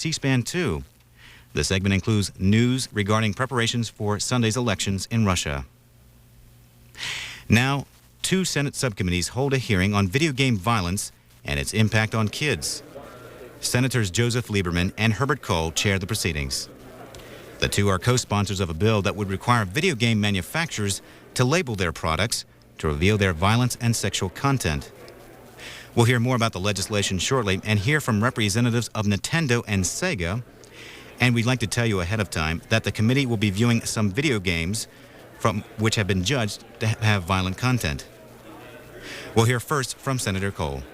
C-SPAN 2. The segment includes news regarding preparations for Sunday's elections in Russia. Now, 2 Senate subcommittees hold a hearing on video game violence and its impact on kids. Senators Joseph Lieberman and Herbert Kohl chair the proceedings. The 2 are co-sponsors of a bill that would require video game manufacturers to label their products to reveal their violence and sexual content. We'll hear more about the legislation shortly and hear from representatives of Nintendo and Sega. And we'd like to tell you ahead of time that the committee will be viewing some video games from which have been judged to have violent content. We'll hear first from Senator Kohl.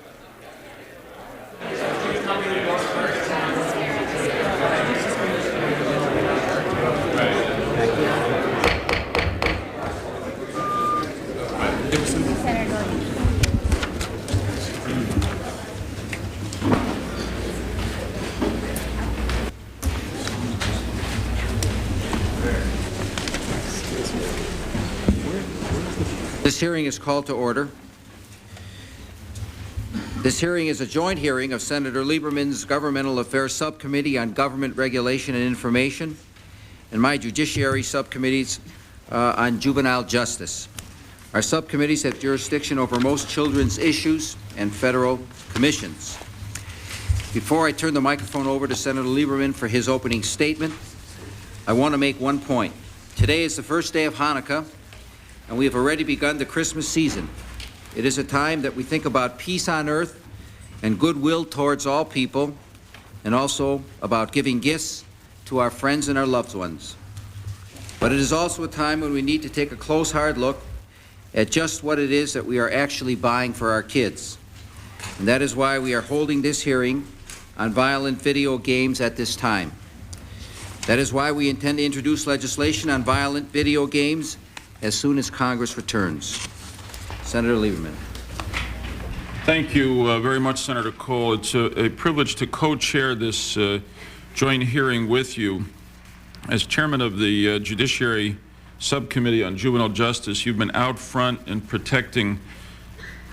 This hearing is called to order. This hearing is a joint hearing of Senator Lieberman's Governmental Affairs Subcommittee on Government Regulation and Information and my Judiciary Subcommittees on Juvenile Justice. Our subcommittees have jurisdiction over most children's issues and federal commissions. Before I turn the microphone over to Senator Lieberman for his opening statement, I want to make one point. Today is the first day of Hanukkah, and we have already begun the Christmas season. It is a time that we think about peace on earth and goodwill towards all people, and also about giving gifts to our friends and our loved ones. But it is also a time when we need to take a close, hard look at just what it is that we are actually buying for our kids. And that is why we are holding this hearing on violent video games at this time. That is why we intend to introduce legislation on violent video games as soon as Congress returns. Senator Lieberman. Thank you very much, Senator Kohl. It's a privilege to co-chair this joint hearing with you. As chairman of the Judiciary Subcommittee on Juvenile Justice, you've been out front in protecting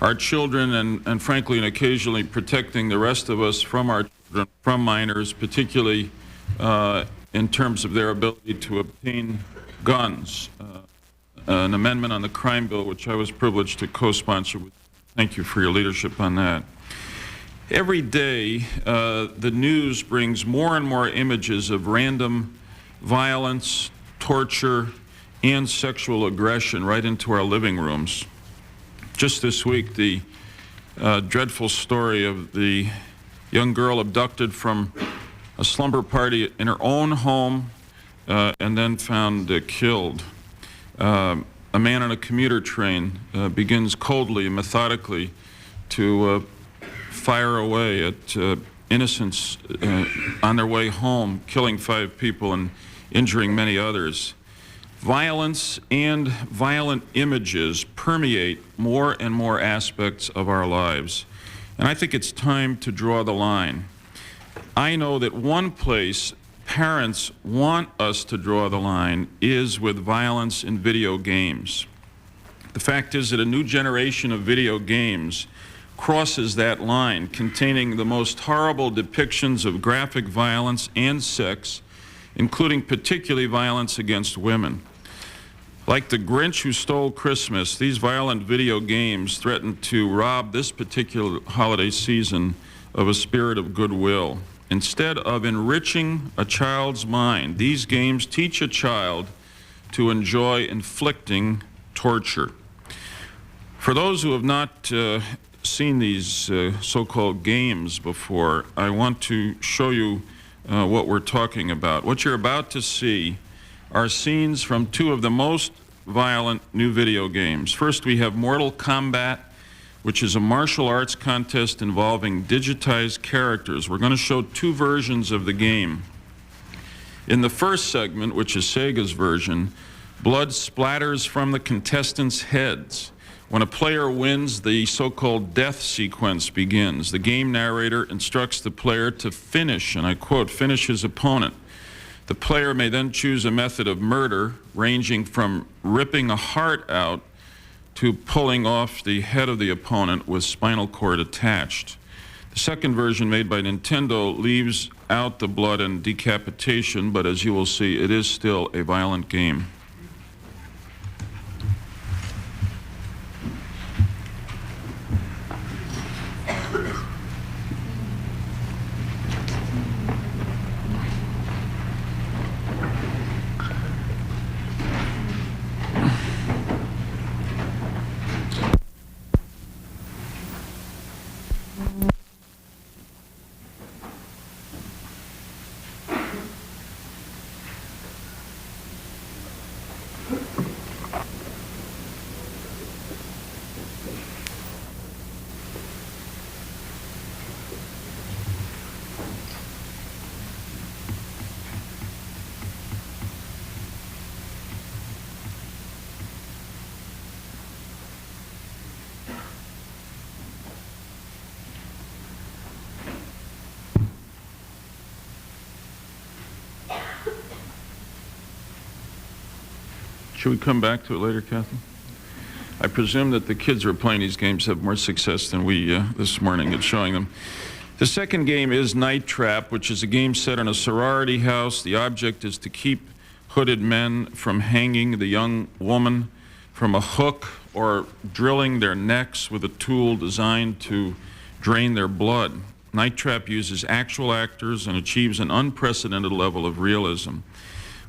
our children and frankly and occasionally protecting the rest of us from our children, from minors, particularly in terms of their ability to obtain guns. An amendment on the crime bill, which I was privileged to co-sponsor with. Thank you for your leadership on that. Every day, the news brings more and more images of random violence, torture, and sexual aggression right into our living rooms. Just this week, the dreadful story of the young girl abducted from a slumber party in her own home and then found killed. A man on a commuter train begins coldly and methodically to fire away at innocents on their way home, killing 5 people and injuring many others. Violence and violent images permeate more and more aspects of our lives, and I think it's time to draw the line. I know that one place parents want us to draw the line is with violence in video games. The fact is that a new generation of video games crosses that line, containing the most horrible depictions of graphic violence and sex, including particularly violence against women. Like the Grinch who stole Christmas, these violent video games threaten to rob this particular holiday season of a spirit of goodwill. Instead of enriching a child's mind, these games teach a child to enjoy inflicting torture. For those who have not seen these so-called games before, I want to show you what we're talking about. What you're about to see are scenes from 2 of the most violent new video games. First, we have Mortal Kombat, which is a martial arts contest involving digitized characters. We're going to show 2 versions of the game. In the first segment, which is Sega's version, blood splatters from the contestants' heads. When a player wins, the so-called death sequence begins. The game narrator instructs the player to finish, and I quote, finish his opponent. The player may then choose a method of murder, ranging from ripping a heart out to pulling off the head of the opponent with spinal cord attached. The second version, made by Nintendo, leaves out the blood and decapitation, but as you will see, it is still a violent game. Should we come back to it later, Kathy? I presume that the kids who are playing these games have more success than we this morning at showing them. The second game is Night Trap, which is a game set in a sorority house. The object is to keep hooded men from hanging the young woman from a hook or drilling their necks with a tool designed to drain their blood. Night Trap uses actual actors and achieves an unprecedented level of realism.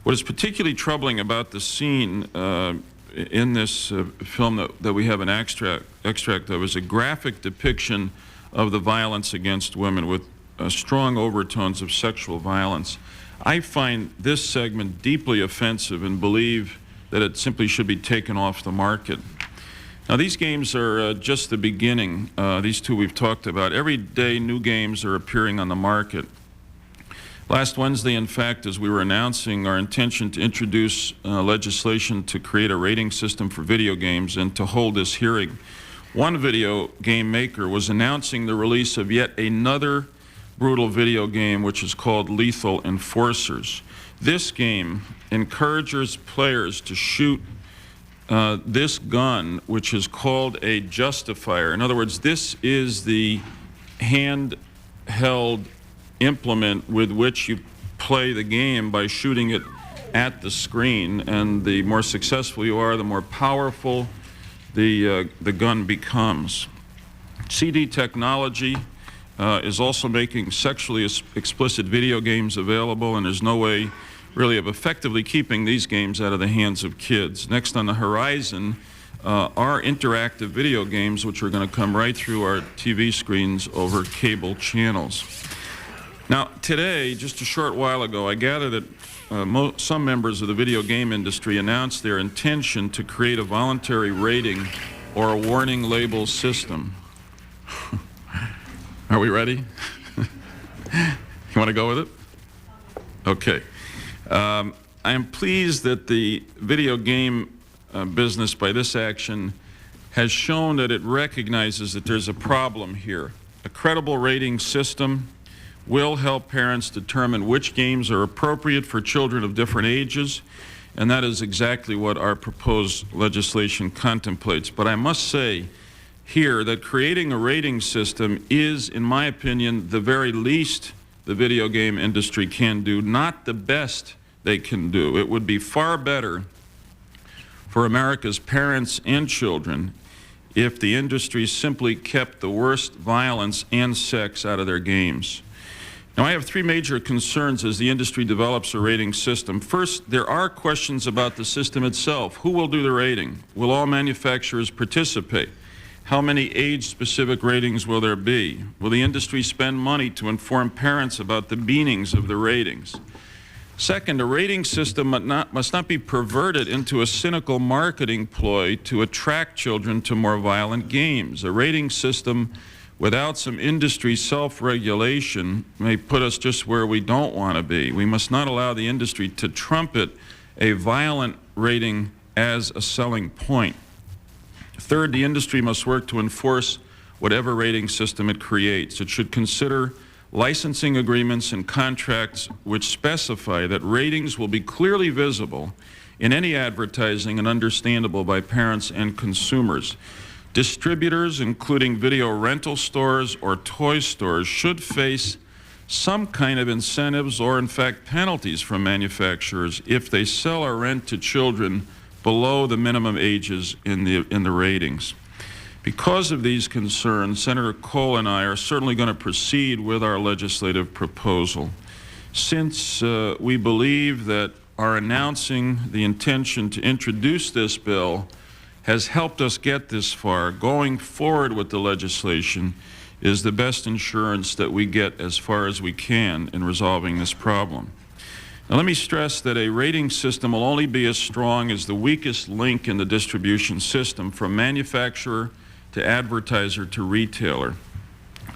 What is particularly troubling about the scene in this film that we have an extract of is a graphic depiction of the violence against women with strong overtones of sexual violence. I find this segment deeply offensive and believe that it simply should be taken off the market. Now, these games are just the beginning. These two we've talked about. Every day, new games are appearing on the market. Last Wednesday, in fact, as we were announcing our intention to introduce legislation to create a rating system for video games and to hold this hearing, one video game maker was announcing the release of yet another brutal video game, which is called Lethal Enforcers. This game encourages players to shoot this gun, which is called a justifier. In other words, this is the handheld implement with which you play the game by shooting it at the screen, and the more successful you are, the more powerful the gun becomes. CD technology is also making sexually explicit video games available, and there's no way really of effectively keeping these games out of the hands of kids. Next on the horizon are interactive video games, which are going to come right through our TV screens over cable channels. Now, today, just a short while ago, I gather that some members of the video game industry announced their intention to create a voluntary rating or a warning label system. Are we ready? You want to go with it? Okay. I am pleased that the video game business, by this action, has shown that it recognizes that there's a problem here. A credible rating system will help parents determine which games are appropriate for children of different ages, and that is exactly what our proposed legislation contemplates. But I must say here that creating a rating system is, in my opinion, the very least the video game industry can do, not the best they can do. It would be far better for America's parents and children if the industry simply kept the worst violence and sex out of their games. Now, I have three major concerns as the industry develops a rating system. First, there are questions about the system itself. Who will do the rating? Will all manufacturers participate? How many age-specific ratings will there be? Will the industry spend money to inform parents about the meanings of the ratings? Second, a rating system must not be perverted into a cynical marketing ploy to attract children to more violent games. A rating system without some industry self-regulation may put us just where we don't want to be. We must not allow the industry to trumpet a violent rating as a selling point. Third, the industry must work to enforce whatever rating system it creates. It should consider licensing agreements and contracts which specify that ratings will be clearly visible in any advertising and understandable by parents and consumers. Distributors, including video rental stores or toy stores, should face some kind of incentives or, in fact, penalties from manufacturers if they sell or rent to children below the minimum ages in the ratings. Because of these concerns, Senator Kohl and I are certainly going to proceed with our legislative proposal. Since we believe that our announcing the intention to introduce this bill has helped us get this far, going forward with the legislation is the best insurance that we get as far as we can in resolving this problem. Now, let me stress that a rating system will only be as strong as the weakest link in the distribution system, from manufacturer to advertiser to retailer.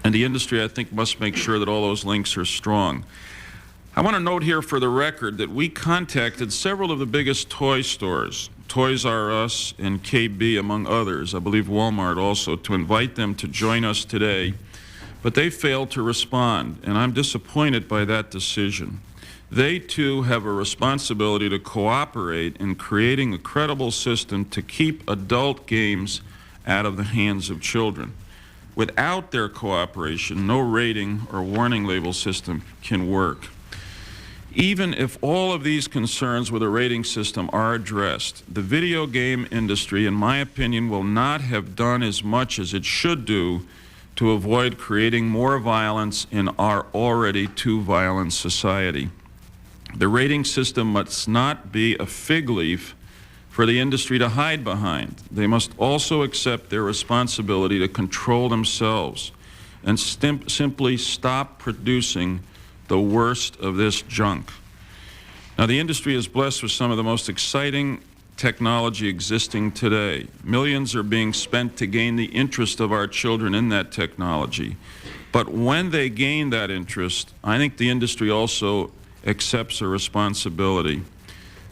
And the industry, I think, must make sure that all those links are strong. I want to note here for the record that we contacted several of the biggest toy stores, Toys R Us and KB among others, I believe Walmart also, to invite them to join us today, but they failed to respond, and I'm disappointed by that decision. They too have a responsibility to cooperate in creating a credible system to keep adult games out of the hands of children. Without their cooperation, no rating or warning label system can work. Even if all of these concerns with a rating system are addressed, the video game industry, in my opinion, will not have done as much as it should do to avoid creating more violence in our already too violent society. The rating system must not be a fig leaf for the industry to hide behind. They must also accept their responsibility to control themselves and simply stop producing the worst of this junk. Now, the industry is blessed with some of the most exciting technology existing today. Millions are being spent to gain the interest of our children in that technology. But when they gain that interest, I think the industry also accepts a responsibility.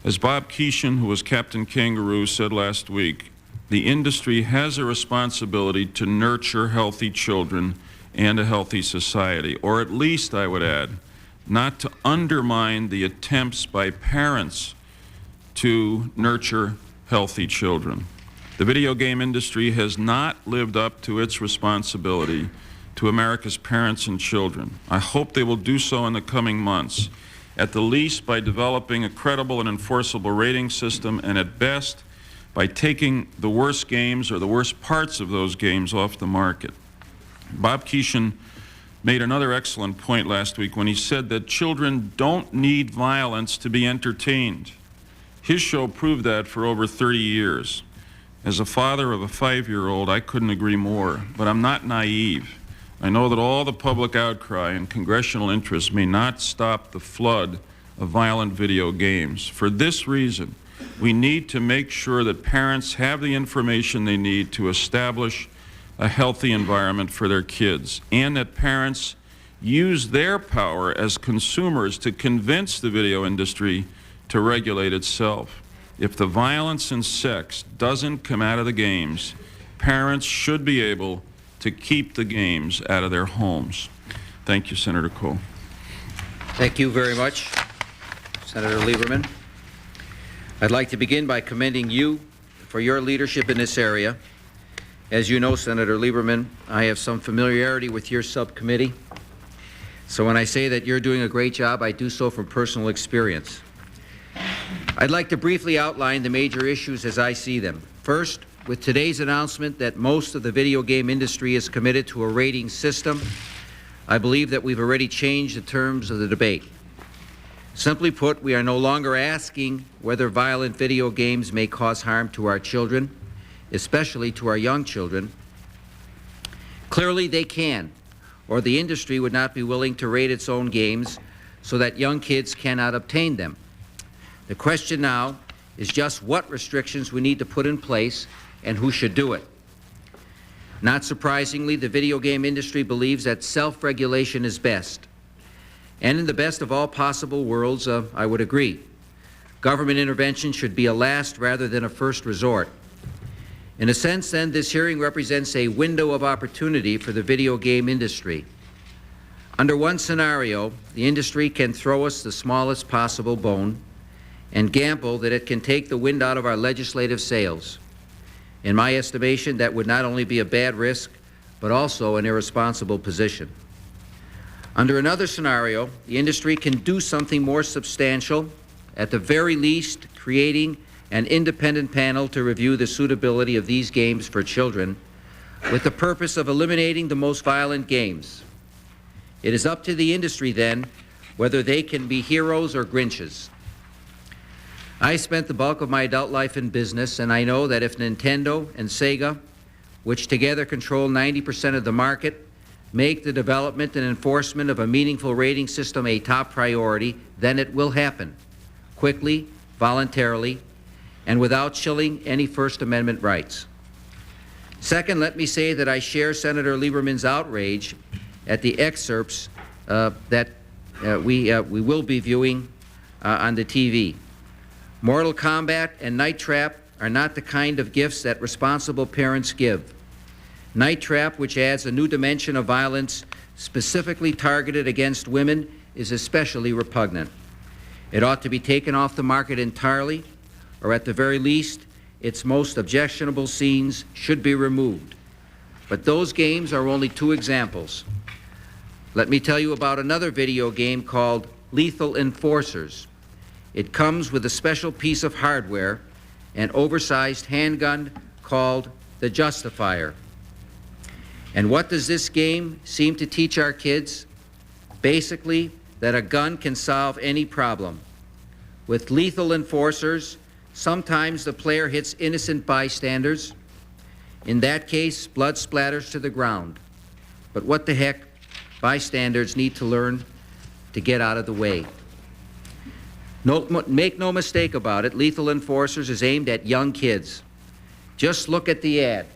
As Bob Keeshan, who was Captain Kangaroo, said last week, the industry has a responsibility to nurture healthy children and a healthy society, or at least, I would add, not to undermine the attempts by parents to nurture healthy children. The video game industry has not lived up to its responsibility to America's parents and children. I hope they will do so in the coming months, at the least by developing a credible and enforceable rating system, and at best by taking the worst games or the worst parts of those games off the market. Bob Keeshan made another excellent point last week when he said that children don't need violence to be entertained. His show proved that for over 30 years. As a father of a 5-year-old, I couldn't agree more, but I'm not naive. I know that all the public outcry and congressional interest may not stop the flood of violent video games. For this reason, we need to make sure that parents have the information they need to establish a healthy environment for their kids, and that parents use their power as consumers to convince the video industry to regulate itself. If the violence and sex doesn't come out of the games, parents should be able to keep the games out of their homes. Thank you, Senator Kohl. Thank you very much, Senator Lieberman. I'd like to begin by commending you for your leadership in this area. As you know, Senator Lieberman, I have some familiarity with your subcommittee. So when I say that you're doing a great job, I do so from personal experience. I'd like to briefly outline the major issues as I see them. First, with today's announcement that most of the video game industry is committed to a rating system, I believe that we've already changed the terms of the debate. Simply put, we are no longer asking whether violent video games may cause harm to our children, especially to our young children. Clearly they can, or the industry would not be willing to rate its own games so that young kids cannot obtain them. The question now is just what restrictions we need to put in place and who should do it. Not surprisingly, the video game industry believes that self-regulation is best. And in the best of all possible worlds, I would agree. Government intervention should be a last rather than a first resort. In a sense, then, this hearing represents a window of opportunity for the video game industry. Under one scenario, the industry can throw us the smallest possible bone and gamble that it can take the wind out of our legislative sails. In my estimation, that would not only be a bad risk, but also an irresponsible position. Under another scenario, the industry can do something more substantial, at the very least creating an independent panel to review the suitability of these games for children with the purpose of eliminating the most violent games. It is up to the industry then whether they can be heroes or Grinches. I spent the bulk of my adult life in business, and I know that if Nintendo and Sega, which together control 90% of the market, make the development and enforcement of a meaningful rating system a top priority, then it will happen, quickly, voluntarily, and without chilling any First Amendment rights. Second, let me say that I share Senator Lieberman's outrage at the excerpts that we will be viewing on the TV. Mortal Kombat and Night Trap are not the kind of gifts that responsible parents give. Night Trap, which adds a new dimension of violence specifically targeted against women, is especially repugnant. It ought to be taken off the market entirely, or at the very least, its most objectionable scenes should be removed. But those games are only two examples. Let me tell you about another video game called Lethal Enforcers. It comes with a special piece of hardware, an oversized handgun called the Justifier. And what does this game seem to teach our kids? Basically, that a gun can solve any problem. With Lethal Enforcers, sometimes the player hits innocent bystanders. In that case, blood splatters to the ground. But what the heck? Bystanders need to learn to get out of the way. Make no mistake about it, Lethal Enforcers is aimed at young kids. Just look at the ad.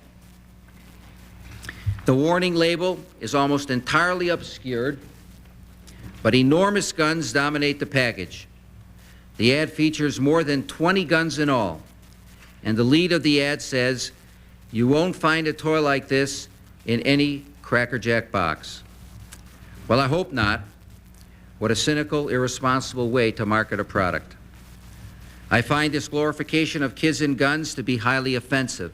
The warning label is almost entirely obscured, but enormous guns dominate the package. The ad features more than 20 guns in all, and the lead of the ad says, "You won't find a toy like this in any Cracker Jack box." Well, I hope not. What a cynical, irresponsible way to market a product. I find this glorification of kids and guns to be highly offensive.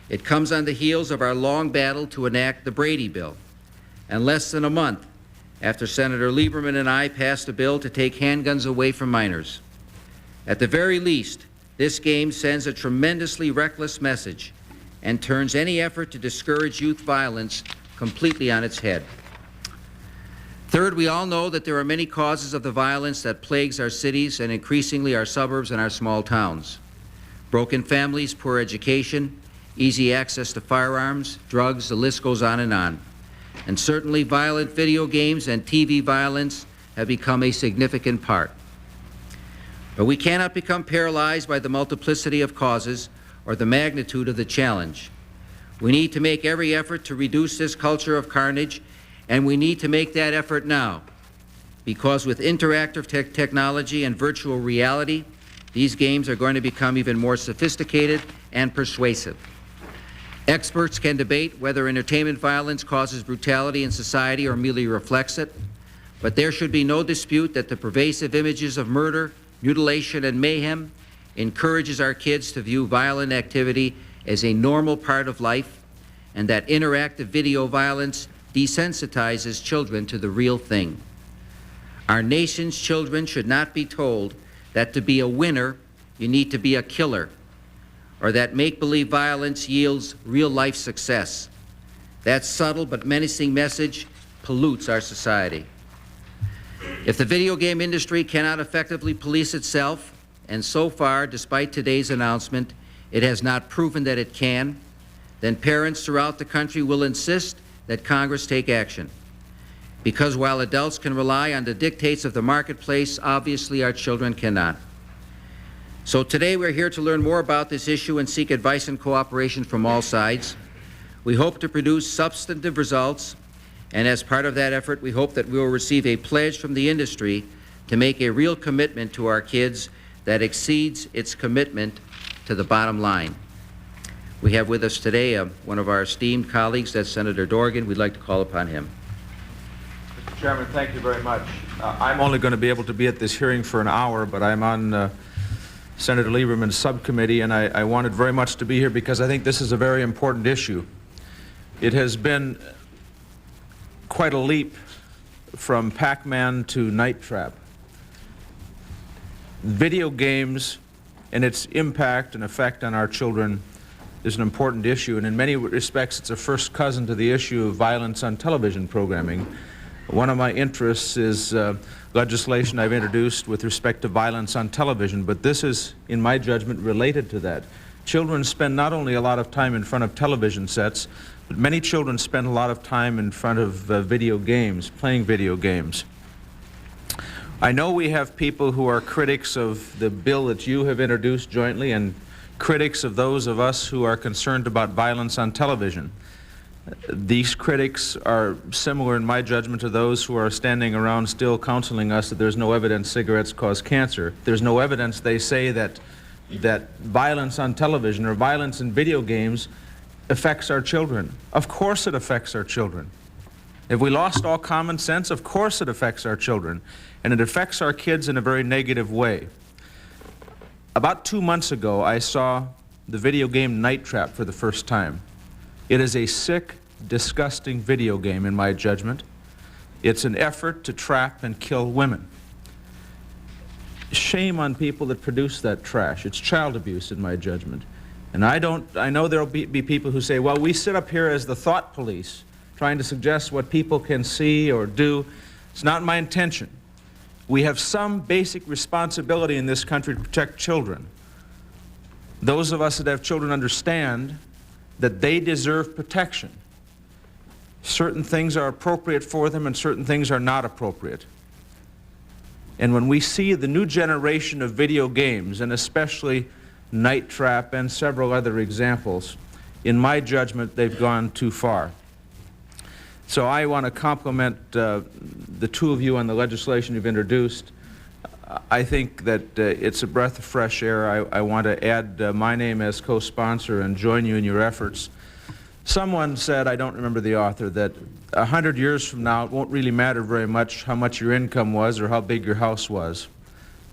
It comes on the heels of our long battle to enact the Brady Bill, and less than a month after Senator Lieberman and I passed a bill to take handguns away from minors. At the very least, this game sends a tremendously reckless message and turns any effort to discourage youth violence completely on its head. Third, we all know that there are many causes of the violence that plagues our cities and increasingly our suburbs and our small towns. Broken families, poor education, easy access to firearms, drugs, the list goes on. And certainly violent video games and TV violence have become a significant part. But we cannot become paralyzed by the multiplicity of causes or the magnitude of the challenge. We need to make every effort to reduce this culture of carnage, and we need to make that effort now, because with interactive technology and virtual reality, these games are going to become even more sophisticated and persuasive. Experts can debate whether entertainment violence causes brutality in society or merely reflects it, but there should be no dispute that the pervasive images of murder, mutilation, and mayhem encourages our kids to view violent activity as a normal part of life, and that interactive video violence desensitizes children to the real thing. Our nation's children should not be told that to be a winner, you need to be a killer, or that make-believe violence yields real-life success. That subtle but menacing message pollutes our society. If the video game industry cannot effectively police itself, and so far, despite today's announcement, it has not proven that it can, then parents throughout the country will insist that Congress take action. Because while adults can rely on the dictates of the marketplace, obviously our children cannot. So today we're here to learn more about this issue and seek advice and cooperation from all sides. We hope to produce substantive results, and as part of that effort, we hope that we will receive a pledge from the industry to make a real commitment to our kids that exceeds its commitment to the bottom line. We have with us today one of our esteemed colleagues, that's Senator Dorgan. We'd like to call upon him. Mr. Chairman, thank you very much. I'm only going to be able to be at this hearing for an hour, but I'm on Senator Lieberman's subcommittee, and I wanted very much to be here because I think this is a very important issue. It has been quite a leap from Pac-Man to Night Trap. Video games and its impact and effect on our children is an important issue, and in many respects it's a first cousin to the issue of violence on television programming. One of my interests is legislation I've introduced with respect to violence on television, but this is, in my judgment, related to that. Children spend not only a lot of time in front of television sets, but many children spend a lot of time in front of video games, playing video games. I know we have people who are critics of the bill that you have introduced jointly and critics of those of us who are concerned about violence on television. These critics are similar, in my judgment, to those who are standing around still counseling us that there's no evidence cigarettes cause cancer. There's no evidence, they say, that violence on television or violence in video games affects our children. Of course it affects our children. If we lost all common sense, of course it affects our children. And it affects our kids in a very negative way. About 2 months ago, I saw the video game Night Trap for the first time. It is a sick, disgusting video game, in my judgment. It's an effort to trap and kill women. Shame on people that produce that trash. It's child abuse, in my judgment. And I know there'll be people who say, well, we sit up here as the thought police, trying to suggest what people can see or do. It's not my intention. We have some basic responsibility in this country to protect children. Those of us that have children understand that they deserve protection. Certain things are appropriate for them and certain things are not appropriate. And when we see the new generation of video games, and especially Night Trap and several other examples, in my judgment, they've gone too far. So I want to compliment the two of you on the legislation you've introduced. I think that it's a breath of fresh air. I want to add my name as co-sponsor and join you in your efforts. Someone said, I don't remember the author, that 100 years from now it won't really matter very much how much your income was or how big your house was.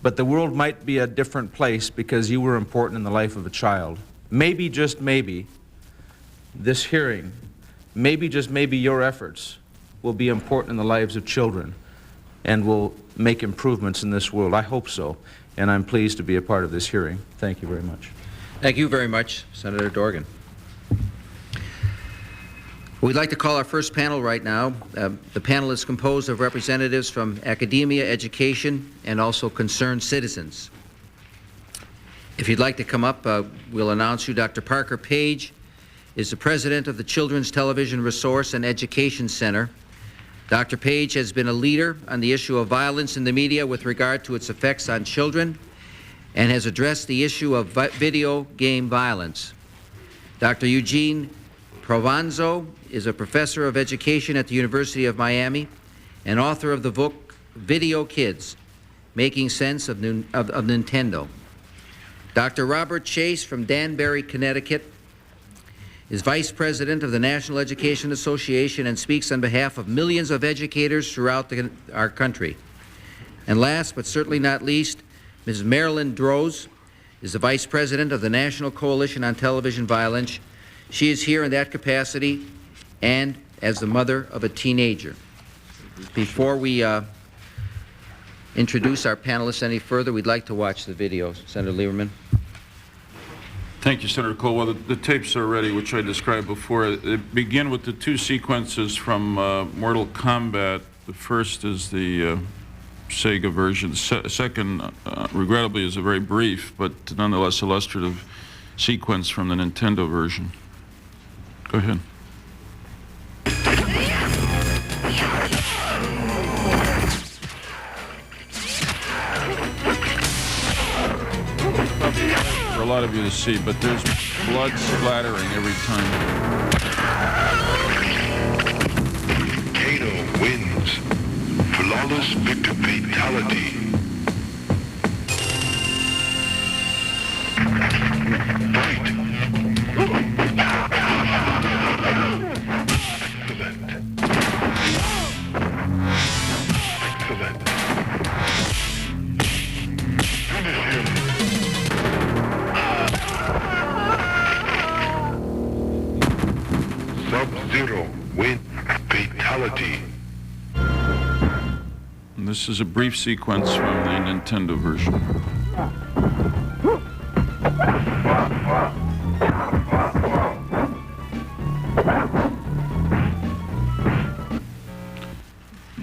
But the world might be a different place because you were important in the life of a child. Maybe, just maybe, this hearing, maybe, just maybe your efforts will be important in the lives of children and will make improvements in this world. I hope so, and I'm pleased to be a part of this hearing. Thank you very much. Thank you very much, Senator Dorgan. We'd like to call our first panel right now. The panel is composed of representatives from academia, education, and also concerned citizens. If you'd like to come up, we'll announce you. Dr. Parker Page is the president of the Children's Television Resource and Education Center. Dr. Page has been a leader on the issue of violence in the media with regard to its effects on children and has addressed the issue of video game violence. Dr. Eugene Provanzo is a professor of education at the University of Miami and author of the book Video Kids, Making Sense of Nintendo. Dr. Robert Chase from Danbury, Connecticut is Vice President of the National Education Association and speaks on behalf of millions of educators throughout our country. And last but certainly not least, Ms. Marilyn Droz is the Vice President of the National Coalition on Television Violence. She is here in that capacity and as the mother of a teenager. Before we introduce our panelists any further, we'd like to watch the video. Senator Lieberman. Thank you, Senator Kohl. Well, the tapes are ready, which I described before. They begin with the two sequences from Mortal Kombat. The first is the Sega version. Second, regrettably, is a very brief, but nonetheless illustrative sequence from the Nintendo version. Go ahead. For a lot of you to see, but there's blood splattering every time. Kato wins. Flawless victor fatality. Excellent. Finish him. This is a brief sequence from the Nintendo version.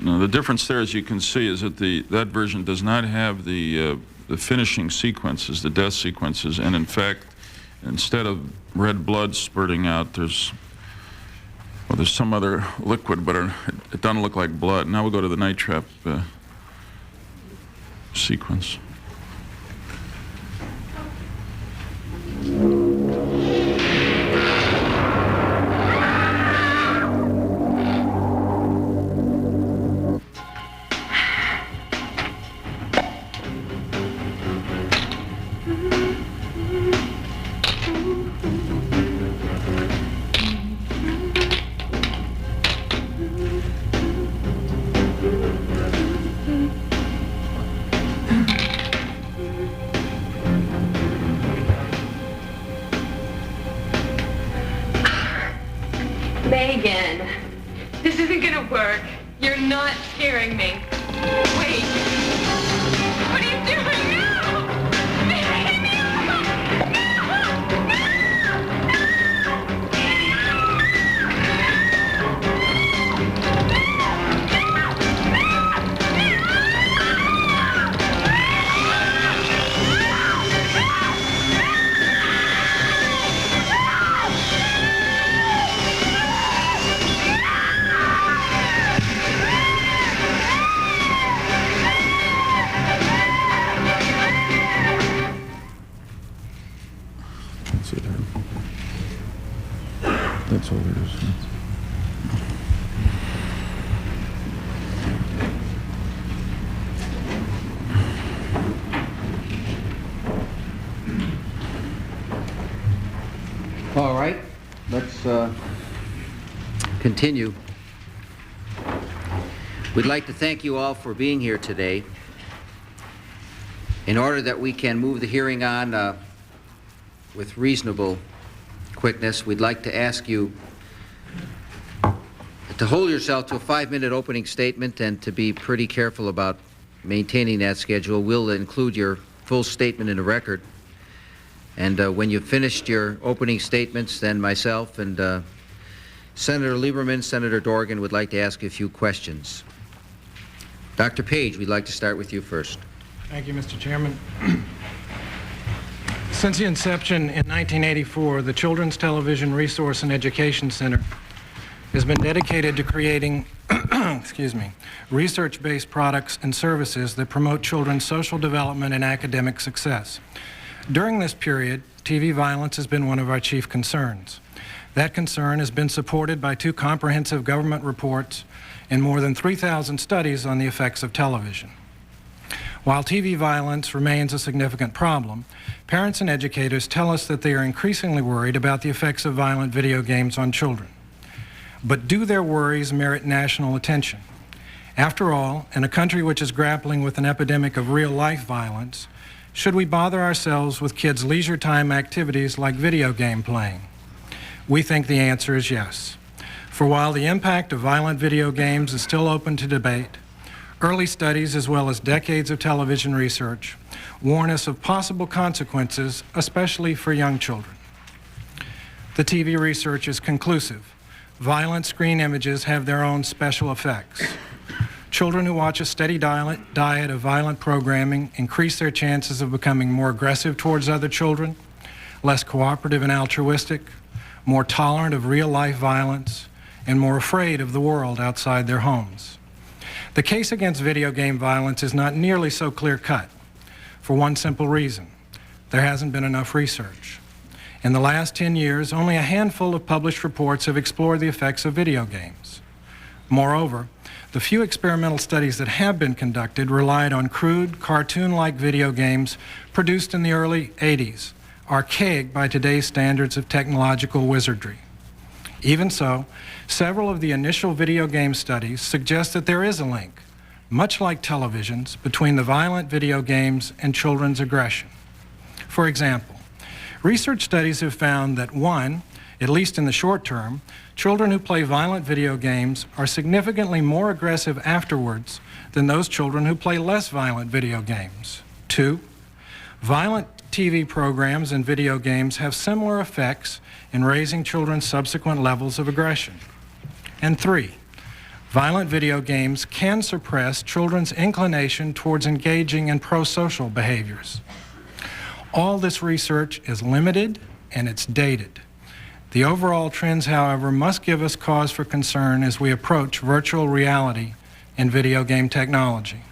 Now, the difference there, as you can see, is that that version does not have the finishing sequences, the death sequences, and in fact, instead of red blood spurting out, there's some other liquid, but it doesn't look like blood. Now we'll go to the night trap sequence. Megan, this isn't gonna work. You're not scaring me. Wait. What are you doing now? Megan, no! That's all there is. All right, let's continue. We'd like to thank you all for being here today. In order that we can move the hearing on with reasonable quickness, we'd like to ask you to hold yourself to a 5-minute opening statement and to be pretty careful about maintaining that schedule. We'll include your full statement in the record. And when you've finished your opening statements, then myself and Senator Lieberman, Senator Dorgan would like to ask you a few questions. Dr. Page, we'd like to start with you first. Thank you, Mr. Chairman. Since the inception in 1984, the Children's Television Resource and Education Center has been dedicated to creating research-based products and services that promote children's social development and academic success. During this period, TV violence has been one of our chief concerns. That concern has been supported by 2 comprehensive government reports and more than 3,000 studies on the effects of television. While TV violence remains a significant problem, parents and educators tell us that they are increasingly worried about the effects of violent video games on children. But do their worries merit national attention? After all, in a country which is grappling with an epidemic of real-life violence, should we bother ourselves with kids' leisure time activities like video game playing? We think the answer is yes. For while the impact of violent video games is still open to debate, early studies as well as decades of television research warn us of possible consequences, especially for young children. The TV research is conclusive. Violent screen images have their own special effects. Children who watch a steady diet of violent programming increase their chances of becoming more aggressive towards other children, less cooperative and altruistic, more tolerant of real-life violence, and more afraid of the world outside their homes. The case against video game violence is not nearly so clear-cut, for one simple reason: there hasn't been enough research. In the last 10 years, only a handful of published reports have explored the effects of video games. Moreover, the few experimental studies that have been conducted relied on crude, cartoon-like video games produced in the early 80s, archaic by today's standards of technological wizardry. Even so, several of the initial video game studies suggest that there is a link, much like television's, between the violent video games and children's aggression. For example, research studies have found that, one, at least in the short term, children who play violent video games are significantly more aggressive afterwards than those children who play less violent video games. 2, violent TV programs and video games have similar effects in raising children's subsequent levels of aggression. And 3, violent video games can suppress children's inclination towards engaging in pro-social behaviors. All this research is limited and it's dated. The overall trends, however, must give us cause for concern as we approach virtual reality in video game technology.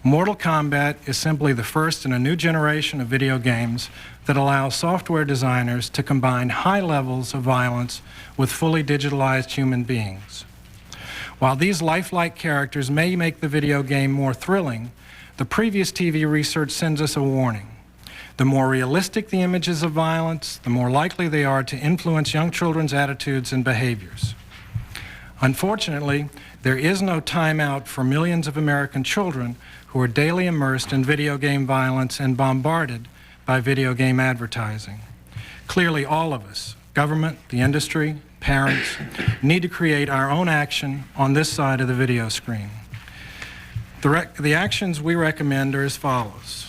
Mortal Kombat is simply the first in a new generation of video games that allows software designers to combine high levels of violence with fully digitalized human beings. While these lifelike characters may make the video game more thrilling, the previous TV research sends us a warning. The more realistic the images of violence, the more likely they are to influence young children's attitudes and behaviors. Unfortunately, there is no timeout for millions of American children who are daily immersed in video game violence and bombarded by video game advertising. Clearly, all of us, government, the industry, parents, need to create our own action on this side of the video screen. The actions we recommend are as follows.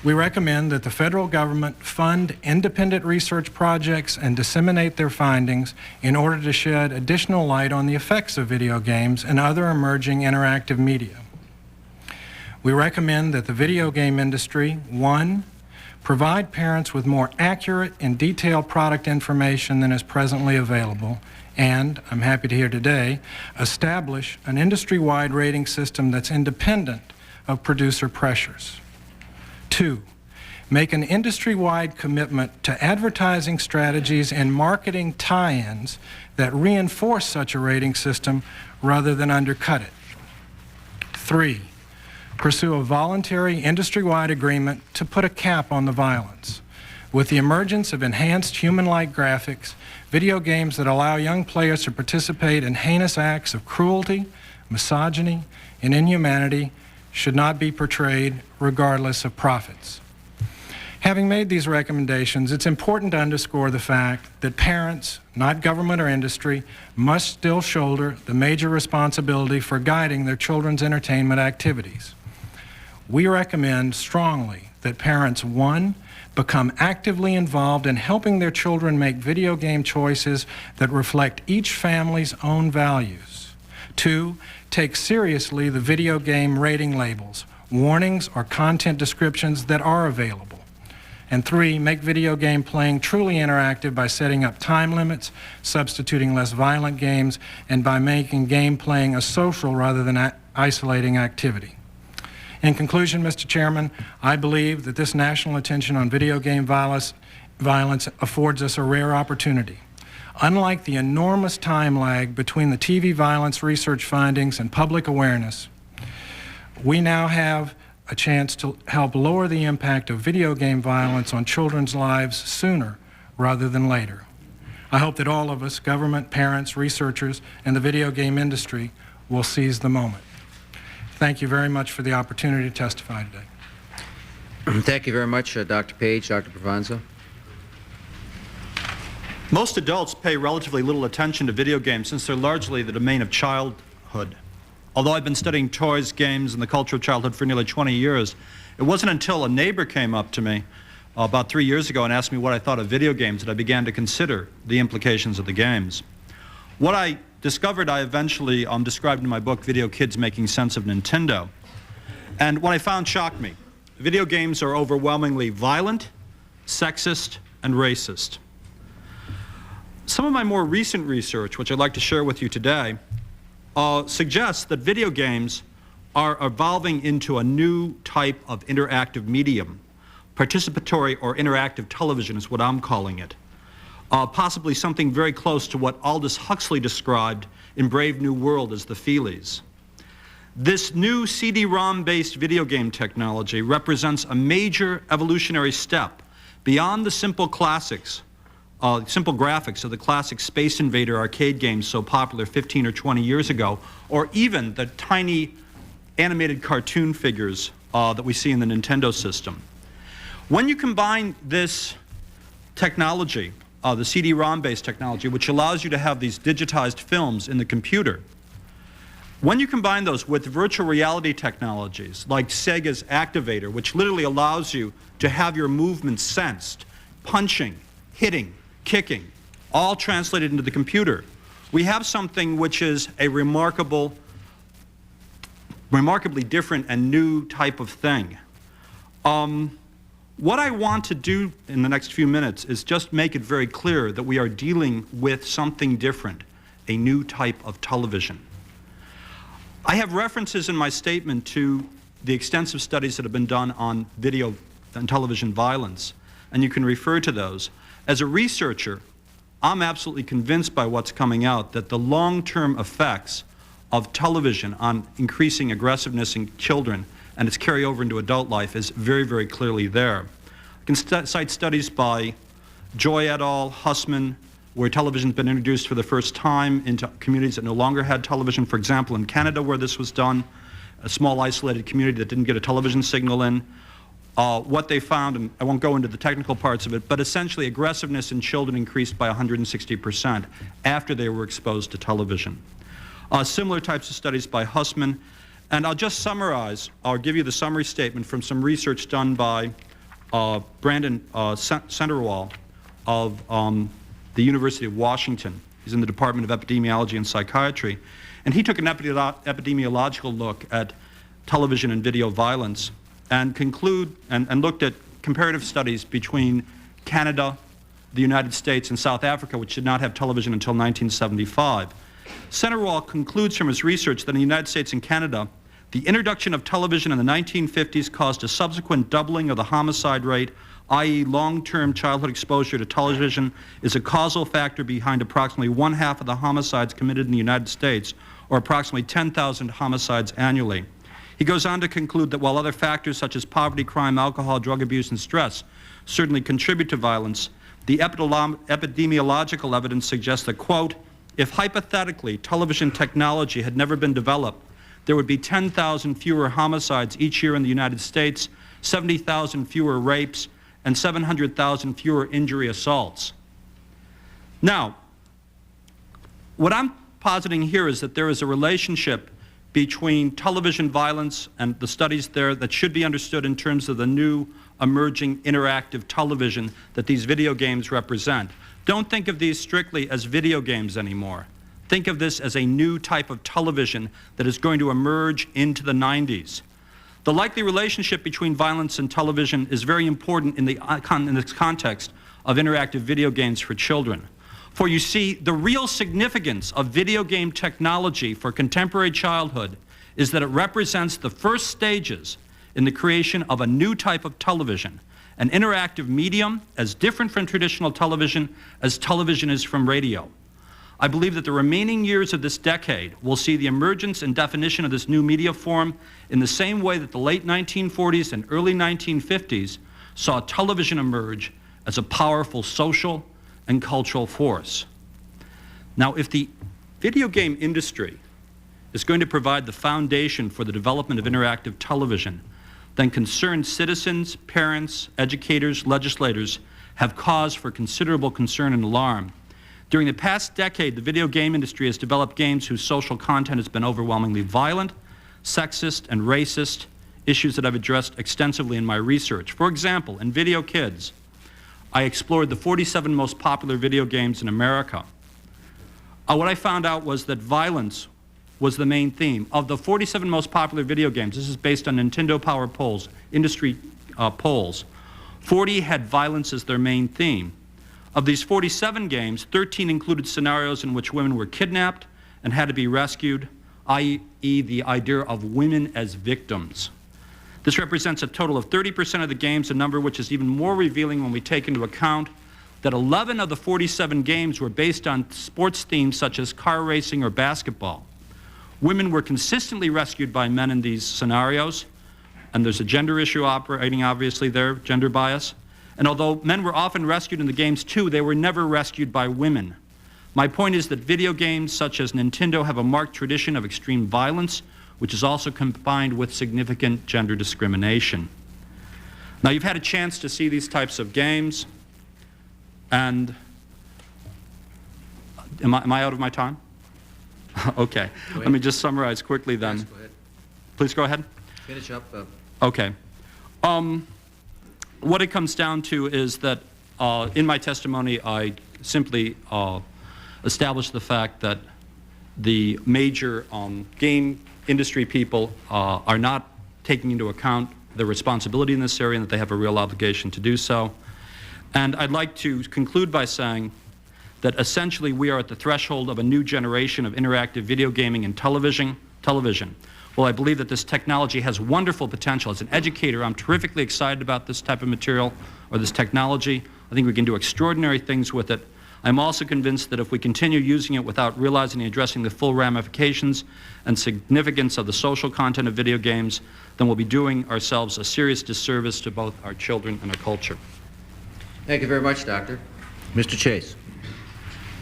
We recommend that the federal government fund independent research projects and disseminate their findings in order to shed additional light on the effects of video games and other emerging interactive media. We recommend that the video game industry, 1, provide parents with more accurate and detailed product information than is presently available, and, I'm happy to hear today, establish an industry-wide rating system that's independent of producer pressures. 2, make an industry-wide commitment to advertising strategies and marketing tie-ins that reinforce such a rating system rather than undercut it. 3, pursue a voluntary industry-wide agreement to put a cap on the violence. With the emergence of enhanced human-like graphics, video games that allow young players to participate in heinous acts of cruelty, misogyny, and inhumanity should not be portrayed regardless of profits. Having made these recommendations, it's important to underscore the fact that parents, not government or industry, must still shoulder the major responsibility for guiding their children's entertainment activities. We recommend strongly that parents, 1, become actively involved in helping their children make video game choices that reflect each family's own values. 2, take seriously the video game rating labels, warnings, or content descriptions that are available. And 3, make video game playing truly interactive by setting up time limits, substituting less violent games, and by making game playing a social rather than isolating activity. In conclusion, Mr. Chairman, I believe that this national attention on video game violence affords us a rare opportunity. Unlike the enormous time lag between the TV violence research findings and public awareness, we now have a chance to help lower the impact of video game violence on children's lives sooner rather than later. I hope that all of us, government, parents, researchers, and the video game industry will seize the moment. Thank you very much for the opportunity to testify today. Thank you very much, Dr. Page. Dr. Provanza. Most adults pay relatively little attention to video games since they're largely the domain of childhood. Although I've been studying toys, games, and the culture of childhood for nearly 20 years, it wasn't until a neighbor came up to me about 3 years ago and asked me what I thought of video games that I began to consider the implications of the games. What I discovered I eventually described in my book, Video Kids Making Sense of Nintendo. And what I found shocked me. Video games are overwhelmingly violent, sexist, and racist. Some of my more recent research, which I'd like to share with you today, suggests that video games are evolving into a new type of interactive medium. Participatory or interactive television is what I'm calling it. Possibly something very close to what Aldous Huxley described in Brave New World as the Feelies. This new CD-ROM-based video game technology represents a major evolutionary step beyond the simple classics, simple graphics of the classic Space Invader arcade games so popular 15 or 20 years ago, or even the tiny animated cartoon figures that we see in the Nintendo system. When you combine this technology, the CD-ROM based technology, which allows you to have these digitized films in the computer, When you combine those with virtual reality technologies like Sega's Activator, which literally allows you to have your movements sensed, punching, hitting, kicking, all translated into the computer, we have something which is a remarkably different and new type of thing. What I want to do in the next few minutes is just make it very clear that we are dealing with something different, a new type of television. I have references in my statement to the extensive studies that have been done on video and television violence, and you can refer to those. As a researcher, I'm absolutely convinced by what's coming out that the long-term effects of television on increasing aggressiveness in children and its carryover into adult life is very, very clearly there. I can cite studies by Joy et al., Hussman, where television's been introduced for the first time into communities that no longer had television. For example, in Canada, where this was done, a small isolated community that didn't get a television signal in. What they found, and I won't go into the technical parts of it, but essentially aggressiveness in children increased by 160% after they were exposed to television. Similar types of studies by Hussman. And I'll just summarize, I'll give you the summary statement from some research done by Brandon Centerwall of the University of Washington. He's in the Department of Epidemiology and Psychiatry. And he took an epidemiological look at television and video violence and looked at comparative studies between Canada, the United States, and South Africa, which did not have television until 1975. Centerwall concludes from his research that in the United States and Canada, the introduction of television in the 1950s caused a subsequent doubling of the homicide rate, i.e. long-term childhood exposure to television is a causal factor behind approximately 1/2 of the homicides committed in the United States, or approximately 10,000 homicides annually. He goes on to conclude that while other factors such as poverty, crime, alcohol, drug abuse, and stress certainly contribute to violence, the epidemiological evidence suggests that, quote, if hypothetically television technology had never been developed, there would be 10,000 fewer homicides each year in the United States, 70,000 fewer rapes, and 700,000 fewer injury assaults. Now, what I'm positing here is that there is a relationship between television violence and the studies there that should be understood in terms of the new emerging interactive television that these video games represent. Don't think of these strictly as video games anymore. Think of this as a new type of television that is going to emerge into the 90s. The likely relationship between violence and television is very important in this context of interactive video games for children. For you see, the real significance of video game technology for contemporary childhood is that it represents the first stages in the creation of a new type of television, an interactive medium as different from traditional television as television is from radio. I believe that the remaining years of this decade will see the emergence and definition of this new media form in the same way that the late 1940s and early 1950s saw television emerge as a powerful social and cultural force. Now, if the video game industry is going to provide the foundation for the development of interactive television, then concerned citizens, parents, educators, legislators have cause for considerable concern and alarm. During the past decade, the video game industry has developed games whose social content has been overwhelmingly violent, sexist, and racist, issues that I've addressed extensively in my research. For example, in Video Kids, I explored the 47 most popular video games in America. What I found out was that violence was the main theme. Of the 47 most popular video games, this is based on Nintendo Power polls, industry polls, 40 had violence as their main theme. Of these 47 games, 13 included scenarios in which women were kidnapped and had to be rescued, i.e. the idea of women as victims. This represents a total of 30% of the games, a number which is even more revealing when we take into account that 11 of the 47 games were based on sports themes such as car racing or basketball. Women were consistently rescued by men in these scenarios, and there's a gender issue operating obviously there, gender bias. And although men were often rescued in the games too, they were never rescued by women. My point is that video games such as Nintendo have a marked tradition of extreme violence, which is also combined with significant gender discrimination. Now, you've had a chance to see these types of games, and am I out of my time? Okay. Let me just summarize quickly then. Yes, go ahead. Please go ahead. Finish up. Okay. What it comes down to is that in my testimony, I simply established the fact that the major game industry people are not taking into account their responsibility in this area and that they have a real obligation to do so. And I'd like to conclude by saying that essentially we are at the threshold of a new generation of interactive video gaming and television. Well, I believe that this technology has wonderful potential. As an educator, I'm terrifically excited about this type of material or this technology. I think we can do extraordinary things with it. I'm also convinced that if we continue using it without realizing and addressing the full ramifications and significance of the social content of video games, then we'll be doing ourselves a serious disservice to both our children and our culture. Thank you very much, Doctor. Mr. Chase.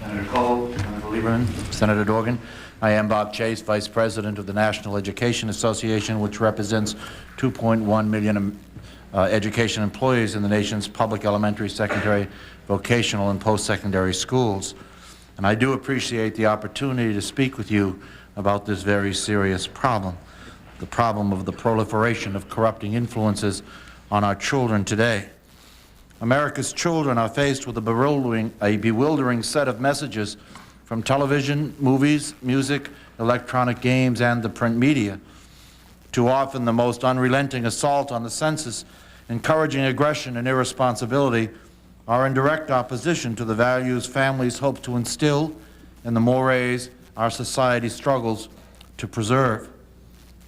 Senator Kohl, Senator Lieberman, Senator Dorgan. I am Bob Chase, Vice President of the National Education Association, which represents 2.1 million education employees in the nation's public elementary, secondary, vocational, and post-secondary schools. And I do appreciate the opportunity to speak with you about this very serious problem, the problem of the proliferation of corrupting influences on our children today. America's children are faced with a bewildering set of messages from television, movies, music, electronic games, and the print media. Too often the most unrelenting assault on the senses, encouraging aggression and irresponsibility, are in direct opposition to the values families hope to instill and the mores our society struggles to preserve.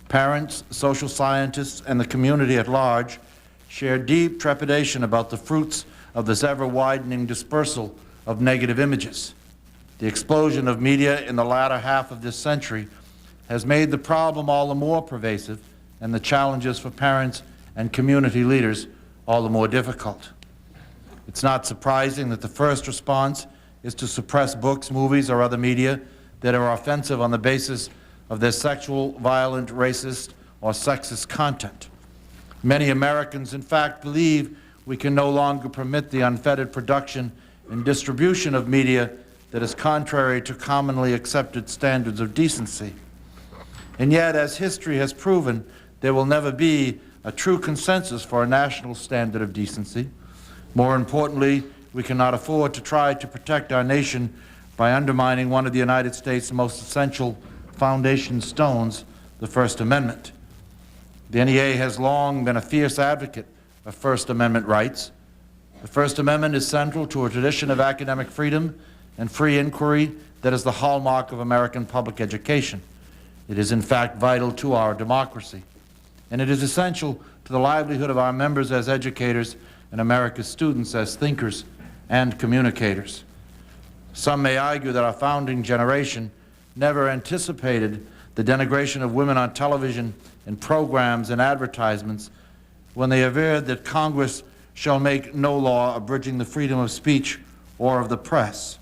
Parents, social scientists, and the community at large share deep trepidation about the fruits of this ever-widening dispersal of negative images. The explosion of media in the latter half of this century has made the problem all the more pervasive and the challenges for parents and community leaders all the more difficult. It's not surprising that the first response is to suppress books, movies, or other media that are offensive on the basis of their sexual, violent, racist, or sexist content. Many Americans, in fact, believe we can no longer permit the unfettered production and distribution of media that is contrary to commonly accepted standards of decency. And yet, as history has proven, there will never be a true consensus for a national standard of decency. More importantly, we cannot afford to try to protect our nation by undermining one of the United States' most essential foundation stones, the First Amendment. The NEA has long been a fierce advocate of First Amendment rights. The First Amendment is central to a tradition of academic freedom and free inquiry that is the hallmark of American public education. It is in fact vital to our democracy, and it is essential to the livelihood of our members as educators and America's students as thinkers and communicators. Some may argue that our founding generation never anticipated the denigration of women on television in programs and advertisements when they averred that Congress shall make no law abridging the freedom of speech or of the press.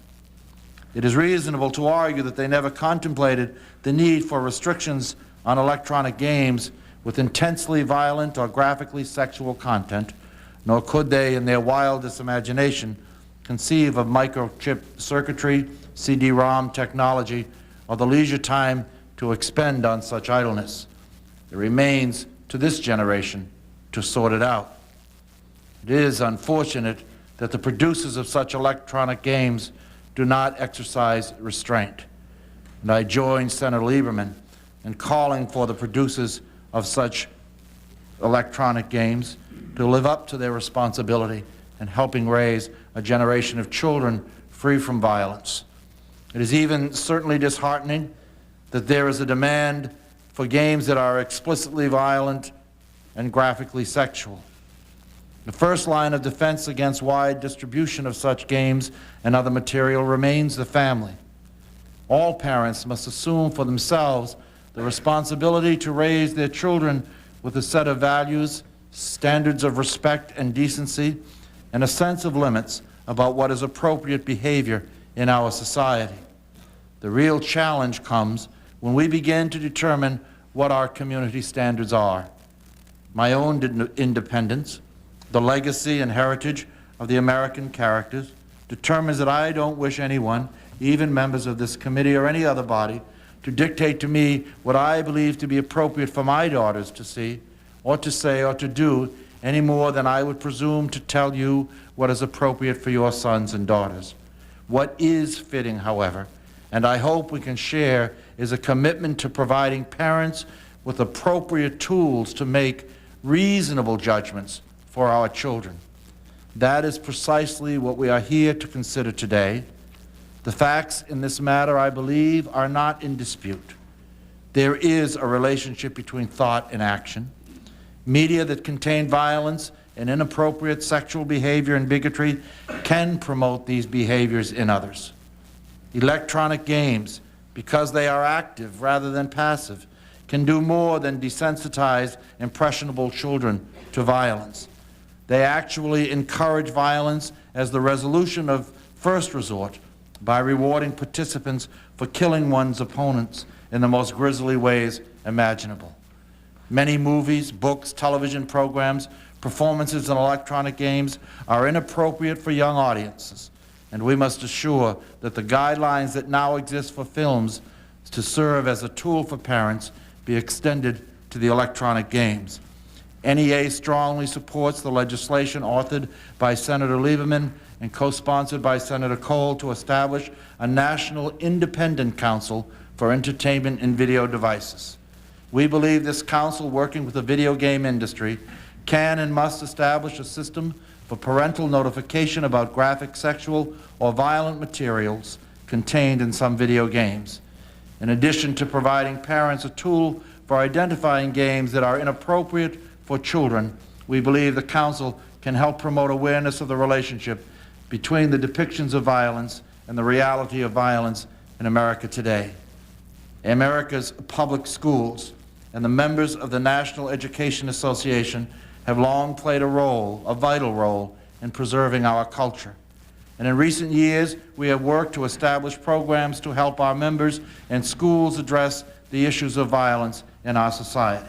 It is reasonable to argue that they never contemplated the need for restrictions on electronic games with intensely violent or graphically sexual content, nor could they, in their wildest imagination, conceive of microchip circuitry, CD-ROM technology, or the leisure time to expend on such idleness. It remains to this generation to sort it out. It is unfortunate that the producers of such electronic games do not exercise restraint. And I join Senator Lieberman in calling for the producers of such electronic games to live up to their responsibility in helping raise a generation of children free from violence. It is even certainly disheartening that there is a demand for games that are explicitly violent and graphically sexual. The first line of defense against wide distribution of such games and other material remains the family. All parents must assume for themselves the responsibility to raise their children with a set of values, standards of respect and decency, and a sense of limits about what is appropriate behavior in our society. The real challenge comes when we begin to determine what our community standards are. My own independence, the legacy and heritage of the American characters, determines that I don't wish anyone, even members of this committee or any other body, to dictate to me what I believe to be appropriate for my daughters to see, or to say, or to do, any more than I would presume to tell you what is appropriate for your sons and daughters. What is fitting, however, and I hope we can share, is a commitment to providing parents with appropriate tools to make reasonable judgments for our children. That is precisely what we are here to consider today. The facts in this matter, I believe, are not in dispute. There is a relationship between thought and action. Media that contain violence and inappropriate sexual behavior and bigotry can promote these behaviors in others. Electronic games, because they are active rather than passive, can do more than desensitize impressionable children to violence. They actually encourage violence as the resolution of first resort by rewarding participants for killing one's opponents in the most grisly ways imaginable. Many movies, books, television programs, performances in electronic games are inappropriate for young audiences, and we must assure that the guidelines that now exist for films to serve as a tool for parents be extended to the electronic games. NEA strongly supports the legislation authored by Senator Lieberman and co-sponsored by Senator Kohl to establish a national independent council for entertainment and video devices. We believe this council, working with the video game industry, can and must establish a system for parental notification about graphic, sexual, or violent materials contained in some video games. In addition to providing parents a tool for identifying games that are inappropriate for children, we believe the council can help promote awareness of the relationship between the depictions of violence and the reality of violence in America today. America's public schools and the members of the National Education Association have long played a vital role in preserving our culture. And in recent years, we have worked to establish programs to help our members and schools address the issues of violence in our society.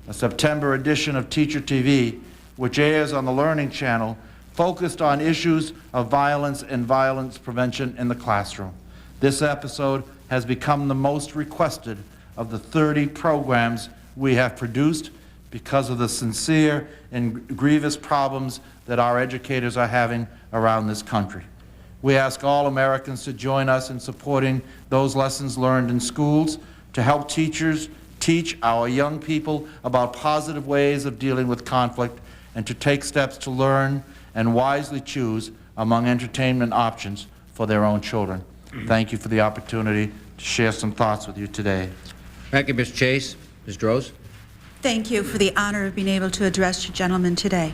A September edition of Teacher TV, which airs on the Learning Channel, focused on issues of violence and violence prevention in the classroom. This episode has become the most requested of the 30 programs we have produced because of the sincere and grievous problems that our educators are having around this country. We ask all Americans to join us in supporting those lessons learned in schools, to help teachers teach our young people about positive ways of dealing with conflict, and to take steps to learn and wisely choose among entertainment options for their own children. Thank you for the opportunity to share some thoughts with you today. Thank you, Ms. Chase. Ms. Droz. Thank you for the honor of being able to address you gentlemen today.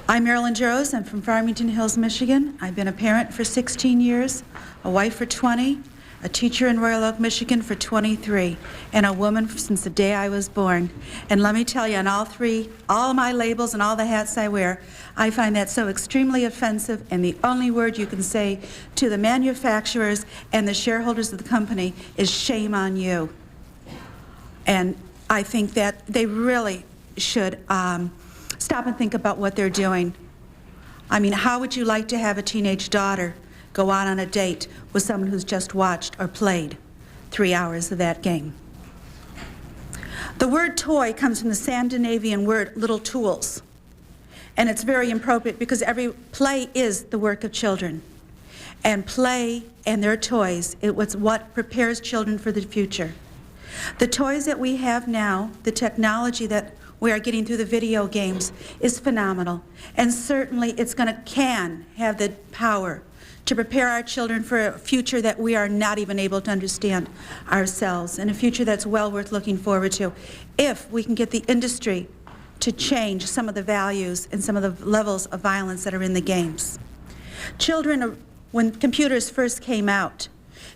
I'm Marilyn Droz. I'm from Farmington Hills, Michigan. I've been a parent for 16 years, a wife for 20, a teacher in Royal Oak, Michigan for 23, and a woman since the day I was born. And let me tell you, on all my labels and all the hats I wear, I find that so extremely offensive, and the only word you can say to the manufacturers and the shareholders of the company is shame on you. And I think that they really should stop and think about what they're doing. I mean, how would you like to have a teenage daughter go out on a date with someone who's just watched or played 3 hours of that game? The word toy comes from the Scandinavian word little tools. And it's very appropriate because every play is the work of children. And play and their toys, it was what prepares children for the future. The toys that we have now, the technology that we are getting through the video games is phenomenal. And certainly can have the power to prepare our children for a future that we are not even able to understand ourselves, and a future that's well worth looking forward to, if we can get the industry to change some of the values and some of the levels of violence that are in the games. Children, when computers first came out,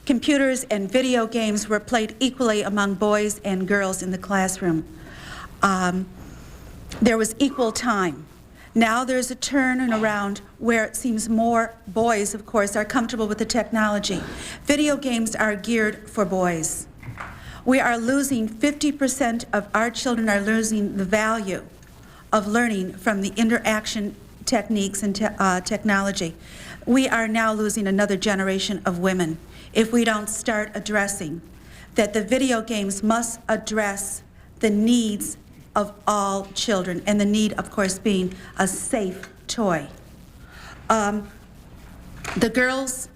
computers and video games were played equally among boys and girls in the classroom. There was equal time. Now there's a turn around where it seems more boys, of course, are comfortable with the technology. Video games are geared for boys. We are losing 50% of our children are losing the value of learning from the interaction techniques and technology. We are now losing another generation of women if we don't start addressing that the video games must address the needs of all children, and the need, of course, being a safe toy. The girls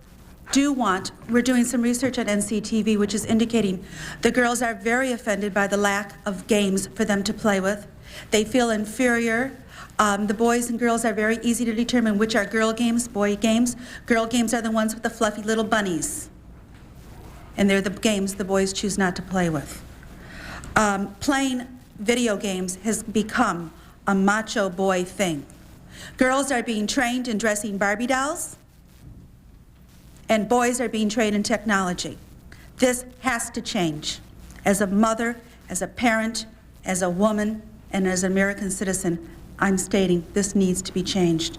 do want, we're doing some research at NCTV, which is indicating the girls are very offended by the lack of games for them to play with. They feel inferior. The boys and girls are very easy to determine which are girl games, boy games. Girl games are the ones with the fluffy little bunnies. And they're the games the boys choose not to play with. Playing video games has become a macho boy thing. Girls are being trained in dressing Barbie dolls, and boys are being trained in technology. This has to change. As a mother, as a parent, as a woman, and as an American citizen, I'm stating this needs to be changed.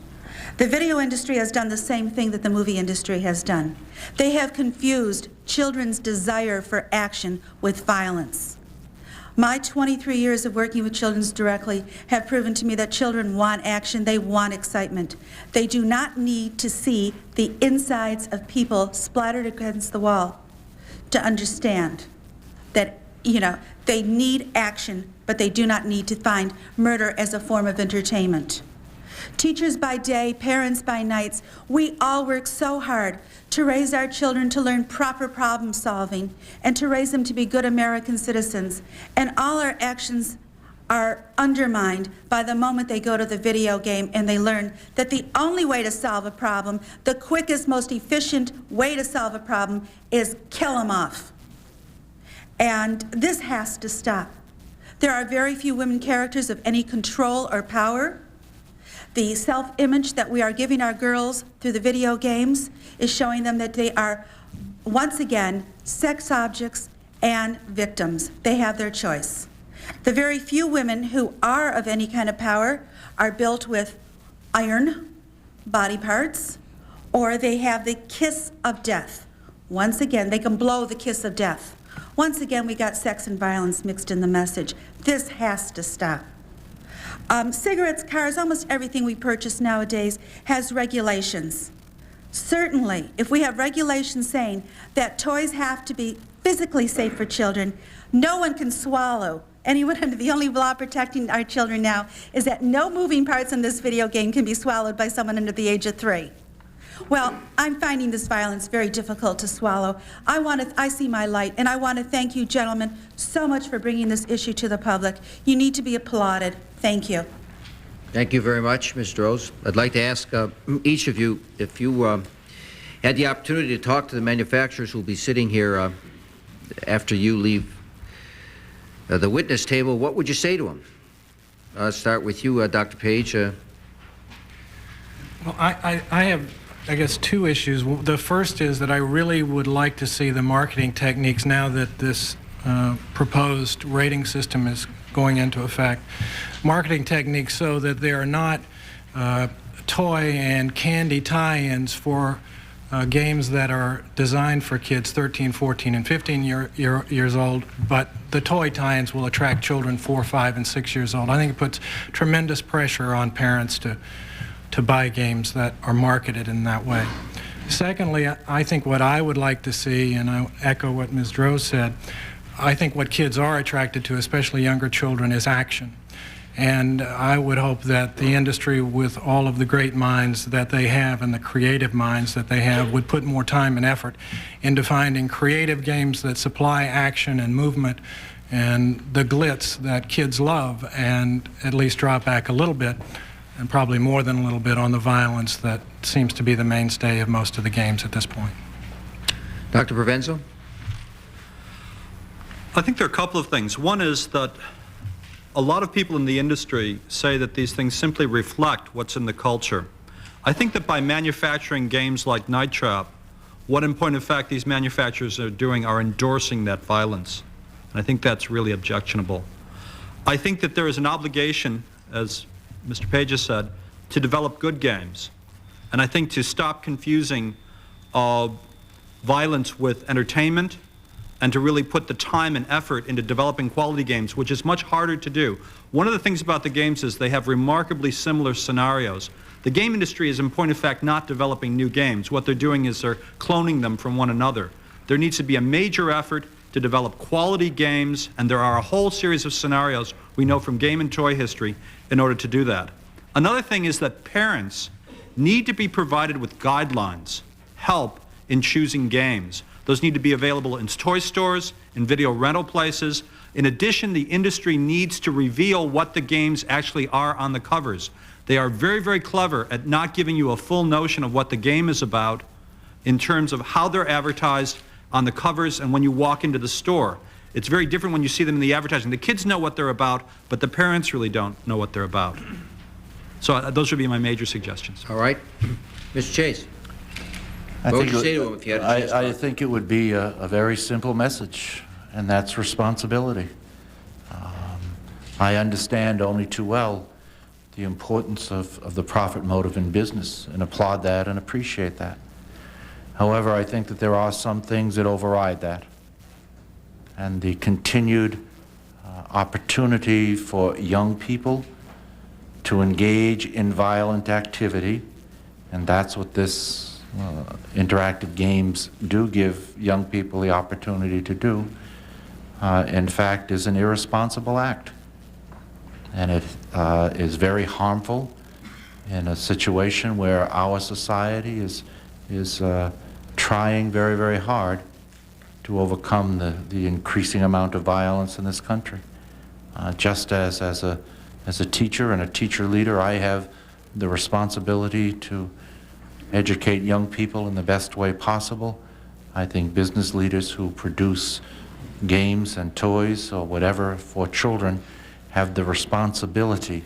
The video industry has done the same thing that the movie industry has done. They have confused children's desire for action with violence. My 23 years of working with children directly have proven to me that children want action, they want excitement. They do not need to see the insides of people splattered against the wall to understand that, they need action, but they do not need to find murder as a form of entertainment. Teachers by day, parents by nights, we all work so hard to raise our children to learn proper problem solving and to raise them to be good American citizens. And all our actions are undermined by the moment they go to the video game and they learn that the only way to solve a problem, the quickest, most efficient way to solve a problem is kill them off. And this has to stop. There are very few women characters of any control or power. The self-image that we are giving our girls through the video games is showing them that they are, once again, sex objects and victims. They have their choice. The very few women who are of any kind of power are built with iron body parts, or they have the kiss of death. Once again, they can blow the kiss of death. Once again, we got sex and violence mixed in the message. This has to stop. Cigarettes, cars, almost everything we purchase nowadays has regulations. Certainly, if we have regulations saying that toys have to be physically safe for children, no one can swallow anyone under the only law protecting our children now is that no moving parts in this video game can be swallowed by someone under the age of 3. Well, I'm finding this violence very difficult to swallow. I see my light, and I want to thank you, gentlemen, so much for bringing this issue to the public. You need to be applauded. Thank you. Thank you very much, Mr. Rose. I'd like to ask each of you, if you had the opportunity to talk to the manufacturers who will be sitting here after you leave the witness table, what would you say to them? I'll start with you, Dr. Page. Well, I have, I guess, two issues. The first is that I really would like to see the marketing techniques now that this proposed rating system is going into effect. Marketing techniques so that they are not toy and candy tie-ins for games that are designed for kids 13, 14, and 15 years old, but the toy tie-ins will attract children 4, 5, and 6 years old. I think it puts tremendous pressure on parents to buy games that are marketed in that way. Secondly, I think what I would like to see, and I echo what Ms. Rose said, I think what kids are attracted to, especially younger children, is action. And I would hope that the industry, with all of the great minds that they have and the creative minds that they have, would put more time and effort into finding creative games that supply action and movement and the glitz that kids love, and at least drop back a little bit, and probably more than a little bit, on the violence that seems to be the mainstay of most of the games at this point. Dr. Provenzo? I think there are a couple of things. One is that a lot of people in the industry say that these things simply reflect what's in the culture. I think that by manufacturing games like Night Trap, what in point of fact these manufacturers are doing are endorsing that violence. And I think that's really objectionable. I think that there is an obligation, as Mr. Page has said, to develop good games. And I think to stop confusing violence with entertainment, and to really put the time and effort into developing quality games, which is much harder to do. One of the things about the games is they have remarkably similar scenarios. The game industry is in point of fact not developing new games. What they're doing is they're cloning them from one another. There needs to be a major effort to to develop quality games, and there are a whole series of scenarios we know from game and toy history in order to do that. Another thing is that parents need to be provided with guidelines, help in choosing games. Those need to be available in toy stores, in video rental places. In addition, the industry needs to reveal what the games actually are on the covers. They are very, very clever at not giving you a full notion of what the game is about in terms of how they're advertised on the covers and when you walk into the store. It's very different when you see them in the advertising. The kids know what they're about, but the parents really don't know what they're about. So those would be my major suggestions. All right. Mr. Chase. I What would you say to him if you had a chance? I think it would be a very simple message, and that's responsibility. I understand only too well the importance of the profit motive in business and applaud that and appreciate that. However, I think that there are some things that override that. And the continued opportunity for young people to engage in violent activity, and that's what this interactive games do give young people the opportunity to do, in fact, is an irresponsible act. And it is very harmful in a situation where our society is trying very, very hard to overcome the increasing amount of violence in this country. Just as a teacher and a teacher leader, I have the responsibility to educate young people in the best way possible. I think business leaders who produce games and toys or whatever for children have the responsibility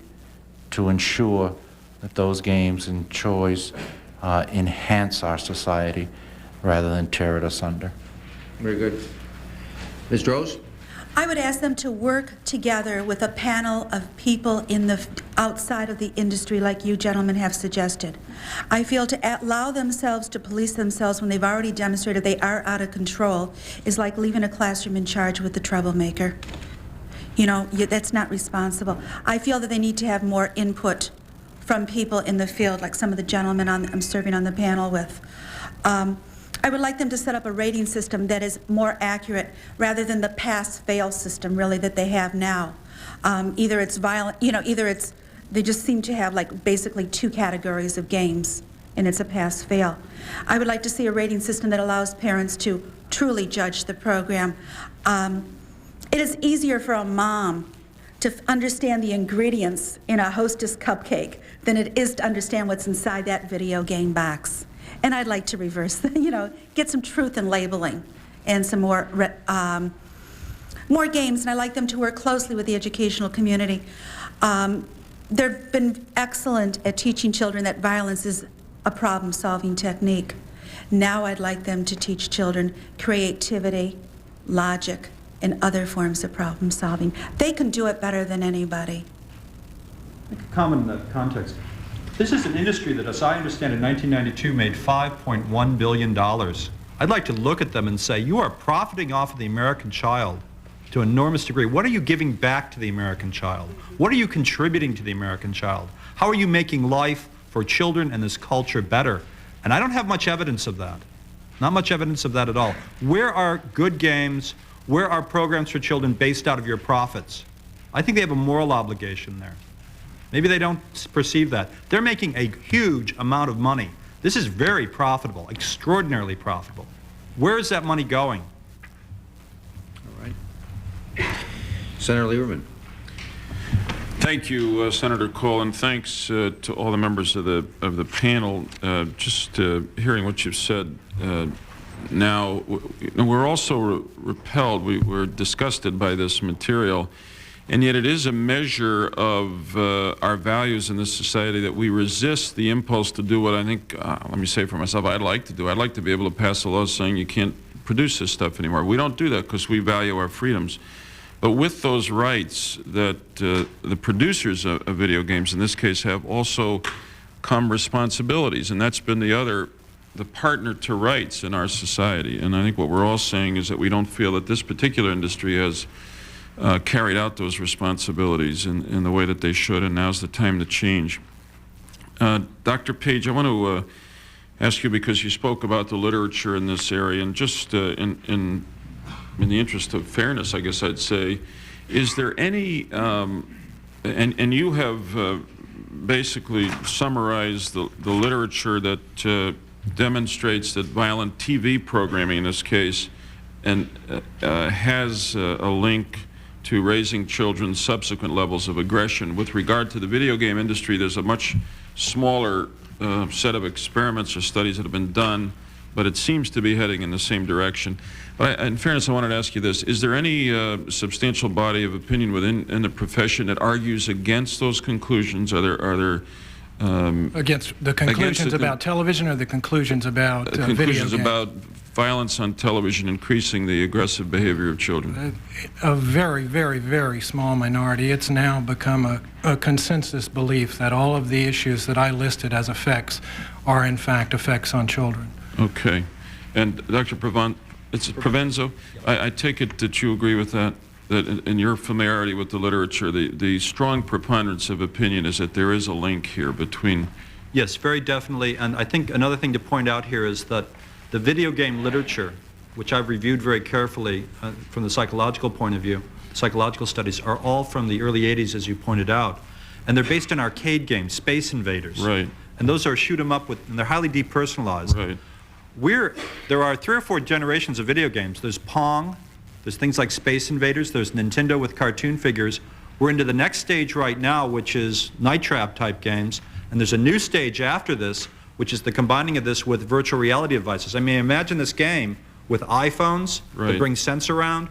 to ensure that those games and toys enhance our society rather than tear it asunder. Very good. Ms. Rose? I would ask them to work together with a panel of people in the outside of the industry like you gentlemen have suggested. I feel to allow themselves to police themselves when they've already demonstrated they are out of control is like leaving a classroom in charge with the troublemaker. You know, that's not responsible. I feel that they need to have more input from people in the field, like some of the gentlemen I'm serving on the panel with. I would like them to set up a rating system that is more accurate rather than the pass-fail system, really, that they have now. Either it's violent, they just seem to have like basically two categories of games, and it's a pass-fail. I would like to see a rating system that allows parents to truly judge the program. It is easier for a mom to understand the ingredients in a Hostess cupcake than it is to understand what's inside that video game box. And I'd like to reverse, get some truth in labeling and some more games. And I'd like them to work closely with the educational community. They've been excellent at teaching children that violence is a problem-solving technique. Now I'd like them to teach children creativity, logic, and other forms of problem-solving. They can do it better than anybody. A common context. This is an industry that, as I understand, in 1992 made $5.1 billion. I'd like to look at them and say, you are profiting off of the American child to an enormous degree. What are you giving back to the American child? What are you contributing to the American child? How are you making life for children and this culture better? And I don't have much evidence of that. Not much evidence of that at all. Where are good games? Where are programs for children based out of your profits? I think they have a moral obligation there. Maybe they don't perceive that. They're making a huge amount of money. This is very profitable, extraordinarily profitable. Where is that money going? All right. Senator Lieberman. Thank you, Senator Kohl, and thanks to all the members of the panel. Just hearing what you've said now, we're also repelled. We're disgusted by this material. And yet it is a measure of our values in this society that we resist the impulse to do what I think, let me say for myself, I'd like to do. I'd like to be able to pass a law saying you can't produce this stuff anymore. We don't do that because we value our freedoms. But with those rights that the producers of video games in this case have also come responsibilities. And that's been the partner to rights in our society. And I think what we're all saying is that we don't feel that this particular industry has carried out those responsibilities in the way that they should, and now's the time to change. Dr. Page, I want to ask you, because you spoke about the literature in this area, and just in in the interest of fairness, I guess I'd say, is there any, and you have basically summarized the literature that demonstrates that violent TV programming in this case and has a link to raising children's subsequent levels of aggression. With regard to the video game industry, there's a much smaller set of experiments or studies that have been done, but it seems to be heading in the same direction. But in fairness, I wanted to ask you this. Is there any substantial body of opinion within the profession that argues against those conclusions? Are there against the conclusions about television or the conclusions about video games? Conclusions about violence on television increasing the aggressive behavior of children? A very, very, very small minority. It's now become a consensus belief that all of the issues that I listed as effects are in fact effects on children. Okay. And Dr. Provenzo, I take it that you agree with that? That in your familiarity with the literature, the strong preponderance of opinion is that there is a link here between... Yes, very definitely. And I think another thing to point out here is that the video game literature, which I've reviewed very carefully from the psychological point of view, psychological studies, are all from the early 80s, as you pointed out. And they're based on arcade games, Space Invaders. Right. And those are shoot 'em up with, and they're highly depersonalized. Right. There are 3 or 4 generations of video games. There's Pong, there's things like Space Invaders, there's Nintendo with cartoon figures. We're into the next stage right now, which is Night Trap type games, and there's a new stage after this, which is the combining of this with virtual reality devices. I mean, imagine this game with iPhones that bring sense around,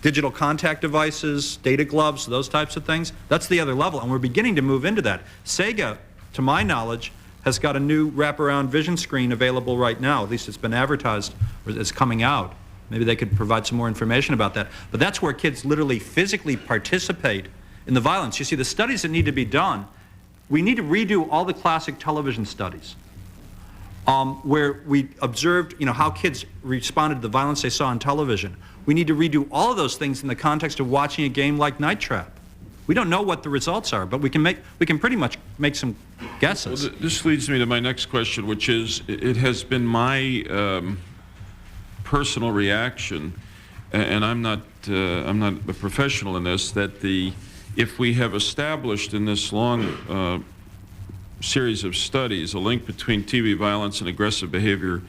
digital contact devices, data gloves, those types of things. That's the other level, and we're beginning to move into that. Sega, to my knowledge, has got a new wraparound vision screen available right now. At least it's been advertised, or it's coming out. Maybe they could provide some more information about that. But that's where kids literally physically participate in the violence. You see, the studies that need to be done, we need to redo all the classic television studies where we observed, how kids responded to the violence they saw on television. We need to redo all of those things in the context of watching a game like Night Trap. We don't know what the results are, but we can pretty much make some guesses. Well, this leads me to my next question, which is, it has been my personal reaction, and I'm not a professional in this, that if we have established in this long series of studies a link between TV violence and aggressive behavior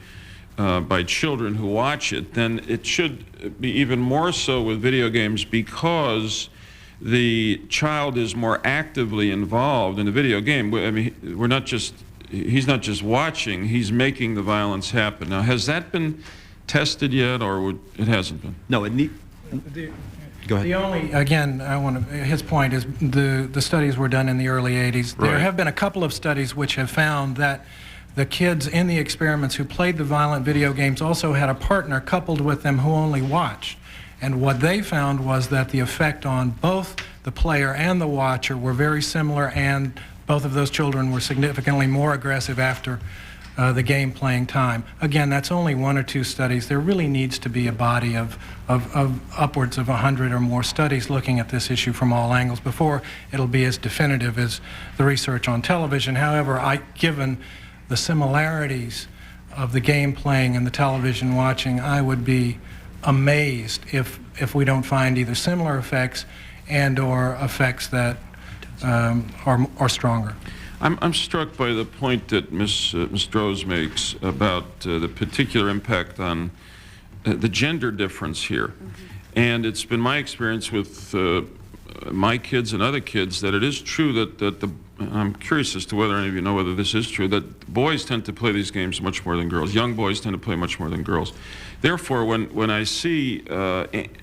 by children who watch it, then it should be even more so with video games, because the child is more actively involved in the video game. I mean, he's not just watching, he's making the violence happen. Now, has that been tested yet, or it hasn't been? No, go ahead. The only, again, his point is the studies were done in the early 80s. There have been a couple of studies which have found that the kids in the experiments who played the violent video games also had a partner coupled with them who only watched. And what they found was that the effect on both the player and the watcher were very similar, and both of those children were significantly more aggressive after the game playing time. Again, that's only 1 or 2 studies. There really needs to be a body of upwards of 100 or more studies looking at this issue from all angles before it'll be as definitive as the research on television. However, given the similarities of the game playing and the television watching, I would be amazed if we don't find either similar effects and or effects that are stronger. I'm struck by the point that Ms. Droz makes about the particular impact on the gender difference here. Mm-hmm. And it's been my experience with my kids and other kids that it is true that I'm curious as to whether any of you know whether this is true, that boys tend to play these games much more than girls. Young boys tend to play much more than girls. Therefore, when I see the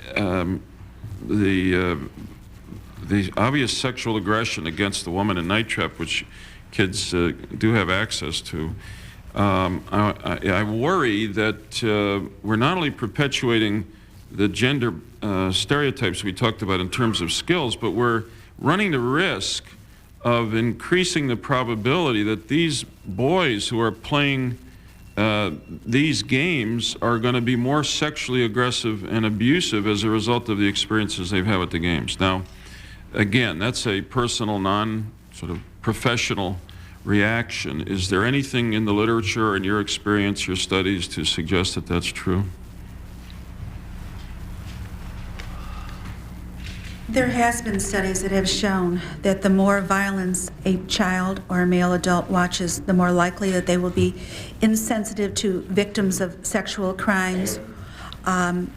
obvious sexual aggression against the woman in Night Trap, which kids do have access to, I worry that we're not only perpetuating the gender stereotypes we talked about in terms of skills, but we're running the risk of increasing the probability that these boys who are playing these games are going to be more sexually aggressive and abusive as a result of the experiences they've had with the games. Now, again, that's a personal, non-sort of professional reaction. Is there anything in the literature, in your experience, your studies, to suggest that that's true? There has been studies that have shown that the more violence a child or a male adult watches, the more likely that they will be insensitive to victims of sexual crimes.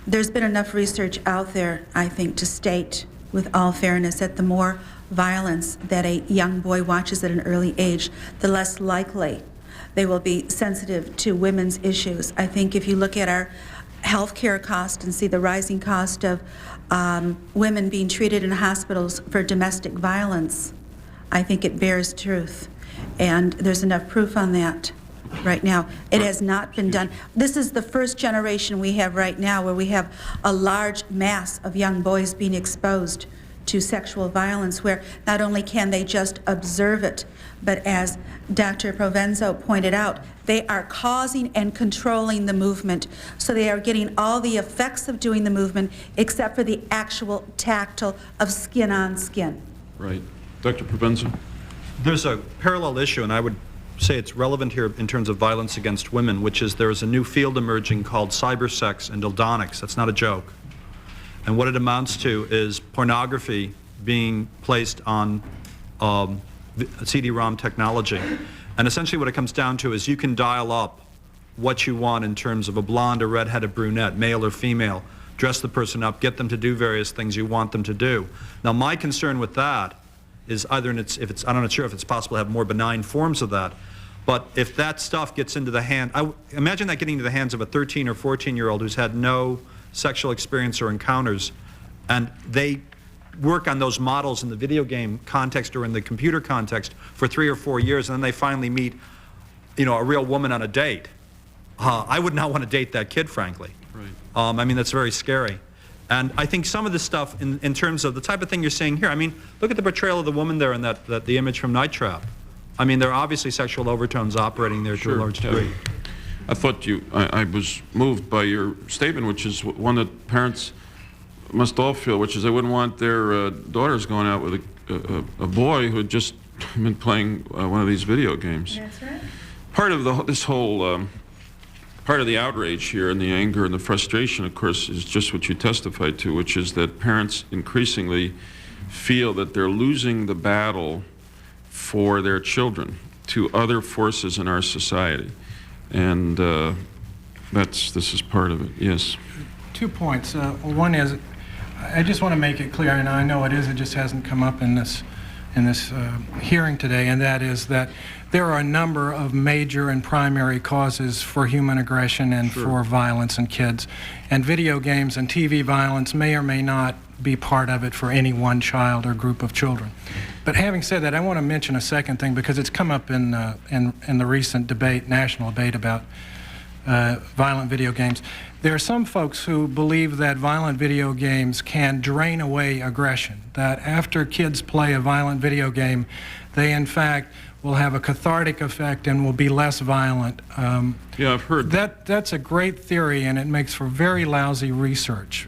There's been enough research out there, I think, to state with all fairness that the more violence that a young boy watches at an early age, the less likely they will be sensitive to women's issues. I think if you look at our healthcare cost and see the rising cost of women being treated in hospitals for domestic violence, I think it bears truth. And there's enough proof on that right now. It has not been done. This is the first generation we have right now where we have a large mass of young boys being exposed to sexual violence, where not only can they just observe it, but as Dr. Provenzo pointed out, they are causing and controlling the movement. So they are getting all the effects of doing the movement except for the actual tactile of skin on skin. Right. Dr. Provenzo? There's a parallel issue, and I would say it's relevant here in terms of violence against women, which is there's a new field emerging called cybersex and dildonics. That's not a joke. And what it amounts to is pornography being placed on CD-ROM technology. And essentially what it comes down to is you can dial up what you want in terms of a blonde or red-headed brunette, male or female, dress the person up, get them to do various things you want them to do. Now my concern with that is either, I'm not sure if it's possible to have more benign forms of that, but if that stuff gets into the hand, imagine that getting into the hands of a 13 or 14-year-old who's had no sexual experience or encounters, and they work on those models in the video game context or in the computer context for 3 or 4 years, and then they finally meet, a real woman on a date. I would not want to date that kid, frankly. Right. I mean, that's very scary. And I think some of this stuff, in terms of the type of thing you're seeing here, I mean, look at the portrayal of the woman there in the image from Night Trap. I mean, there are obviously sexual overtones operating there to a large degree. I thought I was moved by your statement, which is one that parents must all feel, which is they wouldn't want their daughters going out with a boy who had just been playing one of these video games. That's right. Part of this whole, part of the outrage here and the anger and the frustration, of course, is just what you testified to, which is that parents increasingly feel that they're losing the battle for their children to other forces in our society. And this is part of it. Yes. 2 points. One is, I just want to make it clear, and I know it just hasn't come up in this hearing today, and that is that there are a number of major and primary causes for human aggression and for violence in kids. And video games and TV violence may or may not be part of it for any one child or group of children. But having said that, I want to mention a second thing, because it's come up in the recent debate, national debate about violent video games. There are some folks who believe that violent video games can drain away aggression, that after kids play a violent video game, they in fact will have a cathartic effect and will be less violent. Yeah, I've heard that. That's a great theory, and it makes for very lousy research.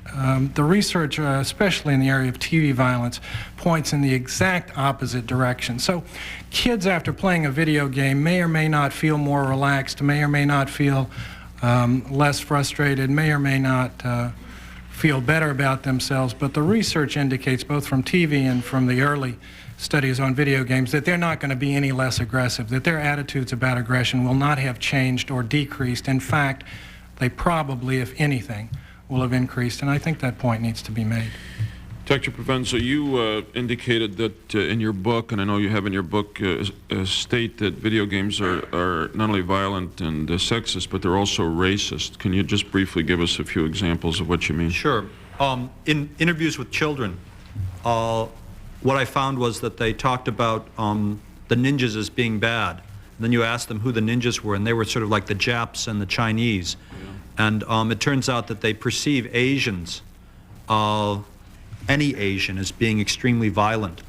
The research, especially in the area of TV violence, points in the exact opposite direction. So kids, after playing a video game, may or may not feel more relaxed, may or may not feel less frustrated, may or may not feel better about themselves, but the research indicates, both from TV and from the early studies on video games, that they're not going to be any less aggressive, that their attitudes about aggression will not have changed or decreased. In fact, they probably, if anything, will have increased, and I think that point needs to be made. Dr. Provenzo, you indicated that in your book, and I know you have in your book, state that video games are not only violent and sexist, but they're also racist. Can you just briefly give us a few examples of what you mean? Sure. In interviews with children, what I found was that they talked about the ninjas as being bad. And then you asked them who the ninjas were, and they were sort of like the Japs and the Chinese. Yeah. And it turns out that they perceive Asians, any Asian, as being extremely violent,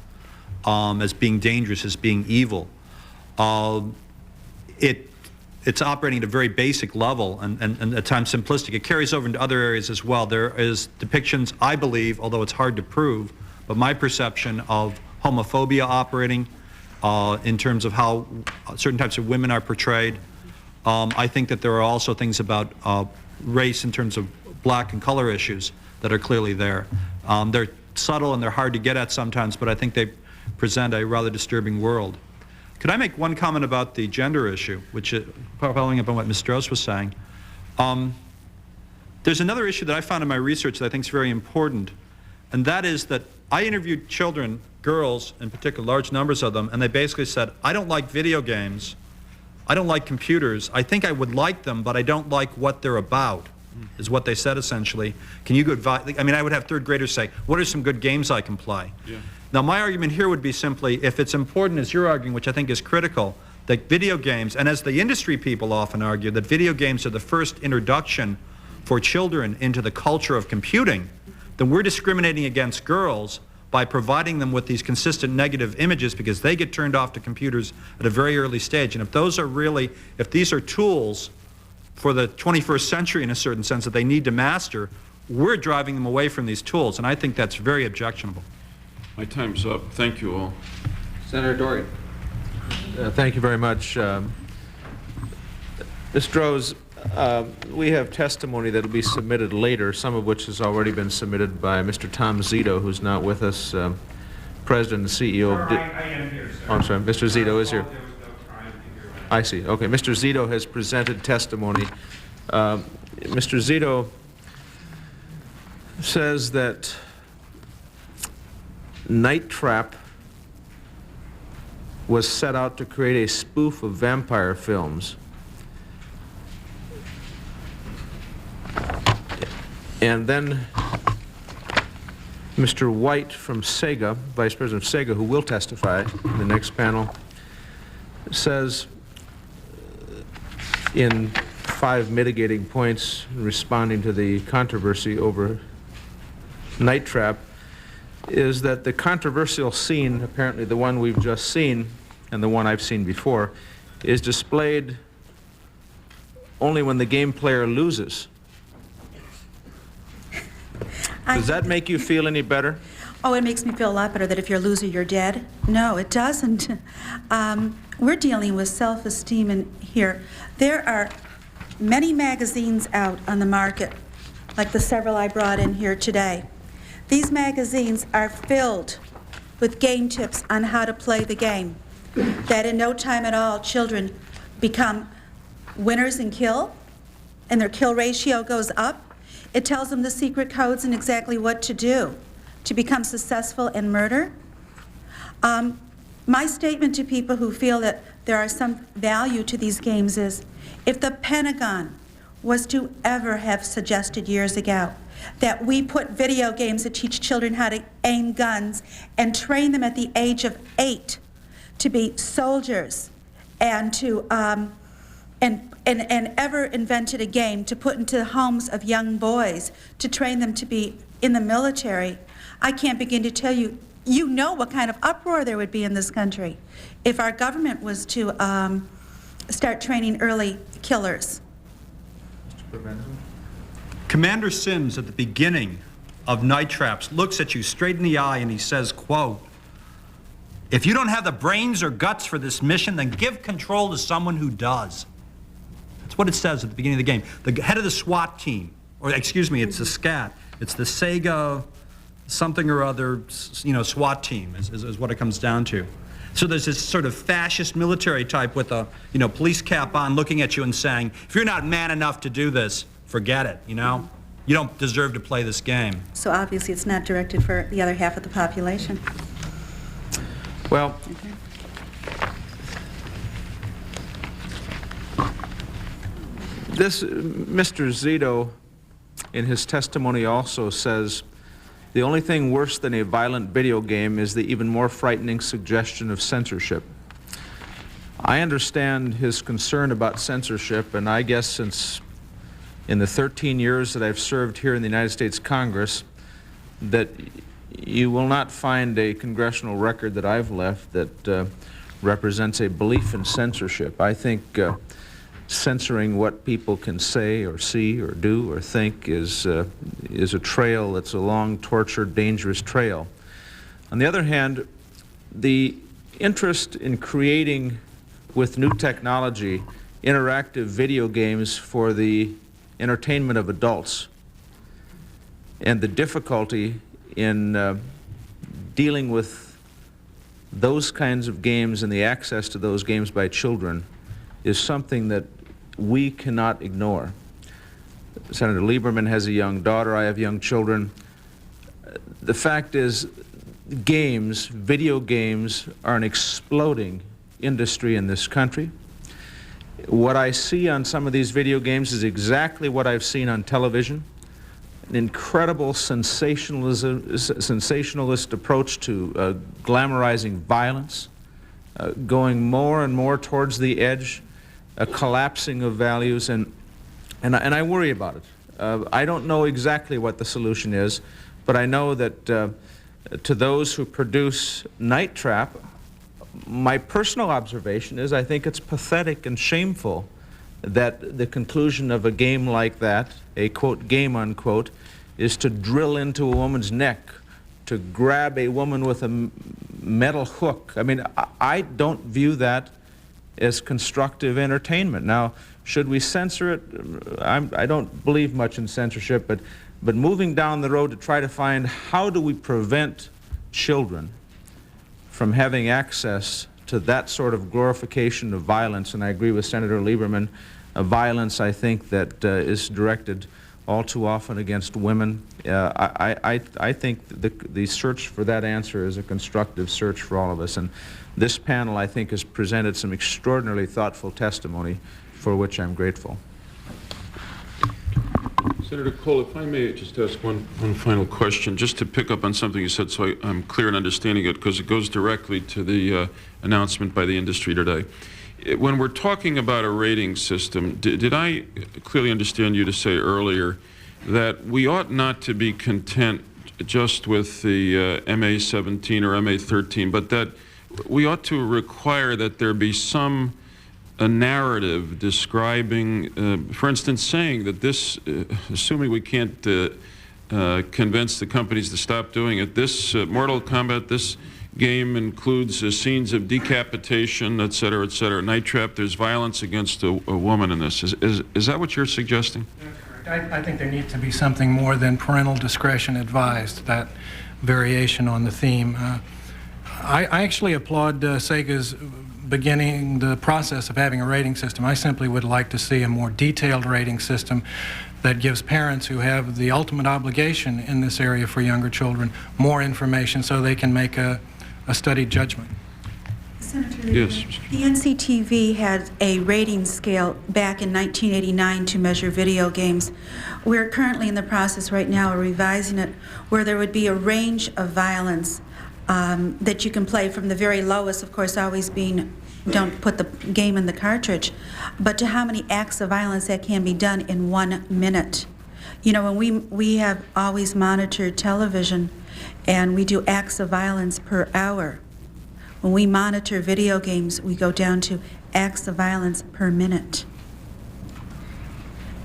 as being dangerous, as being evil. It's operating at a very basic level and at times simplistic. It carries over into other areas as well. There is depictions, I believe, although it's hard to prove, but my perception of homophobia operating in terms of how certain types of women are portrayed. I think that there are also things about race in terms of black and color issues that are clearly there. There are subtle and they're hard to get at sometimes, but I think they present a rather disturbing world. Could I make one comment about the gender issue, which, following up on what Ms. Strauss was saying? There's another issue that I found in my research that I think is very important, and that is that I interviewed children, girls in particular, large numbers of them, and they basically said, I don't like video games, I don't like computers, I think I would like them, but I don't like what they're about, is what they said essentially. Can you go advise, I mean, I would have third graders say, what are some good games I can play? Yeah. Now my argument here would be simply, if it's important as you're arguing, which I think is critical, that video games, and as the industry people often argue, that video games are the first introduction for children into the culture of computing, then we're discriminating against girls by providing them with these consistent negative images because they get turned off to computers at a very early stage. And if those are really, if these are tools for the 21st century in a certain sense that they need to master, we're driving them away from these tools, and I think that's very objectionable. My time's up. Thank you all. Senator Dorgan. Thank you very much. Ms. Strauss, we have testimony that will be submitted later, some of which has already been submitted by Mr. Tom Zito, who's not with us, President and CEO of... I am here, sir. Oh, I'm sorry. Mr. Zito is here. I see. Okay. Mr. Zito has presented testimony. Mr. Zito says that Night Trap was set out to create a spoof of vampire films. And then Mr. White from Sega, Vice President of Sega, who will testify in the next panel, says in 5 mitigating points responding to the controversy over Night Trap, is that the controversial scene, apparently the one we've just seen and the one I've seen before, is displayed only when the game player loses. Does that make you feel any better? Oh, it makes me feel a lot better that if you're a loser, you're dead. No, it doesn't. We're dealing with self-esteem in here. There are many magazines out on the market, like the several I brought in here today. These magazines are filled with game tips on how to play the game, that in no time at all children become winners in kill, and their kill ratio goes up. It tells them the secret codes and exactly what to do to become successful in murder. My statement to people who feel that there are some value to these games is, if the Pentagon was to ever have suggested years ago that we put video games that teach children how to aim guns and train them at the age of 8 to be soldiers and to and ever invented a game to put into the homes of young boys to train them to be in the military, I can't begin to tell you, you know what kind of uproar there would be in this country if our government was to start training early killers. Commander Sims at the beginning of Night Traps looks at you straight in the eye and he says, quote, if you don't have the brains or guts for this mission, then give control to someone who does. That's what it says at the beginning of the game. The head of the SWAT team, or excuse me, it's the SCAT, it's the Sega something or other, you know, SWAT team is what it comes down to. So there's this sort of fascist military type with a, you know, police cap on looking at you and saying, if you're not man enough to do this, forget it, you know? You don't deserve to play this game. So obviously it's not directed for the other half of the population. Well, okay. This, Mr. Zito, in his testimony also says, the only thing worse than a violent video game is the even more frightening suggestion of censorship. I understand his concern about censorship, and I guess since in the 13 years that I've served here in the United States Congress, that you will not find a congressional record that I've left that represents a belief in censorship. I think censoring what people can say or see or do or think is a trail that's a long, tortured, dangerous trail. On the other hand, the interest in creating, with new technology, interactive video games for the entertainment of adults, and the difficulty in dealing with those kinds of games and the access to those games by children is something that we cannot ignore. Senator Lieberman has a young daughter. I have young children. The fact is, games, video games, are an exploding industry in this country. What I see on some of these video games is exactly what I've seen on television. An incredible sensationalist approach to glamorizing violence, going more and more towards the edge, a collapsing of values, and I worry about it. I don't know exactly what the solution is, but I know that to those who produce Night Trap, my personal observation is I think it's pathetic and shameful that the conclusion of a game like that, a quote game unquote, is to drill into a woman's neck, to grab a woman with a metal hook. I mean, I don't view that as constructive entertainment. Now, should we censor it? I don't believe much in censorship, but moving down the road to try to find how do we prevent children from having access to that sort of glorification of violence, and I agree with Senator Lieberman, violence I think that is directed all too often against women. I think the search for that answer is a constructive search for all of us, and this panel I think has presented some extraordinarily thoughtful testimony for which I'm grateful. Senator Kohl, if I may just ask one final question, just to pick up on something you said so I'm clear in understanding it, because it goes directly to the announcement by the industry today. When we're talking about a rating system, did I clearly understand you to say earlier that we ought not to be content just with the MA-17 or MA-13, but that we ought to require that there be a narrative describing, for instance, saying that this, assuming we can't convince the companies to stop doing it, this Mortal Kombat, this game includes scenes of decapitation, et cetera, et cetera. Night Trap, there's violence against a woman in this. Is that what you're suggesting? I think there needs to be something more than parental discretion advised, that variation on the theme. I actually applaud Sega's beginning the process of having a rating system. I simply would like to see a more detailed rating system that gives parents who have the ultimate obligation in this area for younger children more information so they can make a studied judgment. Senator Lieberman, yes. The NCTV had a rating scale back in 1989 to measure video games. We're currently in the process right now of revising it, where there would be a range of violence that you can play, from the very lowest, of course, always being don't put the game in the cartridge, but to how many acts of violence that can be done in 1 minute. You know, when we have always monitored television, and we do acts of violence per hour. When we monitor video games, we go down to acts of violence per minute.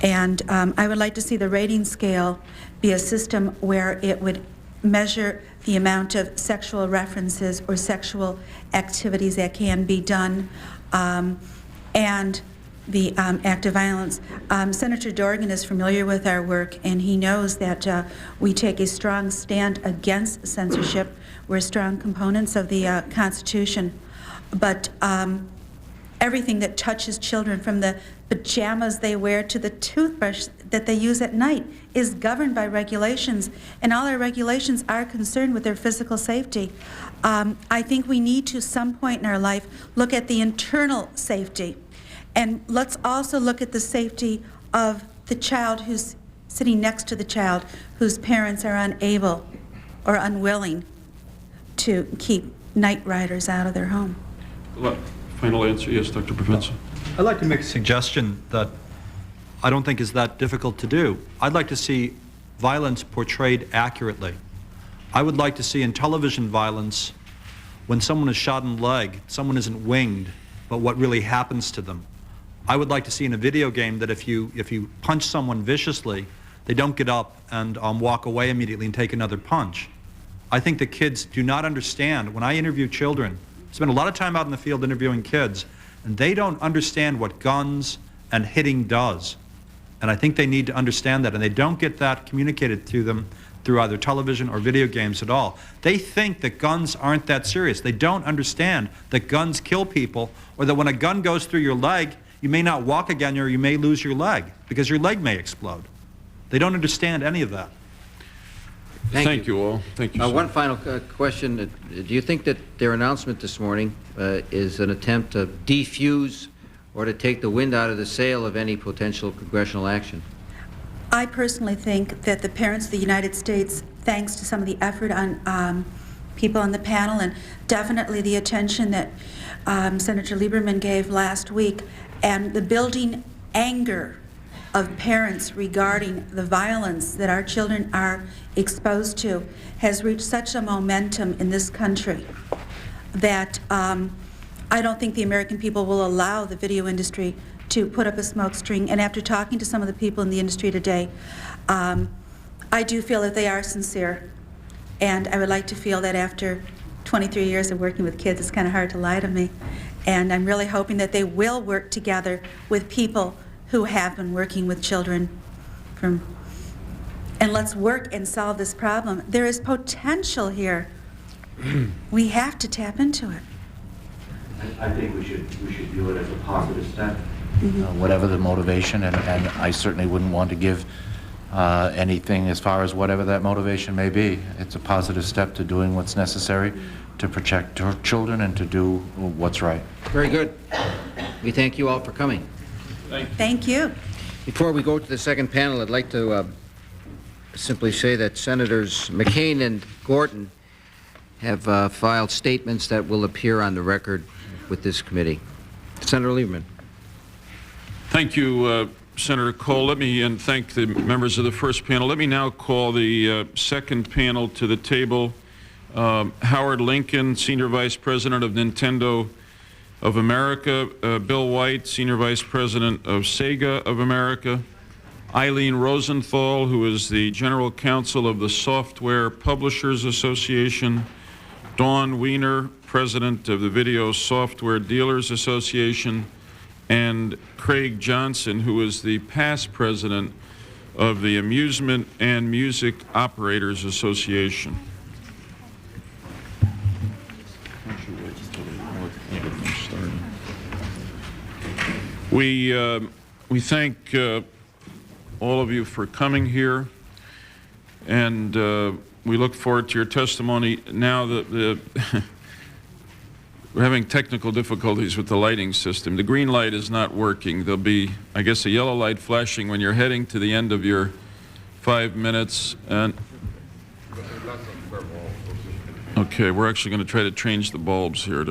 And I would like to see the rating scale be a system where it would measure the amount of sexual references or sexual activities that can be done, and the act of violence. Senator Dorgan is familiar with our work, and he knows that we take a strong stand against censorship. We're strong components of the Constitution. But everything that touches children, from the pajamas they wear to the toothbrush that they use at night, is governed by regulations, and all our regulations are concerned with their physical safety. I think we need to, some point in our life, look at the internal safety, and let's also look at the safety of the child who's sitting next to the child whose parents are unable or unwilling to keep night riders out of their home. Final answer, yes, Dr. Professor. I'd like to make a suggestion that I don't think is that difficult to do. I'd like to see violence portrayed accurately. I would like to see in television violence, when someone is shot in the leg, someone isn't winged, but what really happens to them. I would like to see in a video game that if you punch someone viciously, they don't get up and walk away immediately and take another punch. I think the kids do not understand. When I interview children, I spend a lot of time out in the field interviewing kids, and they don't understand what guns and hitting does. And I think they need to understand that, and they don't get that communicated to them. through either television or video games at all. They think that guns aren't that serious. They don't understand that guns kill people, or that when a gun goes through your leg, you may not walk again, or you may lose your leg because your leg may explode. They don't understand any of that. Thank you all. Thank you. One final question. Do you think that their announcement this morning is an attempt to defuse or to take the wind out of the sail of any potential congressional action? I personally think that the parents of the United States, thanks to some of the effort on people on the panel and definitely the attention that Senator Lieberman gave last week, and the building anger of parents regarding the violence that our children are exposed to, has reached such a momentum in this country that I don't think the American people will allow the video industry to put up a smoke screen. And after talking to some of the people in the industry today, I do feel that they are sincere. And I would like to feel that after 23 years of working with kids, it's kind of hard to lie to me. And I'm really hoping that they will work together with people who have been working with children and let's work and solve this problem. There is potential here. We have to tap into it. I think we should view it as a positive step, whatever the motivation, and I certainly wouldn't want to give anything as far as whatever that motivation may be. It's a positive step to doing what's necessary to protect our children and to do what's right. Very good. We thank you all for coming. Thank you. Before we go to the second panel, I'd like to simply say that Senators McCain and Gordon have filed statements that will appear on the record with this committee. Senator Lieberman. Thank you, Senator Kohl. Let me thank the members of the first panel. Let me now call the second panel to the table. Howard Lincoln, Senior Vice President of Nintendo of America, Bill White, Senior Vice President of Sega of America, Eileen Rosenthal, who is the General Counsel of the Software Publishers Association, Dawn Wiener, President of the Video Software Dealers Association, and Craig Johnson, who is the past President of the Amusement and Music Operators Association. We thank all of you for coming here, and we look forward to your testimony. Now that we're having technical difficulties with the lighting system. The green light is not working. There'll be, I guess, a yellow light flashing when you're heading to the end of your 5 minutes. And okay, we're actually going to try to change the bulbs here.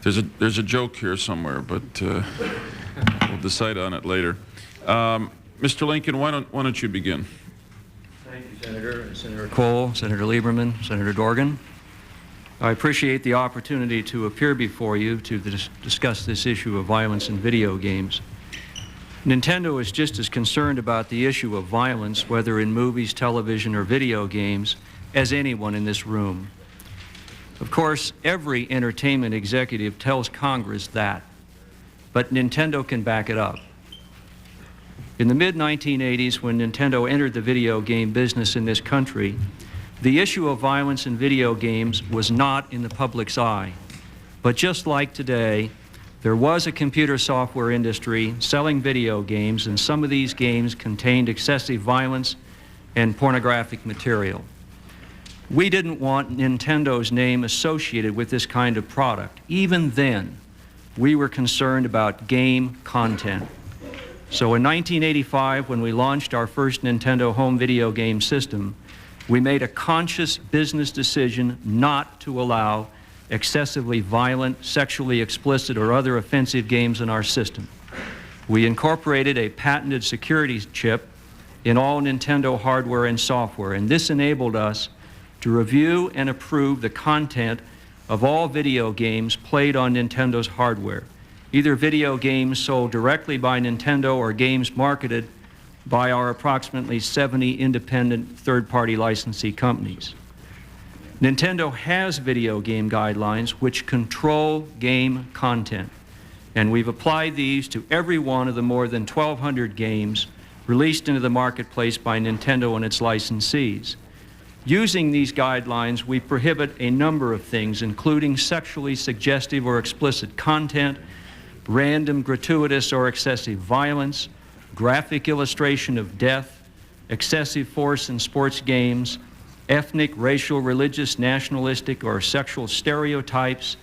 There's a joke here somewhere, but we'll decide on it later. Mr. Lincoln, why don't you begin? Thank you, Senator. Senator Kohl, Senator Lieberman, Senator Dorgan. I appreciate the opportunity to appear before you to discuss this issue of violence in video games. Nintendo is just as concerned about the issue of violence, whether in movies, television, or video games, as anyone in this room. Of course, every entertainment executive tells Congress that, but Nintendo can back it up. In the mid-1980s, when Nintendo entered the video game business in this country, the issue of violence in video games was not in the public's eye. But just like today, there was a computer software industry selling video games, and some of these games contained excessive violence and pornographic material. We didn't want Nintendo's name associated with this kind of product. Even then, we were concerned about game content. So in 1985, when we launched our first Nintendo home video game system, we made a conscious business decision not to allow excessively violent, sexually explicit, or other offensive games in our system. We incorporated a patented security chip in all Nintendo hardware and software, and this enabled us to review and approve the content of all video games played on Nintendo's hardware, either video games sold directly by Nintendo or games marketed by our approximately 70 independent third-party licensee companies. Nintendo has video game guidelines which control game content, and we've applied these to every one of the more than 1,200 games released into the marketplace by Nintendo and its licensees. Using these guidelines, we prohibit a number of things, including sexually suggestive or explicit content, random, gratuitous, or excessive violence, graphic illustration of death, excessive force in sports games, ethnic, racial, religious, nationalistic, or sexual stereotypes,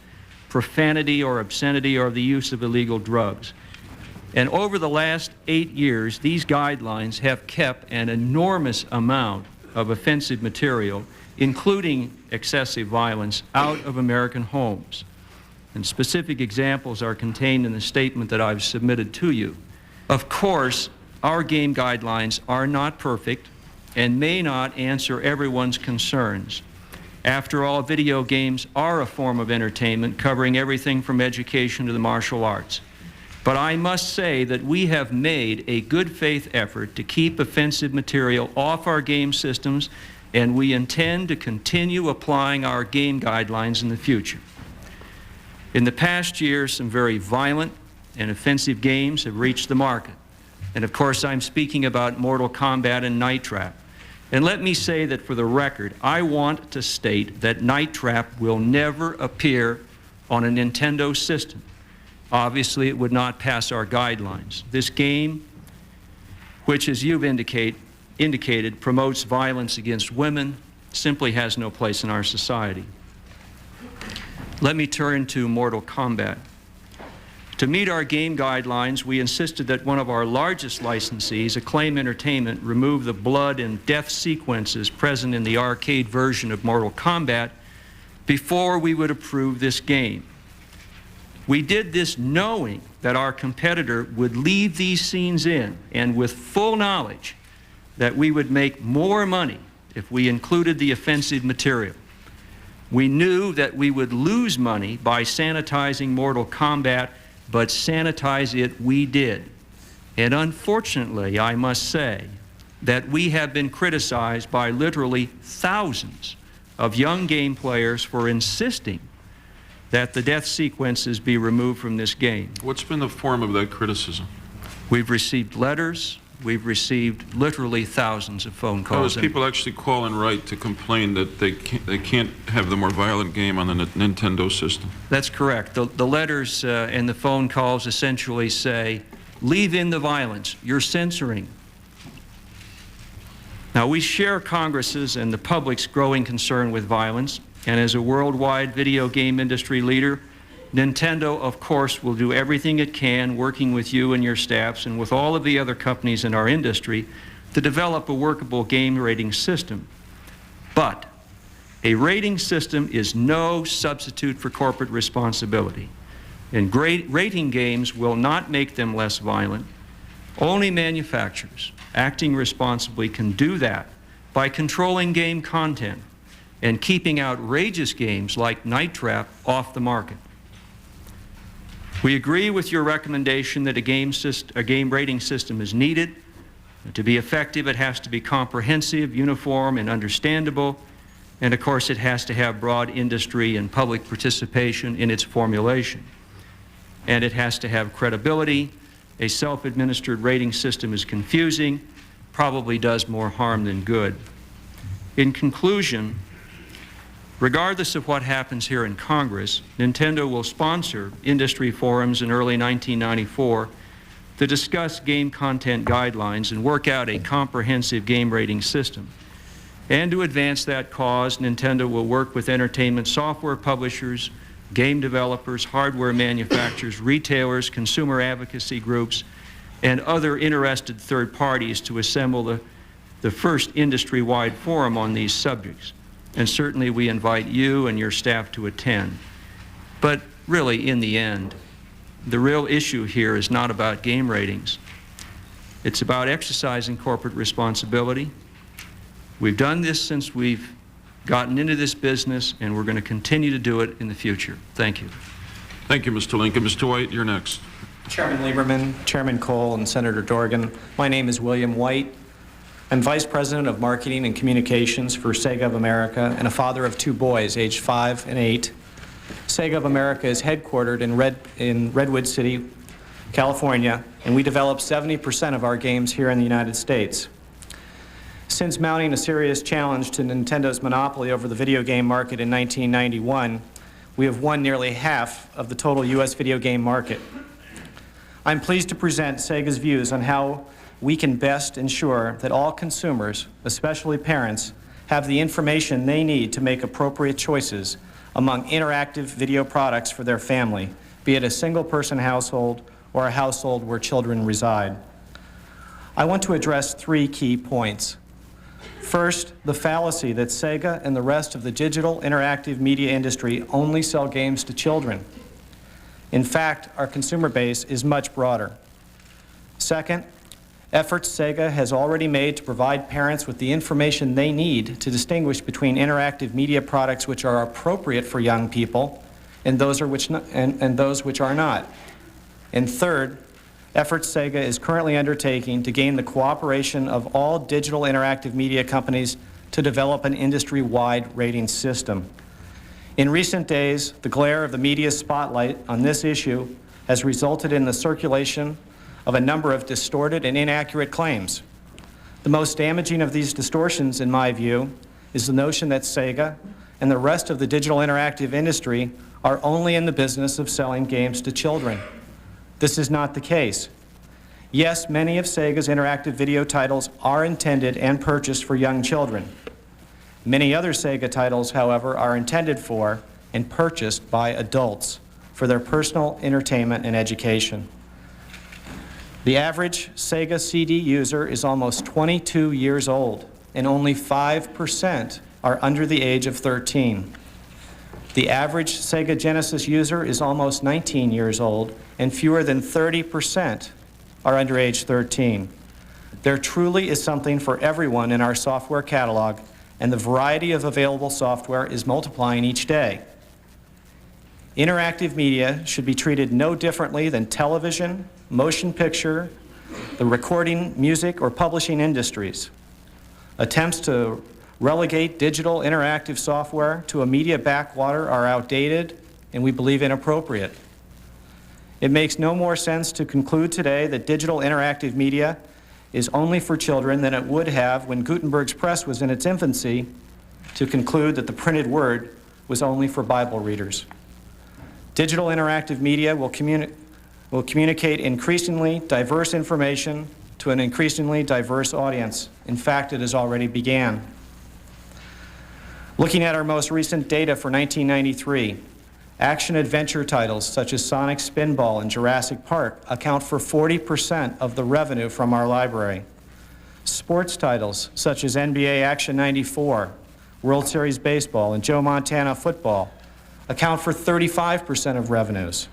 profanity or obscenity, or the use of illegal drugs. And over the last 8 years, these guidelines have kept an enormous amount of offensive material, including excessive violence, out of American homes. And specific examples are contained in the statement that I've submitted to you. Of course, our game guidelines are not perfect and may not answer everyone's concerns. After all, video games are a form of entertainment covering everything from education to the martial arts. But I must say that we have made a good faith effort to keep offensive material off our game systems, and we intend to continue applying our game guidelines in the future. In the past year, some very violent and offensive games have reached the market. And of course, I'm speaking about Mortal Kombat and Night Trap. And let me say that for the record, I want to state that Night Trap will never appear on a Nintendo system. Obviously, it would not pass our guidelines. This game, which as you've indicated, promotes violence against women, simply has no place in our society. Let me turn to Mortal Kombat. To meet our game guidelines, we insisted that one of our largest licensees, Acclaim Entertainment, remove the blood and death sequences present in the arcade version of Mortal Kombat before we would approve this game. We did this knowing that our competitor would leave these scenes in, and with full knowledge that we would make more money if we included the offensive material. We knew that we would lose money by sanitizing Mortal Kombat, but sanitize it we did. And unfortunately, I must say that we have been criticized by literally thousands of young game players for insisting that the death sequences be removed from this game. What's been the form of that criticism? We've received letters. We've received literally thousands of phone calls. People actually call and write to complain that they can't have the more violent game on the Nintendo system. That's correct. The letters and the phone calls essentially say, leave in the violence. You're censoring. Now, we share Congress's and the public's growing concern with violence, and as a worldwide video game industry leader, Nintendo, of course, will do everything it can, working with you and your staffs and with all of the other companies in our industry, to develop a workable game rating system. But a rating system is no substitute for corporate responsibility. And rating games will not make them less violent. Only manufacturers acting responsibly can do that by controlling game content and keeping outrageous games like Night Trap off the market. We agree with your recommendation that a game rating system is needed. To be effective, it has to be comprehensive, uniform, and understandable. And of course, it has to have broad industry and public participation in its formulation. And it has to have credibility. A self-administered rating system is confusing, probably does more harm than good. In conclusion, regardless of what happens here in Congress, Nintendo will sponsor industry forums in early 1994 to discuss game content guidelines and work out a comprehensive game rating system. And to advance that cause, Nintendo will work with entertainment software publishers, game developers, hardware manufacturers, retailers, consumer advocacy groups, and other interested third parties to assemble the first industry-wide forum on these subjects. And certainly we invite you and your staff to attend. But really, in the end, the real issue here is not about game ratings. It's about exercising corporate responsibility. We've done this since we've gotten into this business, and we're going to continue to do it in the future. Thank you. Thank you, Mr. Lincoln. Mr. White, you're next. Chairman Lieberman, Chairman Kohl, and Senator Dorgan, my name is William White. I'm Vice President of Marketing and Communications for Sega of America and a father of 2 boys, aged 5 and 8. Sega of America is headquartered in Redwood City, California, and we develop 70% of our games here in the United States. Since mounting a serious challenge to Nintendo's monopoly over the video game market in 1991, we have won nearly half of the total U.S. video game market. I'm pleased to present Sega's views on how we can best ensure that all consumers, especially parents, have the information they need to make appropriate choices among interactive video products for their family, be it a single-person household or a household where children reside. I want to address 3 key points. First, the fallacy that Sega and the rest of the digital interactive media industry only sell games to children. In fact, our consumer base is much broader. Second, efforts Sega has already made to provide parents with the information they need to distinguish between interactive media products which are appropriate for young people and those which are not. And third, efforts Sega is currently undertaking to gain the cooperation of all digital interactive media companies to develop an industry-wide rating system. In recent days, the glare of the media spotlight on this issue has resulted in the circulation of a number of distorted and inaccurate claims. The most damaging of these distortions, in my view, is the notion that Sega and the rest of the digital interactive industry are only in the business of selling games to children. This is not the case. Yes, many of Sega's interactive video titles are intended and purchased for young children. Many other Sega titles, however, are intended for and purchased by adults for their personal entertainment and education. The average Sega CD user is almost 22 years old, and only 5% are under the age of 13. The average Sega Genesis user is almost 19 years old, and fewer than 30% are under age 13. There truly is something for everyone in our software catalog, and the variety of available software is multiplying each day. Interactive media should be treated no differently than television, motion picture, the recording, music, or publishing industries. Attempts to relegate digital interactive software to a media backwater are outdated and we believe inappropriate. It makes no more sense to conclude today that digital interactive media is only for children than it would have when Gutenberg's press was in its infancy to conclude that the printed word was only for Bible readers. Digital interactive media will communicate increasingly diverse information to an increasingly diverse audience. In fact, it has already began. Looking at our most recent data for 1993, action-adventure titles such as Sonic Spinball and Jurassic Park account for 40% of the revenue from our library. Sports titles such as NBA Action 94, World Series Baseball, and Joe Montana Football account for 35% of revenues.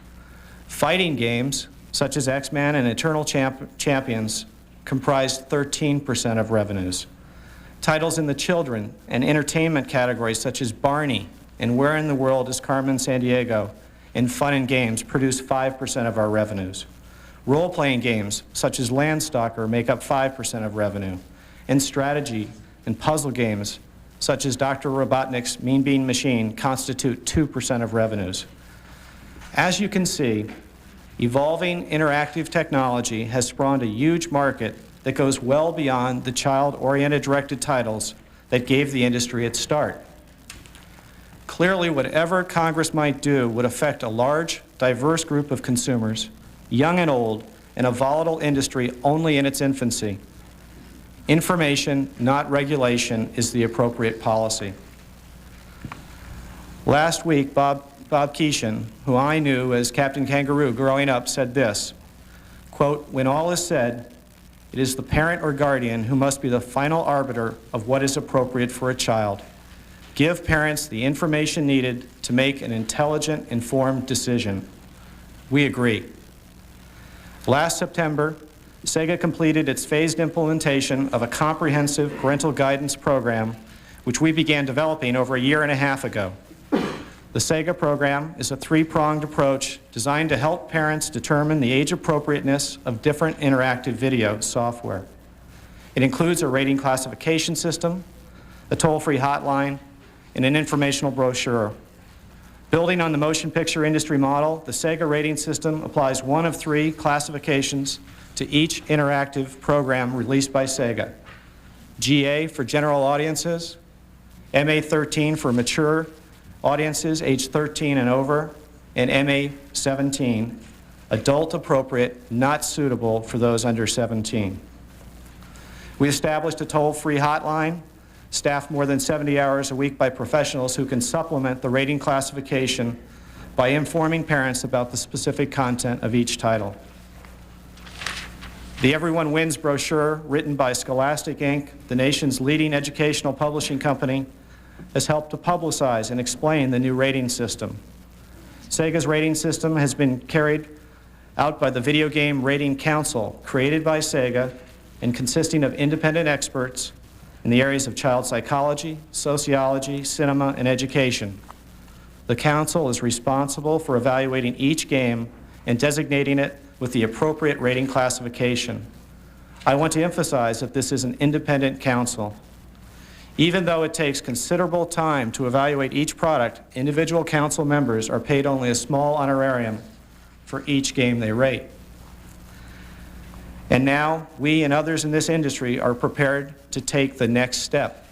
Fighting games such as X-Men and Eternal Champions comprise 13% of revenues. Titles in the children and entertainment categories such as Barney and Where in the World is Carmen Sandiego and Fun and Games produce 5% of our revenues. Role-playing games such as Landstalker make up 5% of revenue, and strategy and puzzle games such as Dr. Robotnik's Mean Bean Machine constitute 2% of revenues. As you can see, evolving interactive technology has spawned a huge market that goes well beyond the child-oriented directed titles that gave the industry its start. Clearly, whatever Congress might do would affect a large, diverse group of consumers, young and old, in a volatile industry only in its infancy. Information, not regulation, is the appropriate policy. Last week, Bob Keeshan, who I knew as Captain Kangaroo growing up, said this, quote, "When all is said, it is the parent or guardian who must be the final arbiter of what is appropriate for a child. Give parents the information needed to make an intelligent, informed decision." We agree. Last September, Sega completed its phased implementation of a comprehensive parental guidance program, which we began developing over a year and a half ago. The Sega program is a three-pronged approach designed to help parents determine the age appropriateness of different interactive video software. It includes a rating classification system, a toll-free hotline, and an informational brochure. Building on the motion picture industry model, the Sega rating system applies one of three classifications to each interactive program released by Sega: GA for general audiences, MA13 for mature audiences aged 13 and over, and MA17, adult appropriate, not suitable for those under 17. We established a toll-free hotline, staffed more than 70 hours a week by professionals who can supplement the rating classification by informing parents about the specific content of each title. The Everyone Wins brochure, written by Scholastic Inc., the nation's leading educational publishing company, has helped to publicize and explain the new rating system. Sega's rating system has been carried out by the Video Game Rating Council, created by Sega and consisting of independent experts in the areas of child psychology, sociology, cinema, and education. The Council is responsible for evaluating each game and designating it with the appropriate rating classification. I want to emphasize that this is an independent council. Even though it takes considerable time to evaluate each product, individual council members are paid only a small honorarium for each game they rate. And now, we and others in this industry are prepared to take the next step.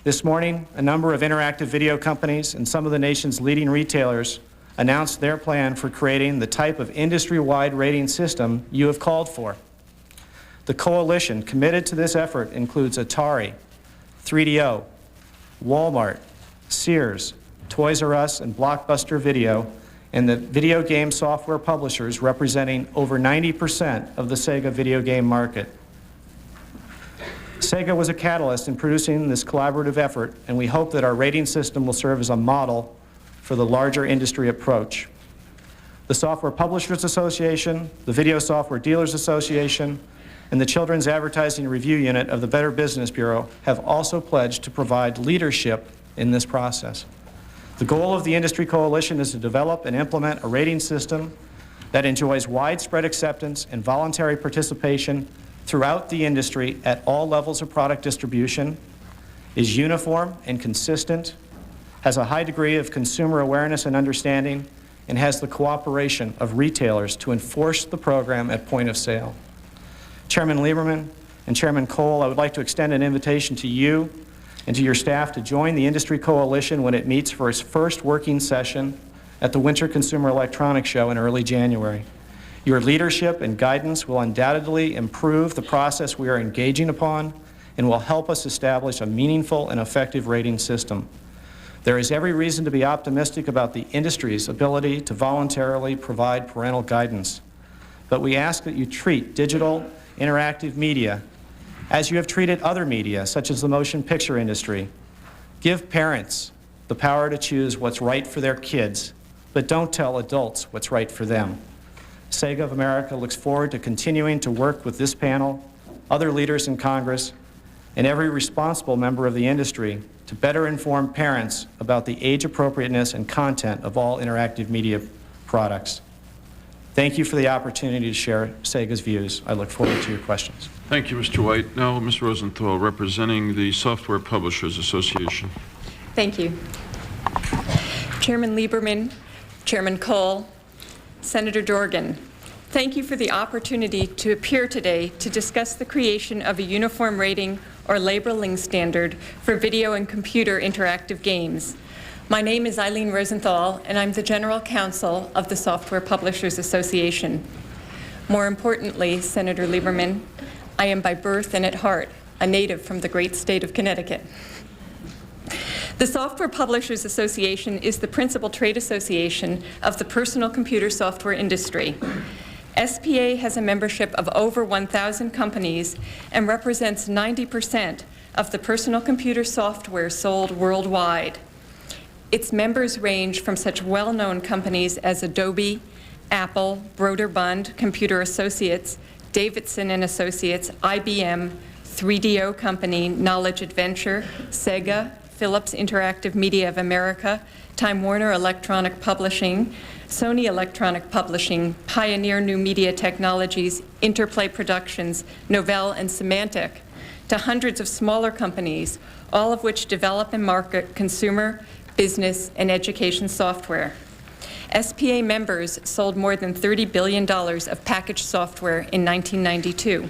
This morning, a number of interactive video companies and some of the nation's leading retailers announced their plan for creating the type of industry-wide rating system you have called for. The coalition committed to this effort includes Atari, 3DO, Walmart, Sears, Toys R Us, and Blockbuster Video, and the video game software publishers representing over 90% of the Sega video game market. Sega was a catalyst in producing this collaborative effort, and we hope that our rating system will serve as a model for the larger industry approach. The Software Publishers Association, the Video Software Dealers Association, and the Children's Advertising Review Unit of the Better Business Bureau have also pledged to provide leadership in this process. The goal of the industry coalition is to develop and implement a rating system that enjoys widespread acceptance and voluntary participation throughout the industry at all levels of product distribution, is uniform and consistent, has a high degree of consumer awareness and understanding, and has the cooperation of retailers to enforce the program at point of sale. Chairman Lieberman and Chairman Kohl, I would like to extend an invitation to you and to your staff to join the industry coalition when it meets for its first working session at the Winter Consumer Electronics Show in early January. Your leadership and guidance will undoubtedly improve the process we are engaging upon and will help us establish a meaningful and effective rating system. There is every reason to be optimistic about the industry's ability to voluntarily provide parental guidance. But we ask that you treat digital interactive media as you have treated other media, such as the motion picture industry. Give parents the power to choose what's right for their kids, but don't tell adults what's right for them. Sega of America looks forward to continuing to work with this panel, other leaders in Congress, and every responsible member of the industry to better inform parents about the age appropriateness and content of all interactive media products. Thank you for the opportunity to share Sega's views. I look forward to your questions. Thank you, Mr. White. Now, Ms. Rosenthal, representing the Software Publishers Association. Thank you. Chairman Lieberman, Chairman Kohl, Senator Dorgan, thank you for the opportunity to appear today to discuss the creation of a uniform rating or labeling standard for video and computer interactive games. My name is Eileen Rosenthal, and I'm the General Counsel of the Software Publishers Association. More importantly, Senator Lieberman, I am by birth and at heart a native from the great state of Connecticut. The Software Publishers Association is the principal trade association of the personal computer software industry. SPA has a membership of over 1,000 companies and represents 90% of the personal computer software sold worldwide. Its members range from such well-known companies as Adobe, Apple, Broderbund Computer Associates, Davidson and Associates, IBM, 3DO Company, Knowledge Adventure, Sega, Philips Interactive Media of America, Time Warner Electronic Publishing, Sony Electronic Publishing, Pioneer New Media Technologies, Interplay Productions, Novell, and Symantec, to hundreds of smaller companies, all of which develop and market consumer, business, and education software. SPA members sold more than $30 billion of packaged software in 1992.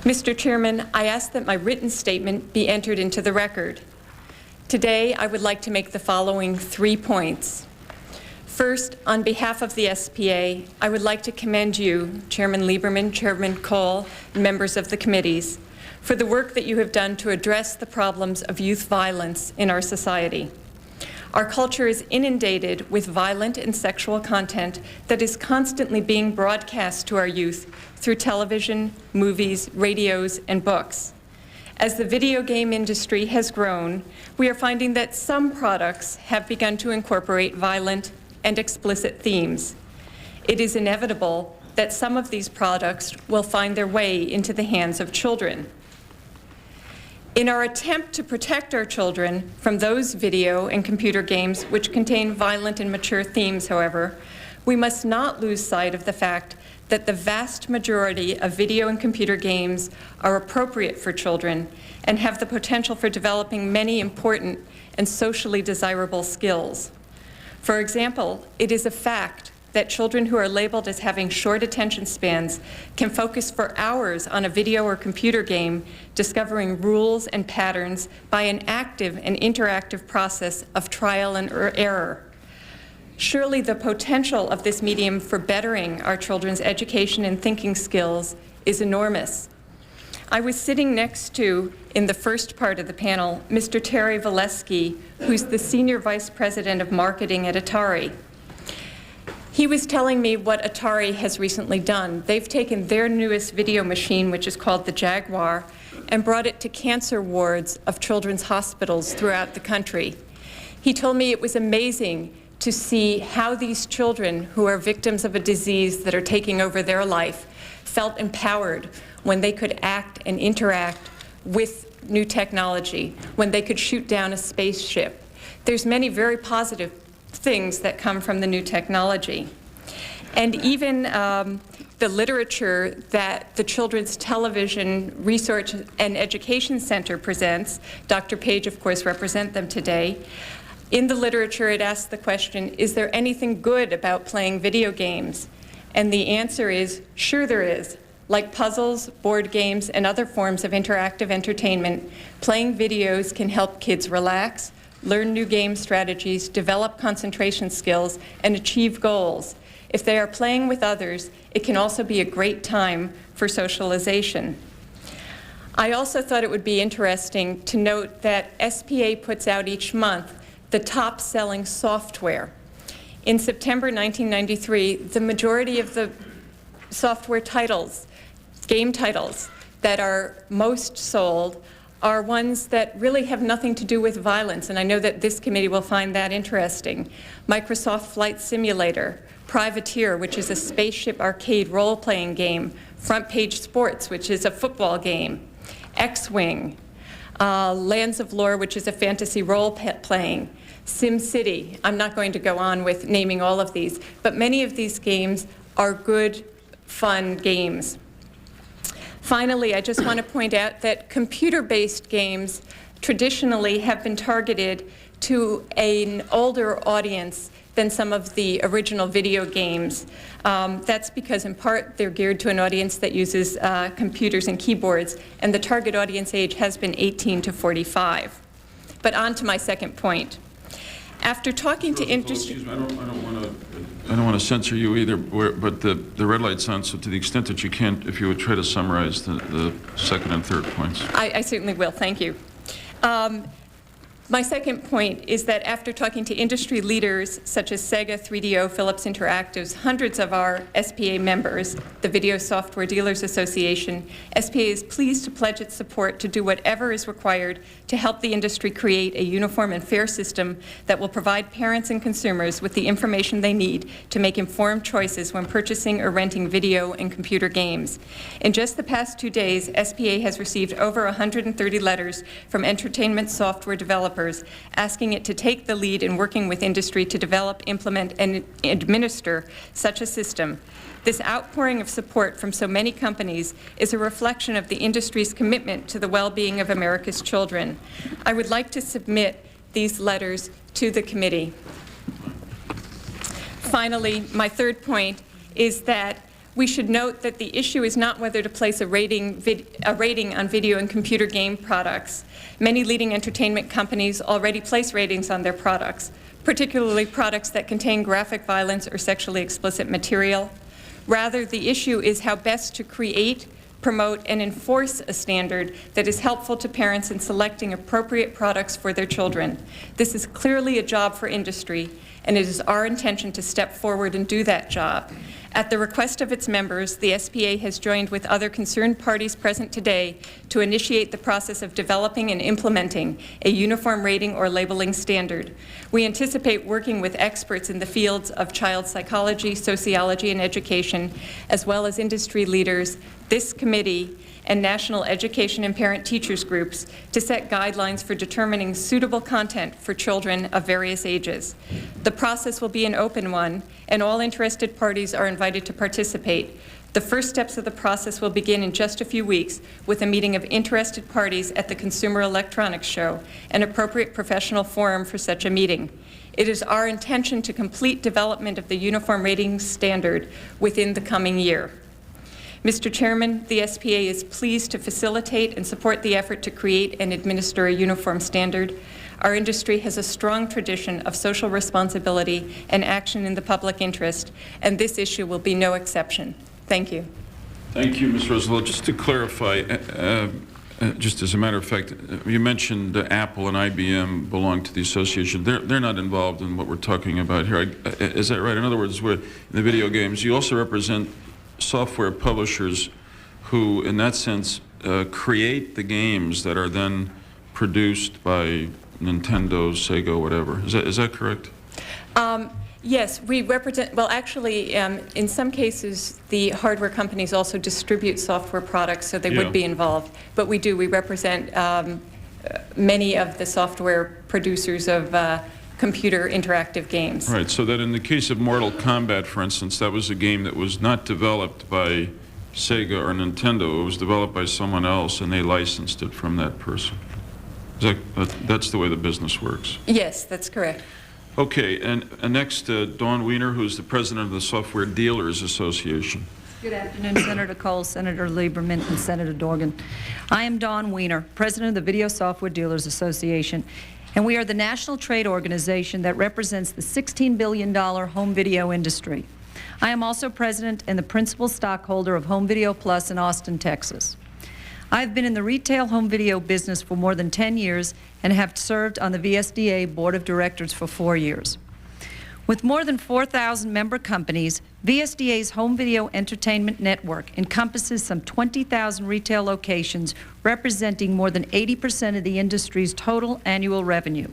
Mr. Chairman, I ask that my written statement be entered into the record. Today, I would like to make the following 3 points. First, on behalf of the SPA, I would like to commend you, Chairman Lieberman, Chairman Kohl, and members of the committees, for the work that you have done to address the problems of youth violence in our society. Our culture is inundated with violent and sexual content that is constantly being broadcast to our youth through television, movies, radios, and books. As the video game industry has grown, we are finding that some products have begun to incorporate violent and explicit themes. It is inevitable that some of these products will find their way into the hands of children. In our attempt to protect our children from those video and computer games which contain violent and mature themes, however, we must not lose sight of the fact that the vast majority of video and computer games are appropriate for children and have the potential for developing many important and socially desirable skills. For example, it is a fact that children who are labeled as having short attention spans can focus for hours on a video or computer game, discovering rules and patterns by an active and interactive process of trial and error. Surely the potential of this medium for bettering our children's education and thinking skills is enormous. I was sitting next to, in the first part of the panel, Mr. Terry Valesky, who's the Senior Vice President of Marketing at Atari. He was telling me what Atari has recently done. They've taken their newest video machine, which is called the Jaguar, and brought it to cancer wards of children's hospitals throughout the country. He told me it was amazing to see how these children who are victims of a disease that are taking over their life felt empowered when they could act and interact with new technology, when they could shoot down a spaceship. There's many very positive things that come from the new technology. And even the literature that the Children's Television Research and Education Center presents, Dr. Page, of course, represents them today. In the literature, it asks the question, is there anything good about playing video games? And the answer is, sure there is. Like puzzles, board games, and other forms of interactive entertainment, playing videos can help kids relax, learn new game strategies, develop concentration skills, and achieve goals. If they are playing with others, it can also be a great time for socialization. I also thought it would be interesting to note that SPA puts out each month the top-selling software. In September 1993, the majority of the software titles, game titles, that are most sold are ones that really have nothing to do with violence, and I know that this committee will find that interesting. Microsoft Flight Simulator, Privateer, which is a spaceship arcade role-playing game, Front Page Sports, which is a football game, X-Wing, Lands of Lore, which is a fantasy role-playing, SimCity. I'm not going to go on with naming all of these, but many of these games are good, fun games. Finally, I just want to point out that computer-based games traditionally have been targeted to an older audience than some of the original video games. That's because, in part, they're geared to an audience that uses computers and keyboards, and the target audience age has been 18 to 45. But on to my second point. After talking to industry... Excuse me, I don't want to censor you either, but the red light's on, so to the extent that you can, if you would try to summarize the second and third points. I certainly will. Thank you. My second point is that after talking to industry leaders such as Sega, 3DO, Philips Interactives, hundreds of our SPA members, the Video Software Dealers Association, SPA is pleased to pledge its support to do whatever is required to help the industry create a uniform and fair system that will provide parents and consumers with the information they need to make informed choices when purchasing or renting video and computer games. In just the past 2 days, SPA has received over 130 letters from entertainment software developers asking it to take the lead in working with industry to develop, implement, and administer such a system. This outpouring of support from so many companies is a reflection of the industry's commitment to the well-being of America's children. I would like to submit these letters to the committee. Finally, my third point is that we should note that the issue is not whether to place a rating on video and computer game products. Many leading entertainment companies already place ratings on their products, particularly products that contain graphic violence or sexually explicit material. Rather, the issue is how best to create, promote, and enforce a standard that is helpful to parents in selecting appropriate products for their children. This is clearly a job for industry, and it is our intention to step forward and do that job. At the request of its members, the SPA has joined with other concerned parties present today to initiate the process of developing and implementing a uniform rating or labeling standard. We anticipate working with experts in the fields of child psychology, sociology, and education, as well as industry leaders, this committee, and national education and parent teachers groups to set guidelines for determining suitable content for children of various ages. The process will be an open one, and all interested parties are invited to participate. The first steps of the process will begin in just a few weeks with a meeting of interested parties at the Consumer Electronics Show, an appropriate professional forum for such a meeting. It is our intention to complete development of the uniform rating standard within the coming year. Mr. Chairman, the SPA is pleased to facilitate and support the effort to create and administer a uniform standard. Our industry has a strong tradition of social responsibility and action in the public interest, and this issue will be no exception. Thank you. Thank you, Ms. Roosevelt. Just to clarify, just as a matter of fact, you mentioned Apple and IBM belong to the association. They're not involved in what we're talking about here. Is that right? In other words, in the video games, you also represent software publishers who, in that sense, create the games that are then produced by Nintendo, Sega, whatever. Is that correct? Yes, we represent, well, actually, in some cases, the hardware companies also distribute software products, so they would be involved. But we represent many of the software producers of computer interactive games. Right, so that in the case of Mortal Kombat, for instance, that was a game that was not developed by Sega or Nintendo. It was developed by someone else, and they licensed it from that person. That's the way the business works? Yes, that's correct. Okay, and next, Dawn Wiener, who's the president of the Software Dealers Association. Good afternoon, Senator Kohl, Senator Lieberman, and Senator Dorgan. I am Dawn Wiener, president of the Video Software Dealers Association, and we are the national trade organization that represents the $16 billion home video industry. I am also president and the principal stockholder of Home Video Plus in Austin, Texas. I've been in the retail home video business for more than 10 years and have served on the VSDA Board of Directors for 4 years. With more than 4,000 member companies, VSDA's home video entertainment network encompasses some 20,000 retail locations, representing more than 80% of the industry's total annual revenue.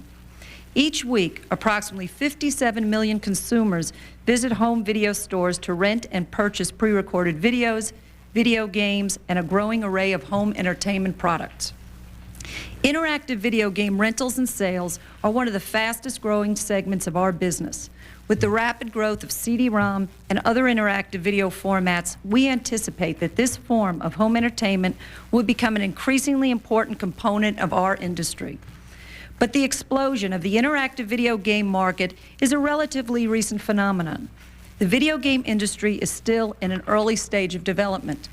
Each week, approximately 57 million consumers visit home video stores to rent and purchase pre-recorded videos, video games, and a growing array of home entertainment products. Interactive video game rentals and sales are one of the fastest growing segments of our business. With the rapid growth of CD-ROM and other interactive video formats, we anticipate that this form of home entertainment will become an increasingly important component of our industry. But the explosion of the interactive video game market is a relatively recent phenomenon. The video game industry is still in an early stage of development.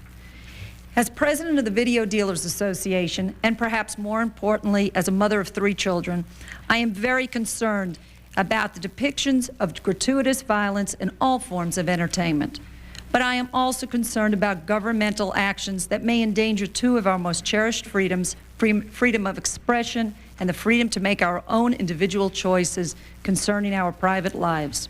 As president of the Video Dealers Association, and perhaps more importantly, as a mother of 3 children, I am very concerned about the depictions of gratuitous violence in all forms of entertainment. But I am also concerned about governmental actions that may endanger 2 of our most cherished freedoms, freedom of expression and the freedom to make our own individual choices concerning our private lives.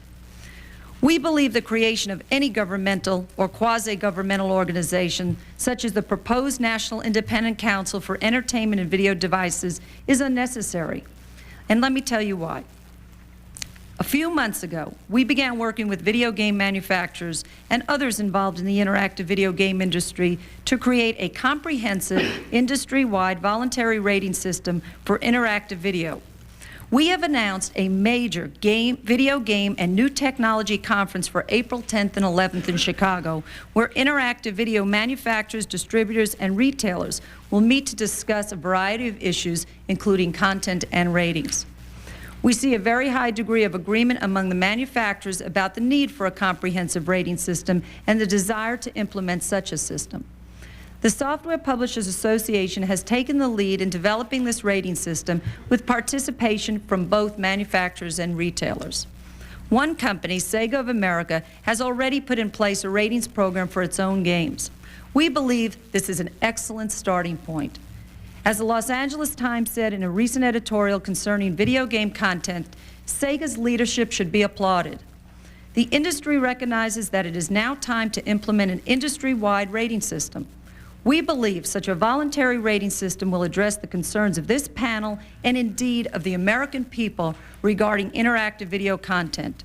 We believe the creation of any governmental or quasi-governmental organization, such as the proposed National Independent Council for Entertainment and Video Devices, is unnecessary. And let me tell you why. A few months ago, we began working with video game manufacturers and others involved in the interactive video game industry to create a comprehensive, industry-wide voluntary rating system for interactive video. We have announced a major video game and new technology conference for April 10th and 11th in Chicago, where interactive video manufacturers, distributors, and retailers will meet to discuss a variety of issues, including content and ratings. We see a very high degree of agreement among the manufacturers about the need for a comprehensive rating system and the desire to implement such a system. The Software Publishers Association has taken the lead in developing this rating system with participation from both manufacturers and retailers. One company, Sega of America, has already put in place a ratings program for its own games. We believe this is an excellent starting point. As the Los Angeles Times said in a recent editorial concerning video game content, Sega's leadership should be applauded. The industry recognizes that it is now time to implement an industry-wide rating system. We believe such a voluntary rating system will address the concerns of this panel and indeed of the American people regarding interactive video content.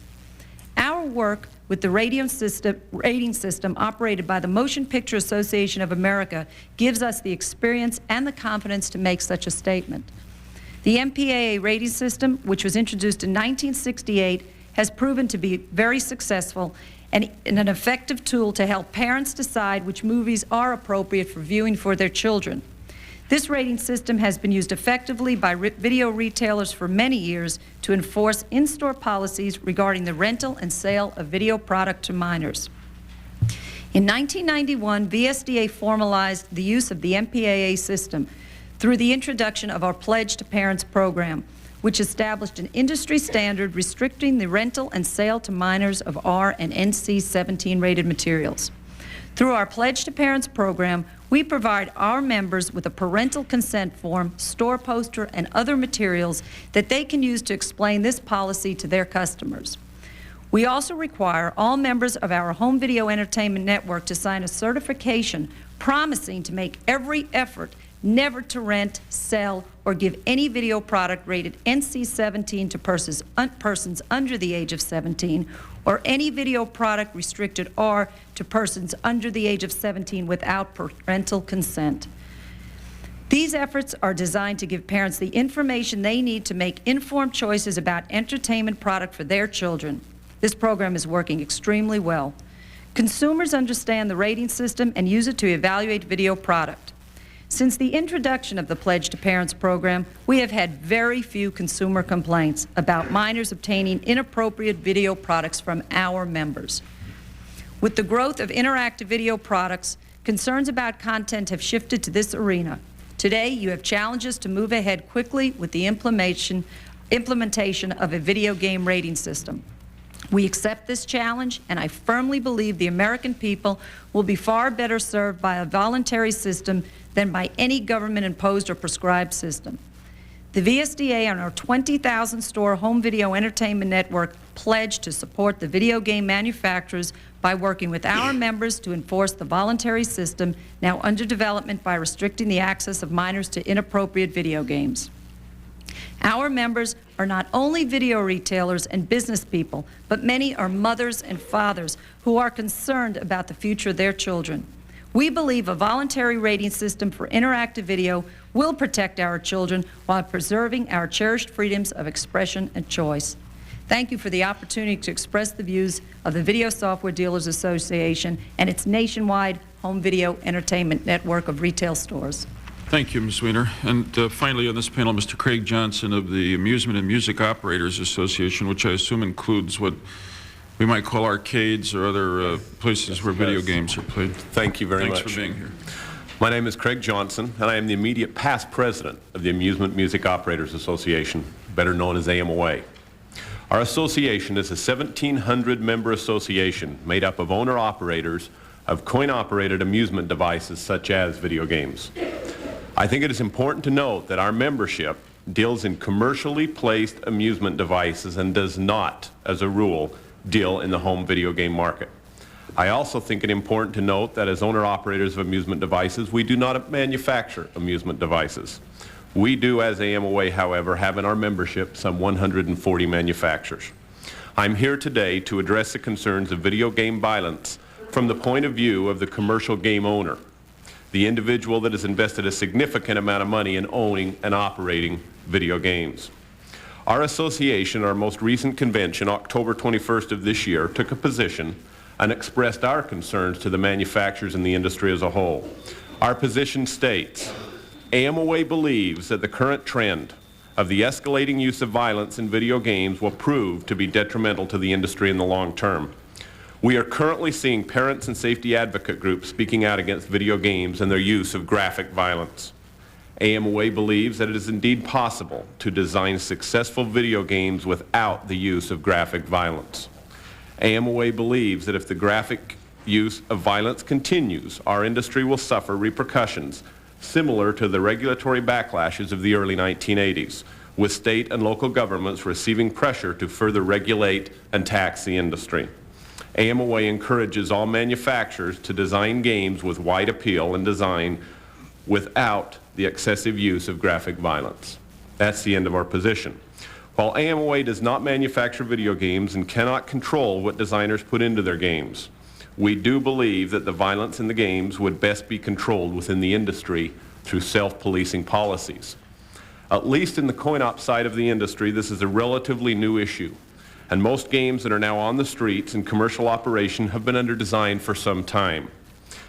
Our work with the rating system operated by the Motion Picture Association of America gives us the experience and the confidence to make such a statement. The MPAA rating system, which was introduced in 1968, has proven to be very successful and an effective tool to help parents decide which movies are appropriate for viewing for their children. This rating system has been used effectively by video retailers for many years to enforce in-store policies regarding the rental and sale of video product to minors. In 1991, VSDA formalized the use of the MPAA system through the introduction of our Pledge to Parents program, which established an industry standard restricting the rental and sale to minors of R and NC-17 rated materials. Through our Pledge to Parents program, we provide our members with a parental consent form, store poster, and other materials that they can use to explain this policy to their customers. We also require all members of our home video entertainment network to sign a certification promising to make every effort never to rent, sell, or give any video product rated NC-17 to persons under the age of 17, or any video product restricted R to persons under the age of 17 without parental consent. These efforts are designed to give parents the information they need to make informed choices about entertainment product for their children. This program is working extremely well. Consumers understand the rating system and use it to evaluate video product. Since the introduction of the Pledge to Parents program, we have had very few consumer complaints about minors obtaining inappropriate video products from our members. With the growth of interactive video products, concerns about content have shifted to this arena. Today, you have challenges to move ahead quickly with the implementation of a video game rating system. We accept this challenge, and I firmly believe the American people will be far better served by a voluntary system than by any government-imposed or prescribed system. The VSDA and our 20,000-store home video entertainment network pledge to support the video game manufacturers by working with our members to enforce the voluntary system now under development by restricting the access of minors to inappropriate video games. Our members are not only video retailers and business people, but many are mothers and fathers who are concerned about the future of their children. We believe a voluntary rating system for interactive video will protect our children while preserving our cherished freedoms of expression and choice. Thank you for the opportunity to express the views of the Video Software Dealers Association and its nationwide home video entertainment network of retail stores. Thank you, Ms. Weiner. And finally on this panel, Mr. Craig Johnson of the Amusement and Music Operators Association, which I assume includes what we might call arcades or other places where video games are played. Thank you very much. Thanks for being here. My name is Craig Johnson, and I am the immediate past president of the Amusement Music Operators Association, better known as AMOA. Our association is a 1,700-member association made up of owner-operators of coin-operated amusement devices such as video games. I think it is important to note that our membership deals in commercially placed amusement devices and does not, as a rule, deal in the home video game market. I also think it important to note that as owner-operators of amusement devices, we do not manufacture amusement devices. We do, as AMOA, however, have in our membership some 140 manufacturers. I'm here today to address the concerns of video game violence from the point of view of the commercial game owner, the individual that has invested a significant amount of money in owning and operating video games. Our association, our most recent convention, October 21st of this year, took a position and expressed our concerns to the manufacturers and the industry as a whole. Our position states, AMOA believes that the current trend of the escalating use of violence in video games will prove to be detrimental to the industry in the long term. We are currently seeing parents and safety advocate groups speaking out against video games and their use of graphic violence. AMOA believes that it is indeed possible to design successful video games without the use of graphic violence. AMOA believes that if the graphic use of violence continues, our industry will suffer repercussions similar to the regulatory backlashes of the early 1980s, with state and local governments receiving pressure to further regulate and tax the industry. AMOA encourages all manufacturers to design games with wide appeal and design without the excessive use of graphic violence. That's the end of our position. While AMOA does not manufacture video games and cannot control what designers put into their games, we do believe that the violence in the games would best be controlled within the industry through self-policing policies. At least in the coin-op side of the industry, this is a relatively new issue, and most games that are now on the streets in commercial operation have been under design for some time.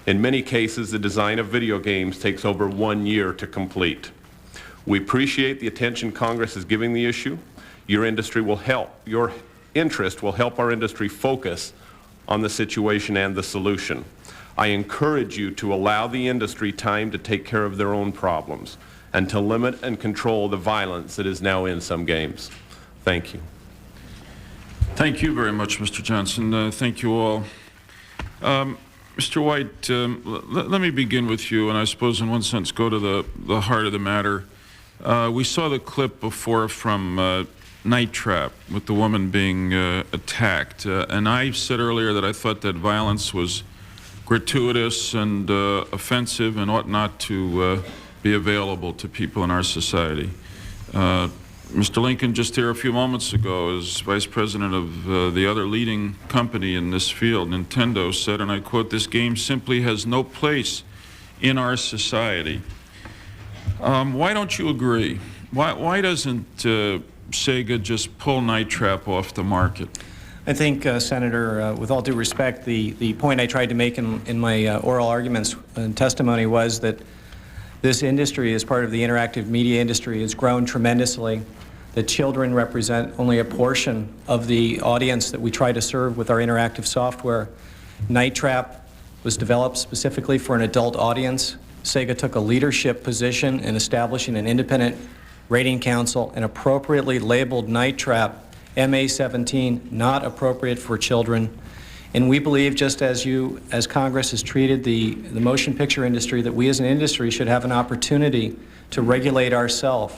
In many cases, the design of video games takes over 1 year to complete. We appreciate the attention Congress is giving the issue. Your interest will help our industry focus on the situation and the solution. I encourage you to allow the industry time to take care of their own problems and to limit and control the violence that is now in some games. Thank you. Thank you very much, Mr. Johnson. Thank you all. Mr. White, let me begin with you, and I suppose in one sense go to the heart of the matter. We saw the clip before from Night Trap with the woman being attacked, and I said earlier that I thought that violence was gratuitous and offensive and ought not to be available to people in our society. Mr. Lincoln, just here a few moments ago, as vice president of the other leading company in this field, Nintendo, said, and I quote, "This game simply has no place in our society." Why don't you agree? Why doesn't Sega just pull Night Trap off the market? I think, Senator, with all due respect, the point I tried to make in my oral arguments and testimony was that this industry, as part of the interactive media industry, has grown tremendously. That children represent only a portion of the audience that we try to serve with our interactive software. Night Trap was developed specifically for an adult audience. Sega took a leadership position in establishing an independent rating council and appropriately labeled Night Trap MA-17, not appropriate for children. And we believe, just as Congress has treated the motion picture industry, that we as an industry should have an opportunity to regulate ourselves.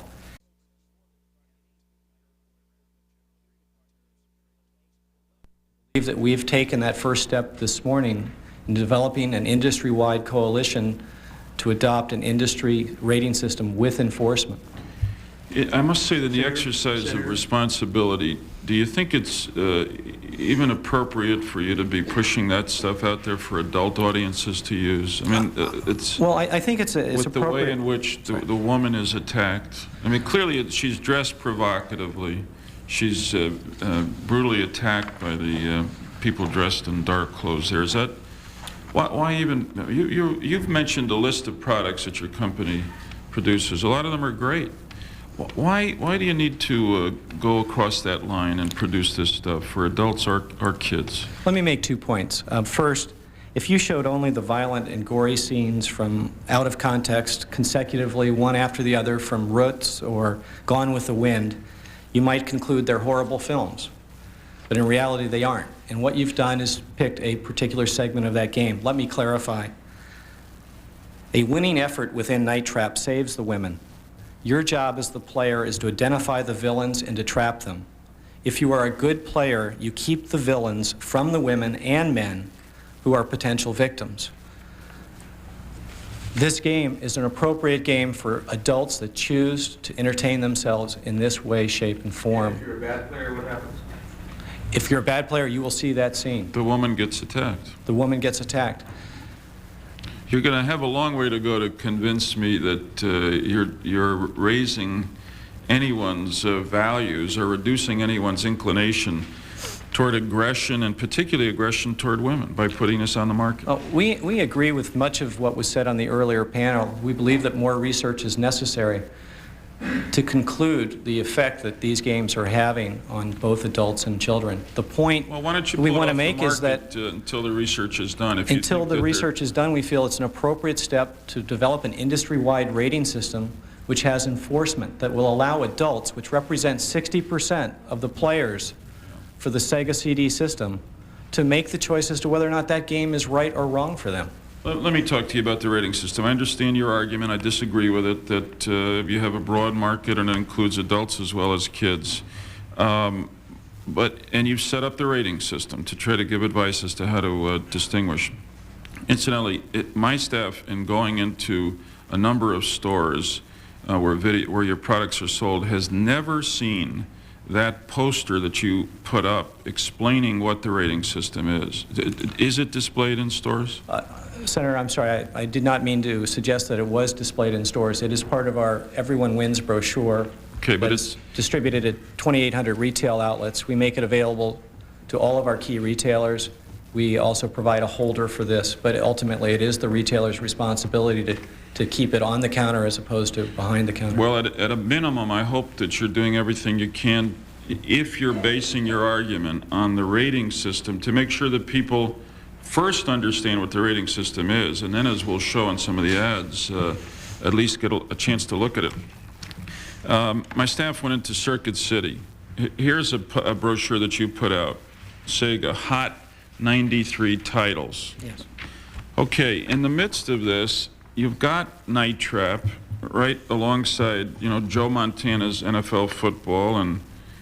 I believe that we've taken that first step this morning in developing an industry-wide coalition to adopt an industry rating system with enforcement. I must say that the exercise of responsibility, do you think it's even appropriate for you to be pushing that stuff out there for adult audiences to use? I mean, it's... Well, I think it's with appropriate. the way in which the woman is attacked. I mean, clearly she's dressed provocatively. She's brutally attacked by the people dressed in dark clothes there. Is that... Why even... You've mentioned a list of products that your company produces. A lot of them are great. Why do you need to go across that line and produce this stuff for adults or kids? Let me make 2 points. First, if you showed only the violent and gory scenes from out of context consecutively, one after the other, from Roots or Gone with the Wind, you might conclude they're horrible films. But in reality, they aren't. And what you've done is picked a particular segment of that game. Let me clarify. A winning effort within Night Trap saves the women. Your job as the player is to identify the villains and to trap them. If you are a good player, you keep the villains from the women and men who are potential victims. This game is an appropriate game for adults that choose to entertain themselves in this way, shape, and form. And if you're a bad player, what happens? If you're a bad player, you will see that scene. The woman gets attacked. The woman gets attacked. You're going to have a long way to go to convince me that you're raising anyone's values or reducing anyone's inclination toward aggression, and particularly aggression toward women, by putting this on the market. We agree with much of what was said on the earlier panel. We believe that more research is necessary. to conclude the effect that these games are having on both adults and children. The point well, why don't you we pull want it to make is that until the research is done. Until the research is done, we feel it's an appropriate step to develop an industry-wide rating system which has enforcement that will allow adults, which represent 60% of the players for the Sega CD system, to make the choice as to whether or not that game is right or wrong for them. Let me talk to you about the rating system. I understand your argument. I disagree with it, that you have a broad market and it includes adults as well as kids. And you've set up the rating system to try to give advice as to how to distinguish. Incidentally, my staff, in going into a number of stores where your products are sold, has never seen that poster that you put up explaining what the rating system is. Is it displayed in stores? Senator, I'm sorry, I did not mean to suggest that it was displayed in stores. It is part of our Everyone Wins brochure. Okay, but it's distributed at 2,800 retail outlets. We make it available to all of our key retailers. We also provide a holder for this, but ultimately it is the retailer's responsibility to keep it on the counter as opposed to behind the counter. Well, at a minimum, I hope that you're doing everything you can, if you're basing your argument on the rating system, to make sure that people first understand what the rating system is, and then, as we'll show in some of the ads, at least get a chance to look at it. My staff went into Circuit City. Here's a brochure that you put out. Sega, Hot 93 titles. Yes. Okay, in the midst of this, you've got Night Trap right alongside, Joe Montana's NFL football and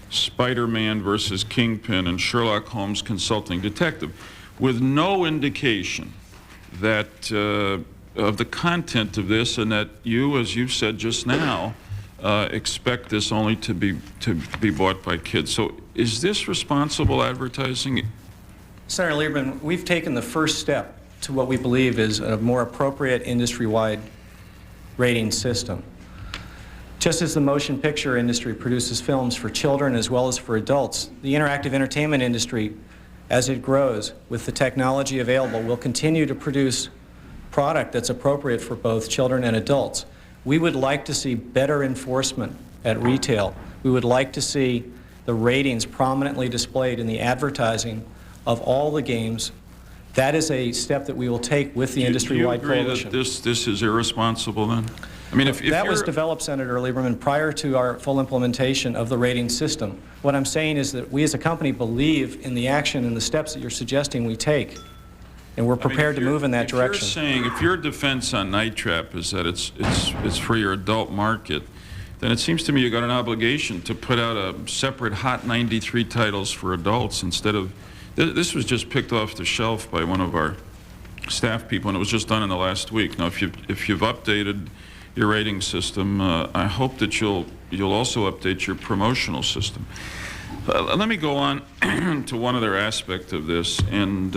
Spider-Man versus Kingpin and Sherlock Holmes Consulting Detective, with no indication that of the content of this, and that you, as you said just now, expect this only to be bought by kids. So is this responsible advertising? Senator Lieberman, we've taken the first step to what we believe is a more appropriate industry-wide rating system. Just as the motion picture industry produces films for children as well as for adults, the interactive entertainment industry, as it grows with the technology available, will continue to produce product that's appropriate for both children and adults. We would like to see better enforcement at retail. We would like to see the ratings prominently displayed in the advertising of all the games. That is a step that we will take with the industry-wide coalition. Do you agree that this is irresponsible then? I mean, if that was developed, Senator Lieberman, prior to our full implementation of the rating system. What I'm saying is that we as a company believe in the action and the steps that you're suggesting we take, and we're prepared to move in that direction. You're saying, if your defense on Night Trap is that it's for your adult market, then it seems to me you've got an obligation to put out a separate Hot 93 titles for adults instead of. This was just picked off the shelf by one of our staff people, and it was just done in the last week. Now, if you've updated your rating system, I hope that you'll also update your promotional system. Let me go on to one other aspect of this, and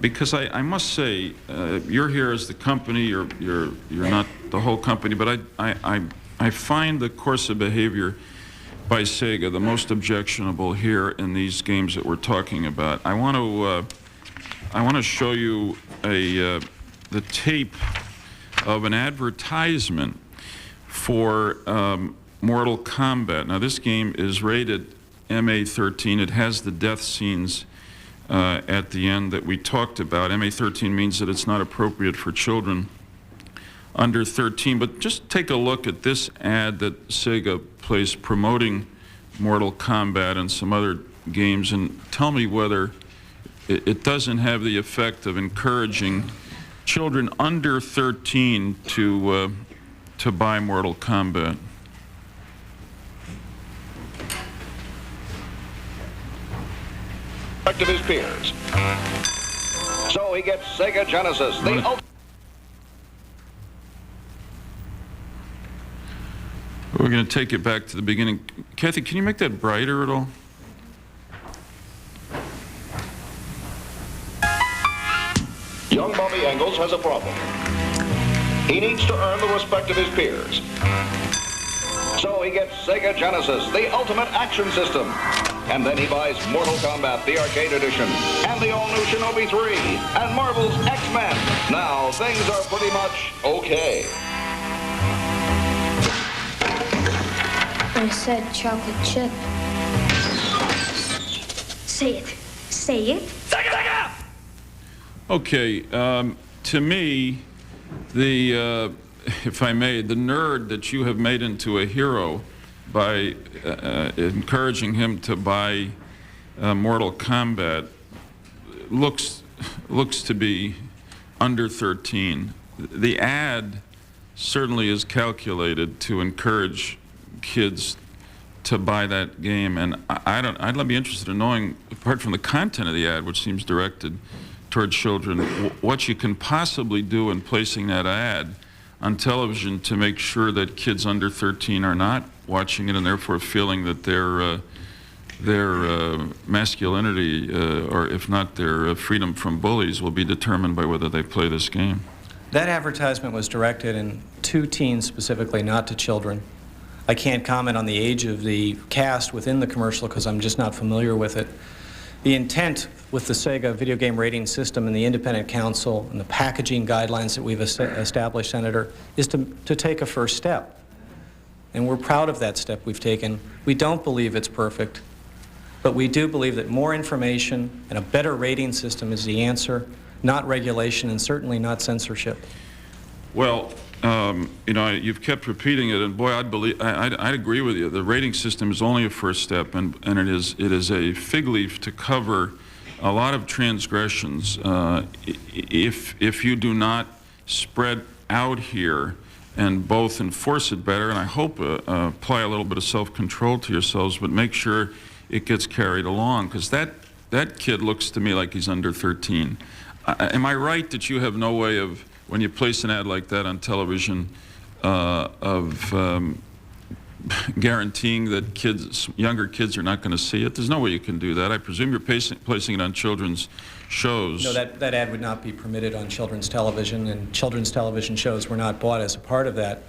because I must say, you're here as the company. You're not the whole company, but I find the course of behavior by Sega the most objectionable here in these games that we're talking about. I want to show you the tape of an advertisement for Mortal Kombat. Now, this game is rated MA-13. It has the death scenes at the end that we talked about. MA-13 means that it's not appropriate for children under 13. But just take a look at this ad that Sega plays promoting Mortal Kombat and some other games, and tell me whether it doesn't have the effect of encouraging children under 13 to buy Mortal Kombat. To his peers. So he gets Sega Genesis, We're going to take it back to the beginning. Kathy, can you make that brighter at all? Young Bobby Engels has a problem. He needs to earn the respect of his peers. So he gets Sega Genesis, the ultimate action system. And then he buys Mortal Kombat, the arcade edition, and the all-new Shinobi 3, and Marvel's X-Men. Now, things are pretty much okay. I said chocolate chip. Say it. Say it. Sega! Okay, to me, if I may, the nerd that you have made into a hero by encouraging him to buy Mortal Kombat looks to be under 13. The ad certainly is calculated to encourage kids to buy that game, and I'd be interested in knowing, apart from the content of the ad, which seems directed toward children, what you can possibly do in placing that ad on television to make sure that kids under 13 are not watching it and therefore feeling that their masculinity, or if not their freedom from bullies, will be determined by whether they play this game. That advertisement was directed to teens specifically, not to children. I can't comment on the age of the cast within the commercial because I'm just not familiar with it. The intent with the Sega video game rating system and the independent counsel and the packaging guidelines that we've established, Senator, is to take a first step. And we're proud of that step we've taken. We don't believe it's perfect, but we do believe that more information and a better rating system is the answer, not regulation and certainly not censorship. Well, you've kept repeating it, and boy, I'd agree with you. The rating system is only a first step, and it is a fig leaf to cover a lot of transgressions if you do not spread out here and both enforce it better, and I hope apply a little bit of self-control to yourselves, but make sure it gets carried along, because that kid looks to me like he's under 13. Am I right that you have no way of, when you place an ad like that on television, guaranteeing that younger kids are not going to see it? There's no way you can do that. I presume you're placing it on children's shows. No, that ad would not be permitted on children's television, and children's television shows were not bought as a part of that.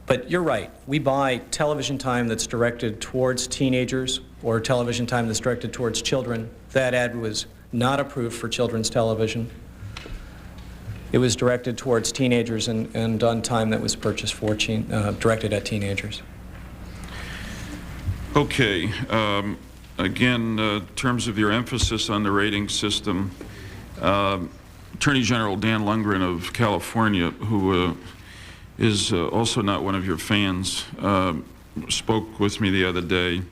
But you're right. We buy television time that's directed towards teenagers or television time that's directed towards children. That ad was not approved for children's television. It was directed towards teenagers and on time that was purchased for directed at teenagers. Okay. Again, in terms of your emphasis on the rating system, Attorney General Dan Lundgren of California, who is also not one of your fans, spoke with me the other day.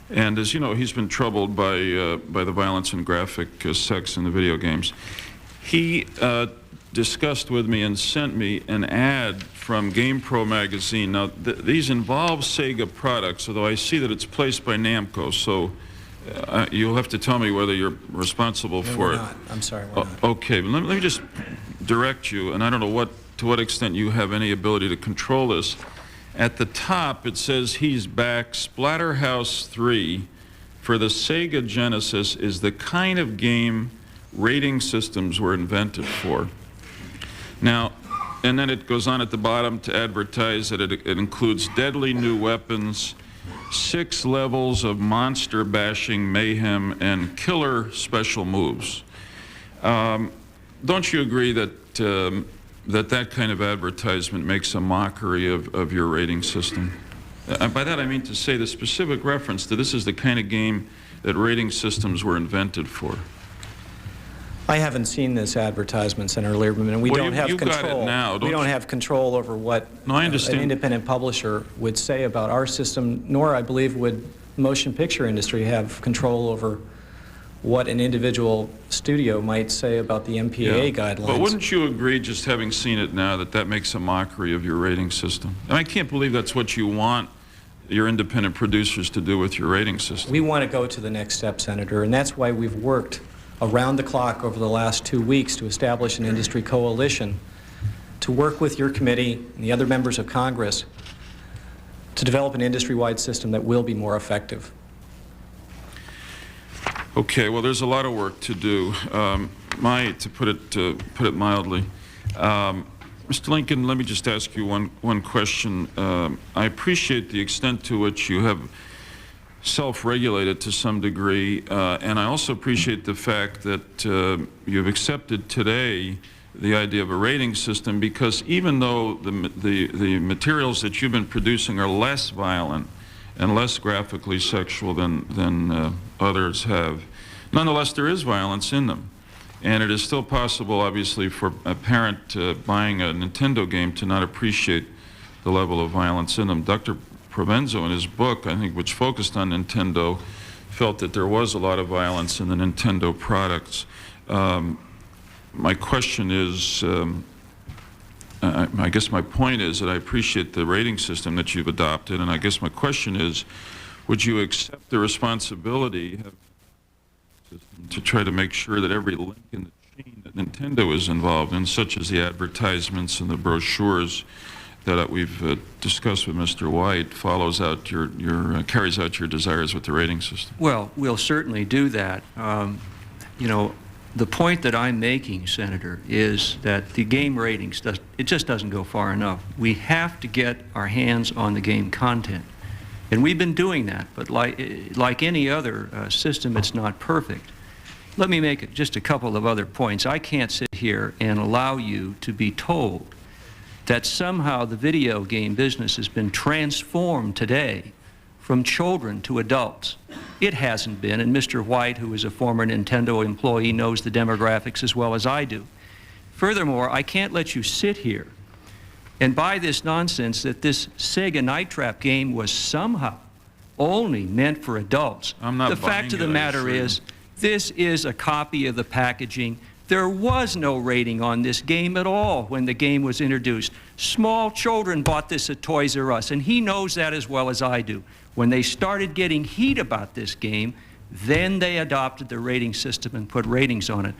And as you know, he's been troubled by the violence and graphic sex in the video games. He discussed with me and sent me an ad from GamePro magazine. Now, these involve Sega products, although I see that it's placed by Namco, so you'll have to tell me whether you're responsible for it. Not. I'm sorry, we're not. Okay, but let me just direct you, and I don't know to what extent you have any ability to control this. At the top, it says he's back. Splatterhouse 3 for the Sega Genesis is the kind of game rating systems were invented for. Now, and then it goes on at the bottom to advertise that it includes deadly new weapons, 6 levels of monster bashing mayhem, and killer special moves. Don't you agree that that kind of advertisement makes a mockery of your rating system? By that I mean to say the specific reference to this is the kind of game that rating systems were invented for. I haven't seen this advertisement, Senator Lieberman, and we don't have control. Got it now, we don't have control over what an independent publisher would say about our system, nor, I believe, would motion picture industry have control over what an individual studio might say about the MPAA guidelines. But wouldn't you agree, just having seen it now, that makes a mockery of your rating system? And I can't believe that's what you want your independent producers to do with your rating system. We want to go to the next step, Senator, and that's why we've worked around the clock over the last 2 weeks to establish an industry coalition to work with your committee and the other members of Congress to develop an industry-wide system that will be more effective. Okay, well, there's a lot of work to do. To put it mildly, Mr. Lincoln, let me just ask you one question. I appreciate the extent to which you have self-regulated to some degree, and I also appreciate the fact that you've accepted today the idea of a rating system, because even though the materials that you've been producing are less violent and less graphically sexual than others have. Nonetheless, there is violence in them. And it is still possible, obviously, for a parent buying a Nintendo game to not appreciate the level of violence in them. Dr. Provenzo, in his book, I think, which focused on Nintendo, felt that there was a lot of violence in the Nintendo products. My question is, I guess my point is that I appreciate the rating system that you've adopted, and I guess my question is, would you accept the responsibility to try to make sure that every link in the chain that Nintendo is involved in, such as the advertisements and the brochures that we've discussed with Mr. White, follows out carries out your desires with the rating system? Well, we'll certainly do that. You know, the point that I'm making, Senator, is that the game ratings, it just doesn't go far enough. We have to get our hands on the game content. And we've been doing that, but like any other system, it's not perfect. Let me make just a couple of other points. I can't sit here and allow you to be told that somehow the video game business has been transformed today from children to adults. It hasn't been, and Mr. White, who is a former Nintendo employee, knows the demographics as well as I do. Furthermore, I can't let you sit here and buy this nonsense that this Sega Night Trap game was somehow only meant for adults. The fact of the matter is, this is a copy of the packaging. There was no rating on this game at all when the game was introduced. Small children bought this at Toys R Us, and he knows that as well as I do. When they started getting heat about this game, then they adopted the rating system and put ratings on it.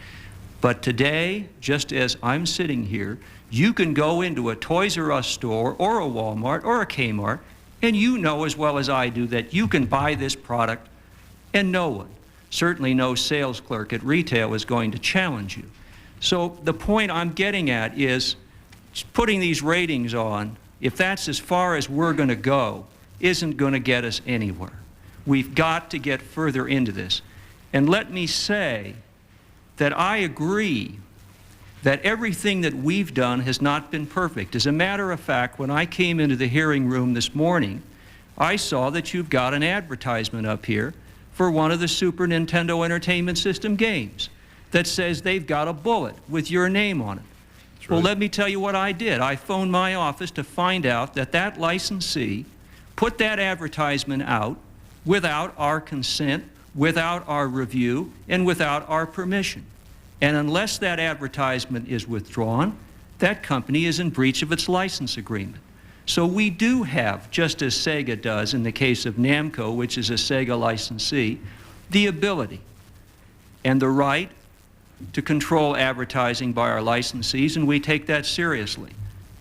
But today, just as I'm sitting here, you can go into a Toys R Us store or a Walmart or a Kmart, and you know as well as I do that you can buy this product, and no one, certainly no sales clerk at retail, is going to challenge you. So the point I'm getting at is putting these ratings on, if that's as far as we're going to go, isn't going to get us anywhere. We've got to get further into this. And let me say that I agree that everything that we've done has not been perfect. As a matter of fact, when I came into the hearing room this morning, I saw that you've got an advertisement up here for one of the Super Nintendo Entertainment System games that says they've got a bullet with your name on it. That's right. Well, let me tell you what I did. I phoned my office to find out that that licensee put that advertisement out without our consent, without our review, and without our permission. And unless that advertisement is withdrawn, that company is in breach of its license agreement. So we do have, just as Sega does in the case of Namco, which is a Sega licensee, the ability and the right to control advertising by our licensees, and we take that seriously.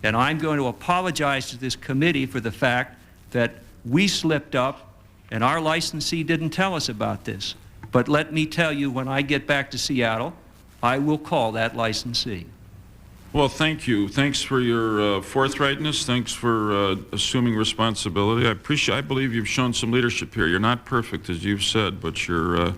And I'm going to apologize to this committee for the fact that we slipped up and our licensee didn't tell us about this. But let me tell you, when I get back to Seattle, I will call that licensee. Well, thank you. Thanks for your forthrightness. Thanks for assuming responsibility. I believe you've shown some leadership here. You're not perfect, as you've said, but you've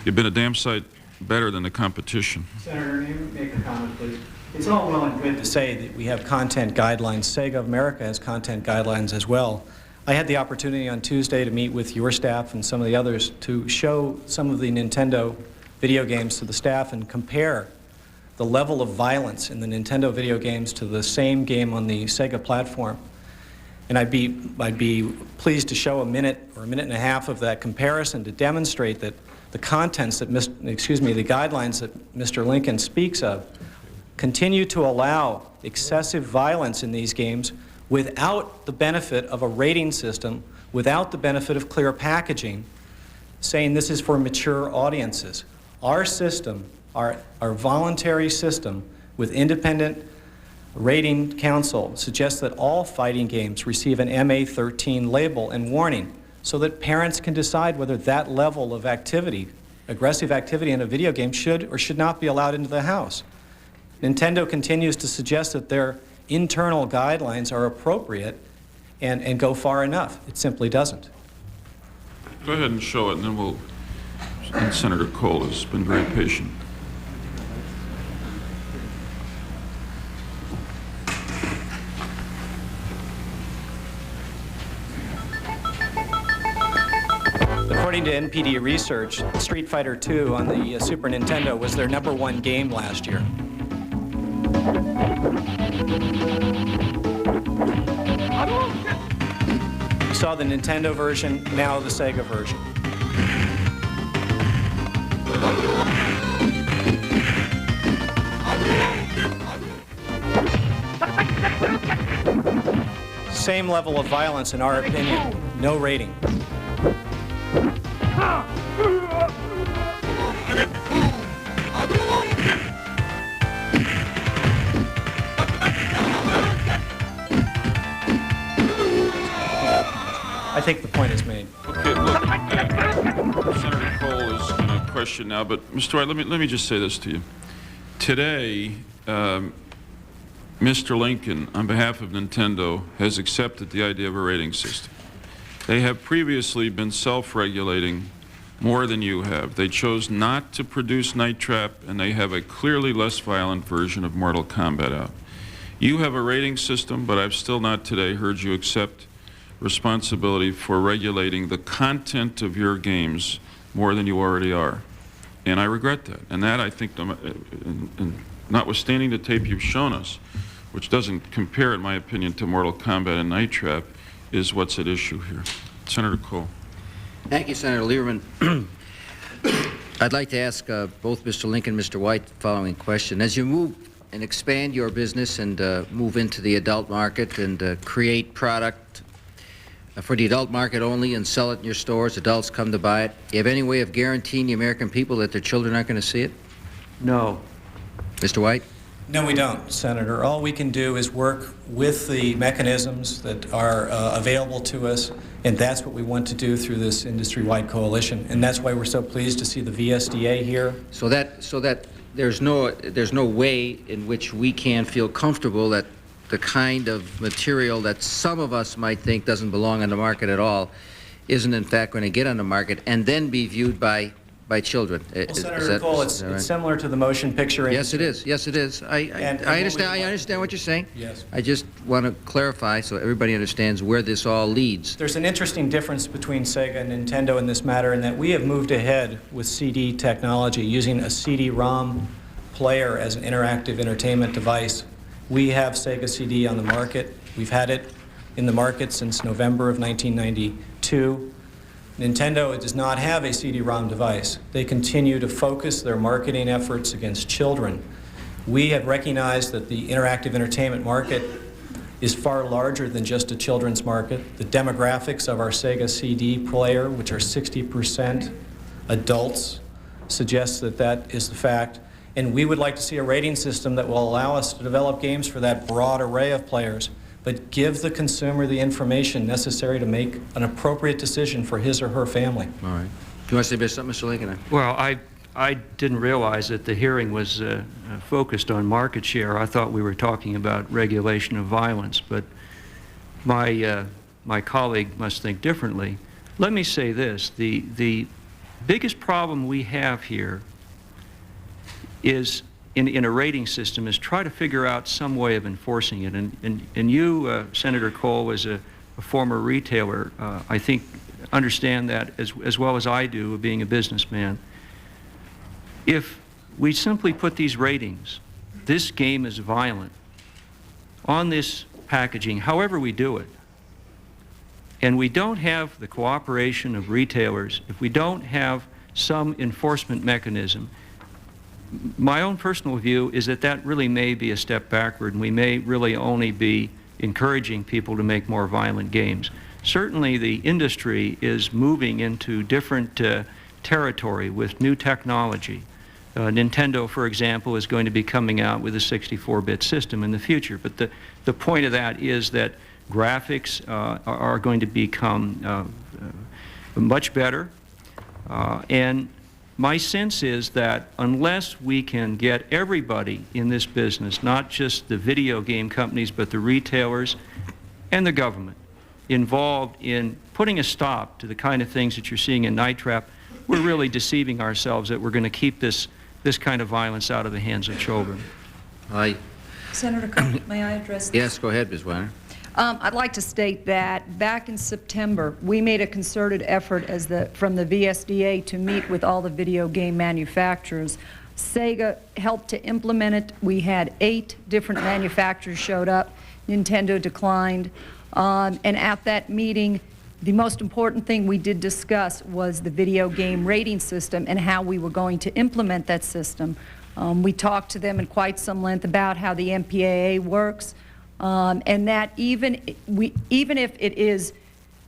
been a damn sight better than the competition. Senator, may I make a comment, please? It's all well and good to say that we have content guidelines. Sega of America has content guidelines as well. I had the opportunity on Tuesday to meet with your staff and some of the others to show some of the Nintendo video games to the staff and compare the level of violence in the Nintendo video games to the same game on the Sega platform. And I'd be pleased to show a minute or a minute and a half of that comparison to demonstrate that the contents that, the guidelines that Mr. Lincoln speaks of continue to allow excessive violence in these games without the benefit of a rating system, without the benefit of clear packaging, saying this is for mature audiences. Our system, our voluntary system with independent rating council suggests that all fighting games receive an MA13 label and warning so that parents can decide whether that level of activity, aggressive activity in a video game, should or should not be allowed into the house. Nintendo continues to suggest that their internal guidelines are appropriate and go far enough. It simply doesn't. Go ahead and show it, and then we'll... And Senator Kohl has been very patient. According to NPD research, Street Fighter II on the Super Nintendo was their #1 game last year. You saw the Nintendo version, now the Sega version. Same level of violence, in our opinion. No rating. I think the point is made. Okay, look, Senator Kohl is going to question now, but Mr. White, let me just say this to you. Today, Mr. Lincoln, on behalf of Nintendo, has accepted the idea of a rating system. They have previously been self-regulating more than you have. They chose not to produce Night Trap, and they have a clearly less violent version of Mortal Kombat out. You have a rating system, but I've still not today heard you accept responsibility for regulating the content of your games more than you already are. And I regret that. And that, I think, notwithstanding the tape you've shown us, which doesn't compare, in my opinion, to Mortal Kombat and Night Trap, is what's at issue here. Senator Kohl. Thank you, Senator Lieberman. I'd like to ask both Mr. Lincoln and Mr. White the following question. As you move and expand your business and move into the adult market and create product for the adult market only and sell it in your stores, adults come to buy it, do you have any way of guaranteeing the American people that their children aren't going to see it? No. Mr. White? No, we don't, Senator. All we can do is work with the mechanisms that are available to us, and that's what we want to do through this industry-wide coalition. And that's why we're so pleased to see the VSDA here. So that there's no way in which we can feel comfortable that the kind of material that some of us might think doesn't belong on the market at all isn't in fact going to get on the market and then be viewed by children. Well, Senator Kohl, it's similar to the motion picture industry. Yes, it is. Yes, it is. I understand. I understand what you're saying. Yes. I just want to clarify so everybody understands where this all leads. There's an interesting difference between Sega and Nintendo in this matter in that we have moved ahead with CD technology, using a CD-ROM player as an interactive entertainment device. We have Sega CD on the market. We've had it in the market since November of 1992. Nintendo does not have a CD-ROM device. They continue to focus their marketing efforts against children. We have recognized that the interactive entertainment market is far larger than just a children's market. The demographics of our Sega CD player, which are 60% adults, suggests that that is the fact. And we would like to see a rating system that will allow us to develop games for that broad array of players, but give the consumer the information necessary to make an appropriate decision for his or her family. All right. Do you want to say something, Mr. Lincoln? Well, I didn't realize that the hearing was focused on market share. I thought we were talking about regulation of violence, but my colleague must think differently. Let me say this. The biggest problem we have here is in a rating system is try to figure out some way of enforcing it. And you, Senator Kohl, as a former retailer, I think understand that as well as I do, being a businessman. If we simply put these ratings, this game is violent, on this packaging, however we do it, and we don't have the cooperation of retailers, if we don't have some enforcement mechanism, my own personal view is that that really may be a step backward, and we may really only be encouraging people to make more violent games. Certainly the industry is moving into different territory with new technology. Nintendo, for example, is going to be coming out with a 64-bit system in the future. But the point of that is that graphics are going to become much better. And my sense is that unless we can get everybody in this business, not just the video game companies, but the retailers and the government, involved in putting a stop to the kind of things that you're seeing in Night Trap, we're really deceiving ourselves that we're going to keep this kind of violence out of the hands of children. Senator Kohl, may I address this? Yes, go ahead, Ms. Weiner. I'd like to state that back in September, we made a concerted effort from the VSDA to meet with all the video game manufacturers. Sega helped to implement it. We had 8 different manufacturers showed up. Nintendo declined. And at that meeting, the most important thing we did discuss was the video game rating system and how we were going to implement that system. We talked to them in quite some length about how the MPAA works, and that even if it is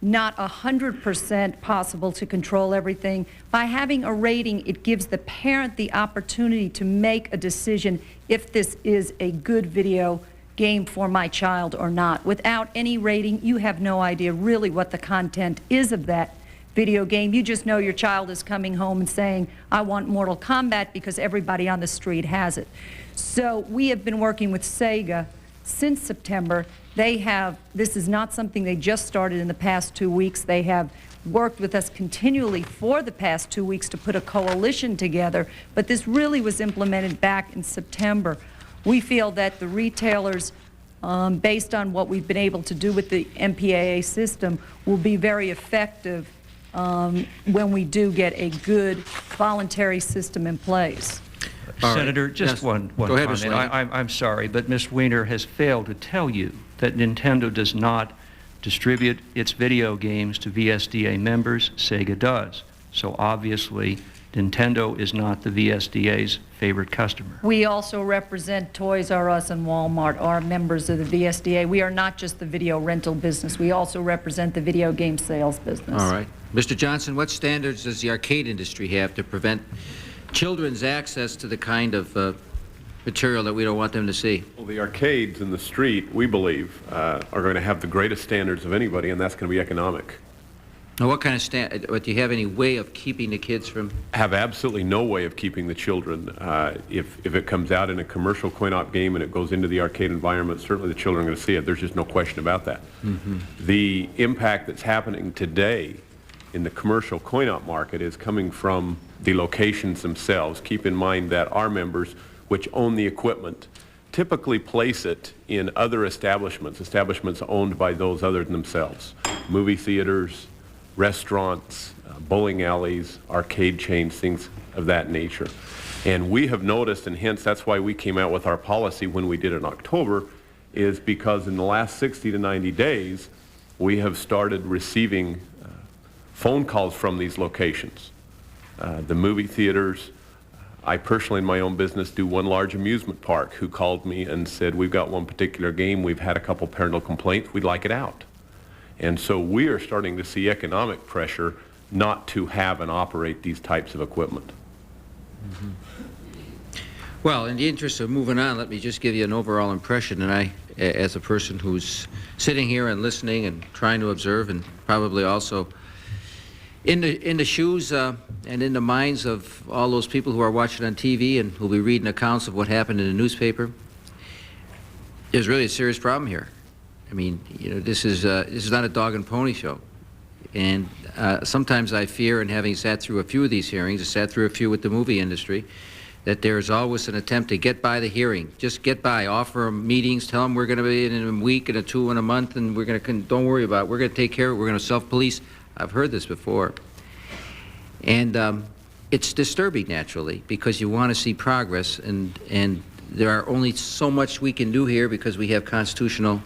not 100% possible to control everything, by having a rating, it gives the parent the opportunity to make a decision if this is a good video game for my child or not. Without any rating, you have no idea really what the content is of that video game. You just know your child is coming home and saying, I want Mortal Kombat because everybody on the street has it. So we have been working with Sega since September. This is not something they just started in the past 2 weeks. They have worked with us continually for the past 2 weeks to put a coalition together, but this really was implemented back in September. We feel that the retailers, based on what we've been able to do with the MPAA system, will be very effective when we do get a good voluntary system in place. Senator, just one comment. I'm sorry, but Ms. Weiner has failed to tell you that Nintendo does not distribute its video games to VSDA members. Sega does. So obviously, Nintendo is not the VSDA's favorite customer. We also represent Toys R Us and Walmart, are members of the VSDA. We are not just the video rental business. We also represent the video game sales business. All right. Mr. Johnson, what standards does the arcade industry have to prevent children's access to the kind of material that we don't want them to see? Well, the arcades in the street, we believe, are going to have the greatest standards of anybody, and that's going to be economic. Now, what kind of do you have any way of keeping the kids from? Have absolutely no way of keeping the children. If it comes out in a commercial coin-op game and it goes into the arcade environment, certainly the children are going to see it. There's just no question about that. Mm-hmm. The impact that's happening today in the commercial coin-op market is coming from the locations themselves. Keep in mind that our members, which own the equipment, typically place it in other establishments owned by those other than themselves. Movie theaters, restaurants, bowling alleys, arcade chains, things of that nature. And we have noticed, and hence that's why we came out with our policy when we did it in October, is because in the last 60 to 90 days, we have started receiving phone calls from these locations. The movie theaters, I personally in my own business do one large amusement park who called me and said, we've got one particular game, we've had a couple parental complaints, we'd like it out. And so we are starting to see economic pressure not to have and operate these types of equipment. Mm-hmm. Well, in the interest of moving on, let me just give you an overall impression. And I, as a person who's sitting here and listening and trying to observe, and probably also in the shoes and in the minds of all those people who are watching on TV and who'll be reading accounts of what happened in the newspaper, there's really a serious problem here. I mean, you know, this is not a dog and pony show. And sometimes I fear, and having sat through a few of these hearings, I sat through a few with the movie industry, that there's always an attempt to get by the hearing. Just get by, offer them meetings, tell them we're going to be in a week and a 2 and a month, and we're going to, don't worry about it, we're going to take care of it, we're going to self-police. I've heard this before. And it's disturbing, naturally, because you want to see progress, and there are only so much we can do here because we have constitutional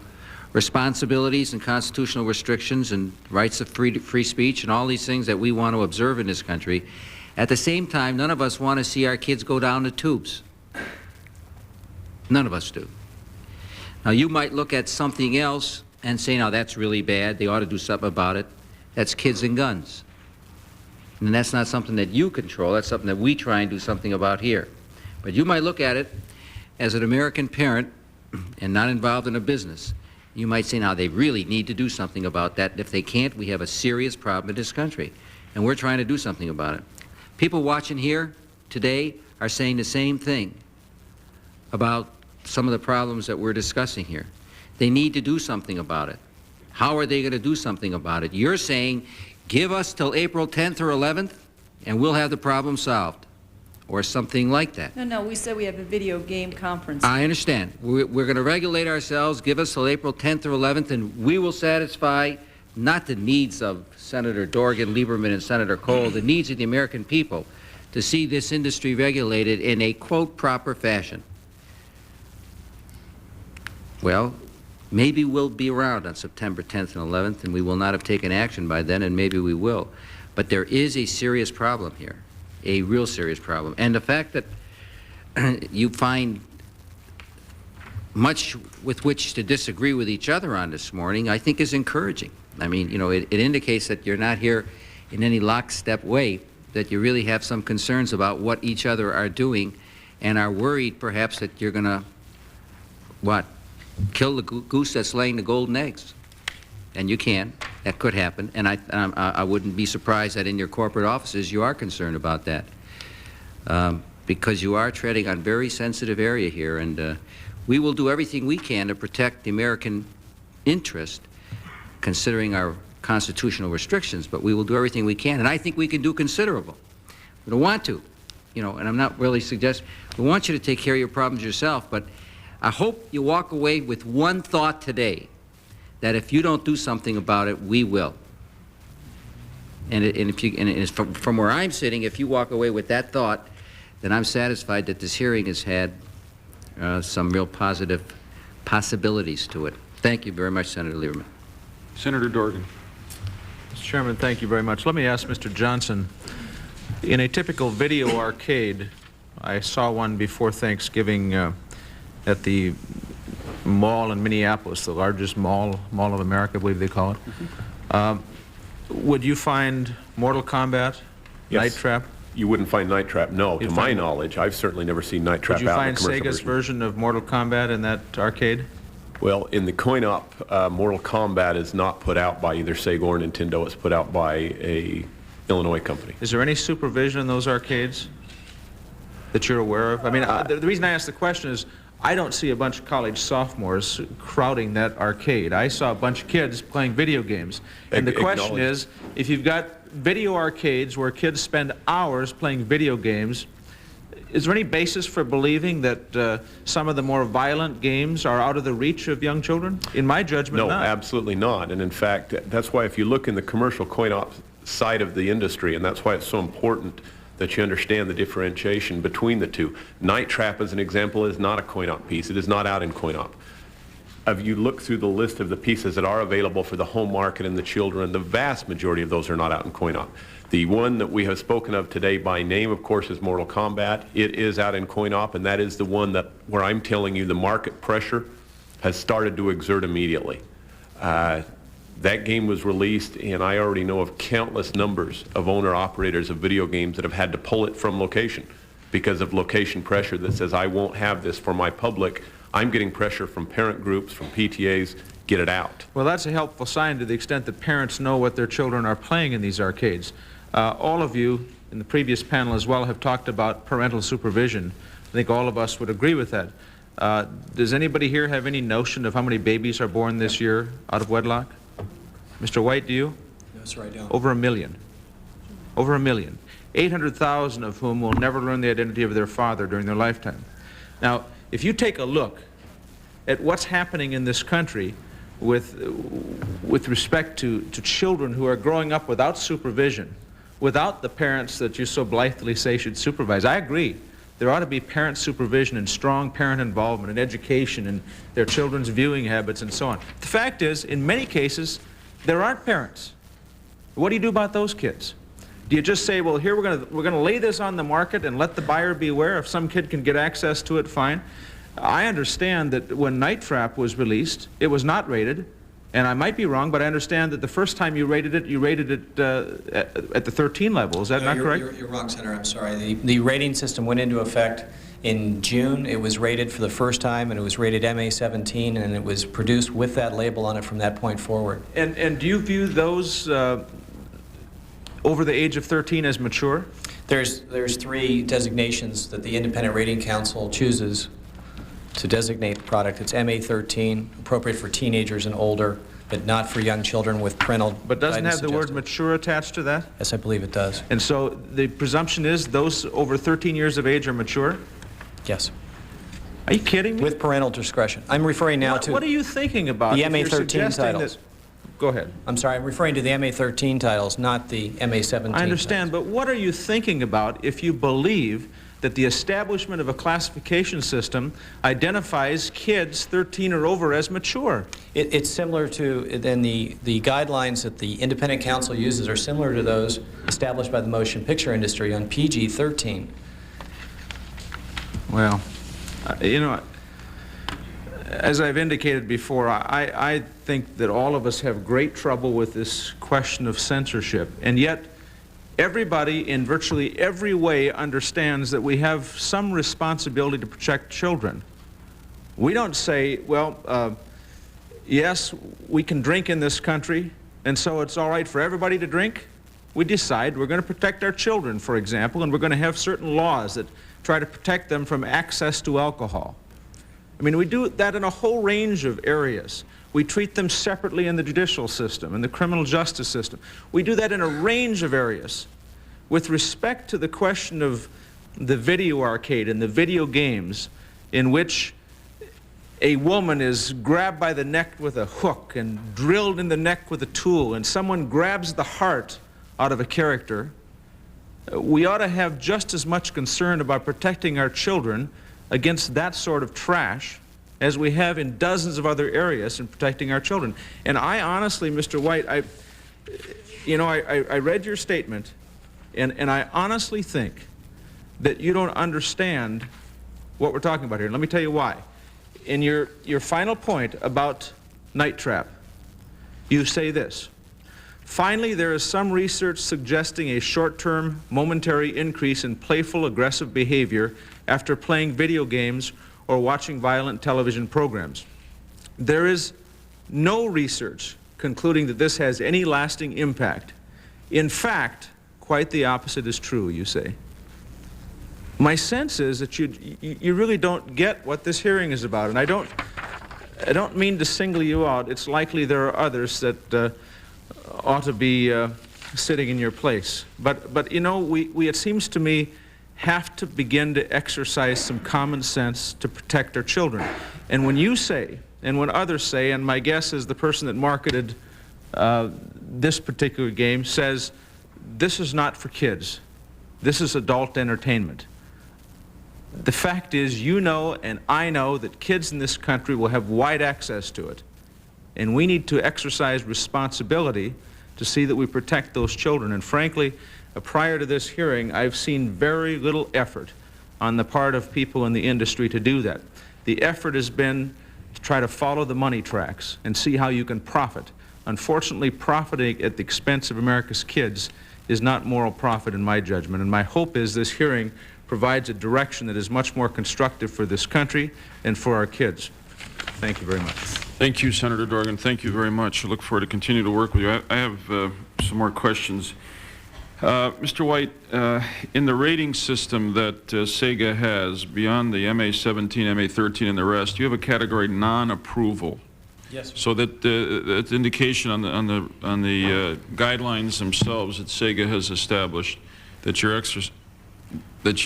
responsibilities and constitutional restrictions and rights of free speech and all these things that we want to observe in this country. At the same time, none of us want to see our kids go down the tubes. None of us do. Now, you might look at something else and say, now, that's really bad. They ought to do something about it. That's kids and guns. And that's not something that you control. That's something that we try and do something about here. But you might look at it as an American parent and not involved in a business. You might say, now, they really need to do something about that. And if they can't, we have a serious problem in this country. And we're trying to do something about it. People watching here today are saying the same thing about some of the problems that we're discussing here. They need to do something about it. How are they going to do something about it? You're saying, give us till April 10th or 11th, and we'll have the problem solved. or something like that. No, we said we have a video game conference. I understand. We're going to regulate ourselves, give us till April 10th or 11th, and we will satisfy not the needs of Senator Dorgan, Lieberman, and Senator Kohl, the needs of the American people to see this industry regulated in a, quote, proper fashion. Well, maybe we'll be around on September 10th and 11th, and we will not have taken action by then, and maybe we will. But there is a serious problem here, a real serious problem. And the fact that you find much with which to disagree with each other on this morning, I think is encouraging. I mean, you know, it indicates that you're not here in any lockstep way, that you really have some concerns about what each other are doing and are worried perhaps that you're going to, what, kill the goose that's laying the golden eggs. And you can. That could happen. And I wouldn't be surprised that in your corporate offices you are concerned about that. Because you are treading on very sensitive area here. And we will do everything we can to protect the American interest, considering our constitutional restrictions. But we will do everything we can. And I think we can do considerable. We don't want to, you know, and I'm not really suggesting, we want you to take care of your problems yourself. But I hope you walk away with one thought today, that if you don't do something about it, we will. And from where I'm sitting, if you walk away with that thought, then I'm satisfied that this hearing has had some real positive possibilities to it. Thank you very much, Senator Lieberman. Senator Dorgan. Mr. Chairman, thank you very much. Let me ask Mr. Johnson, in a typical video arcade, I saw one before Thanksgiving at the mall in Minneapolis, the largest mall of America, I believe they call it. Would you find Mortal Kombat, Yes. Night Trap? You wouldn't find Night Trap, no. To my knowledge, I've certainly never seen Night Trap out in the commercial Would you find Sega's version of Mortal Kombat in that arcade? Well, in the coin-op, Mortal Kombat is not put out by either Sega or Nintendo. It's put out by a Illinois company. Is there any supervision in those arcades that you're aware of? I mean, the reason I ask the question is, I don't see a bunch of college sophomores crowding that arcade. I saw a bunch of kids playing video games. And the question is, if you've got video arcades where kids spend hours playing video games, is there any basis for believing that some of the more violent games are out of the reach of young children? In my judgment, no, not. absolutely not. And in fact, that's why if you look in the commercial coin-op side of the industry, and that's why it's so important that you understand the differentiation between the two. Night Trap, as an example, is not a coin-op piece. It is not out in coin-op. If you look through the list of the pieces that are available for the home market and the children, the vast majority of those are not out in coin-op. The one that we have spoken of today by name, of course, is Mortal Kombat. It is out in coin-op, and that is the one that where I'm telling you the market pressure has started to exert immediately. That game was released, and I already know of countless numbers of owner-operators of video games that have had to pull it from location because of location pressure that says, I won't have this for my public. I'm getting pressure from parent groups, from PTAs, get it out. Well, that's a helpful sign to the extent that parents know what their children are playing in these arcades. All of you in the previous panel as well have talked about parental supervision. I think all of us would agree with that. Does anybody here have any notion of how many babies are born this year out of wedlock? Mr. White, do you? No, sir, I don't. Over 1 million. Over 1 million. 800,000 of whom will never learn the identity of their father during their lifetime. Now, if you take a look at what's happening in this country with respect to children who are growing up without supervision, without the parents that you so blithely say should supervise, I agree. There ought to be parent supervision and strong parent involvement and education and their children's viewing habits and so on. The fact is, in many cases, there aren't parents. What do you do about those kids? Do you just say, well, here we're going to lay this on the market and let the buyer beware? If some kid can get access to it, fine. I understand that when Night Trap was released, it was not rated, and I might be wrong, but I understand that the first time you rated it at the 13 level. Is that not correct? You're wrong, Senator. I'm sorry. The rating system went into effect in June. It was rated for the first time, and it was rated MA-17, and it was produced with that label on it from that point forward. And do you view those over the age of 13 as mature? There's 3 designations that the Independent Rating Council chooses to designate the product. It's MA-13, appropriate for teenagers and older, but not for young children with parental But doesn't guidance have the word suggested. mature attached to that? Yes, I believe it does. And so the presumption is those over 13 years of age are mature? Yes. Are you kidding me? With parental discretion. I'm referring now to... What are you thinking about? The if you're MA-13 suggesting titles. Go ahead. I'm sorry, I'm referring to the MA-13 titles, not the MA-17 I understand, but what are you thinking about if you believe that the establishment of a classification system identifies kids 13 or over as mature? It's similar to, then the guidelines that the independent counsel uses are similar to those established by the motion picture industry on PG-13. Well, you know, as I've indicated before, I think that all of us have great trouble with this question of censorship, and yet everybody in virtually every way understands that we have some responsibility to protect children. We don't say, well, yes, we can drink in this country, and so it's all right for everybody to drink. We decide we're going to protect our children, for example, and we're going to have certain laws that try to protect them from access to alcohol. I mean, we do that in a whole range of areas. We treat them separately in the judicial system, in the criminal justice system. We do that in a range of areas. With respect to the question of the video arcade and the video games in which a woman is grabbed by the neck with a hook and drilled in the neck with a tool, and someone grabs the heart out of a character, we ought to have just as much concern about protecting our children against that sort of trash as we have in dozens of other areas in protecting our children. And I honestly, Mr. White, I read your statement, and I honestly think that you don't understand what we're talking about here. Let me tell you why. In your final point about Night Trap, you say this: finally, there is some research suggesting a short-term, momentary increase in playful, aggressive behavior after playing video games or watching violent television programs. There is no research concluding that this has any lasting impact. In fact, quite the opposite is true, you say. My sense is that you really don't get what this hearing is about, and I don't mean to single you out. It's likely there are others that ought to be sitting in your place. But you know, we it seems to me, have to begin to exercise some common sense to protect our children. And when you say, and when others say, and my guess is the person that marketed this particular game says, this is not for kids, this is adult entertainment. The fact is, you know and I know that kids in this country will have wide access to it. And we need to exercise responsibility to see that we protect those children. And frankly, prior to this hearing, I've seen very little effort on the part of people in the industry to do that. The effort has been to try to follow the money tracks and see how you can profit. Unfortunately, profiting at the expense of America's kids is not moral profit in my judgment. And my hope is this hearing provides a direction that is much more constructive for this country and for our kids. Thank you very much. Thank you, Senator Dorgan. Thank you very much. I look forward to continue to work with you. I have some more questions. Mr. White, in the rating system that Sega has, beyond the MA-17, MA-13, and the rest, you have a category non-approval. Yes, sir. So that that's indication on the guidelines themselves that Sega has established that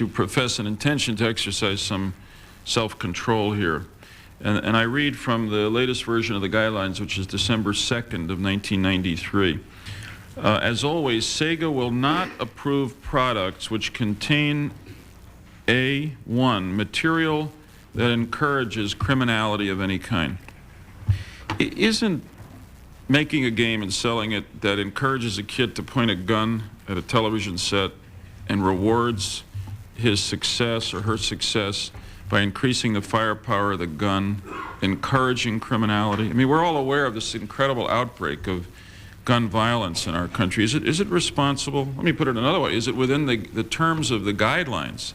you profess an intention to exercise some self-control here. And I read from the latest version of the guidelines, which is December 2nd of 1993. As always, Sega will not approve products which contain A1, material that encourages criminality of any kind. Isn't making a game and selling it that encourages a kid to point a gun at a television set and rewards his success or her success by increasing the firepower of the gun, encouraging criminality? I mean, we're all aware of this incredible outbreak of gun violence in our country. Is it responsible? Let me put it another way. Is it within the terms of the guidelines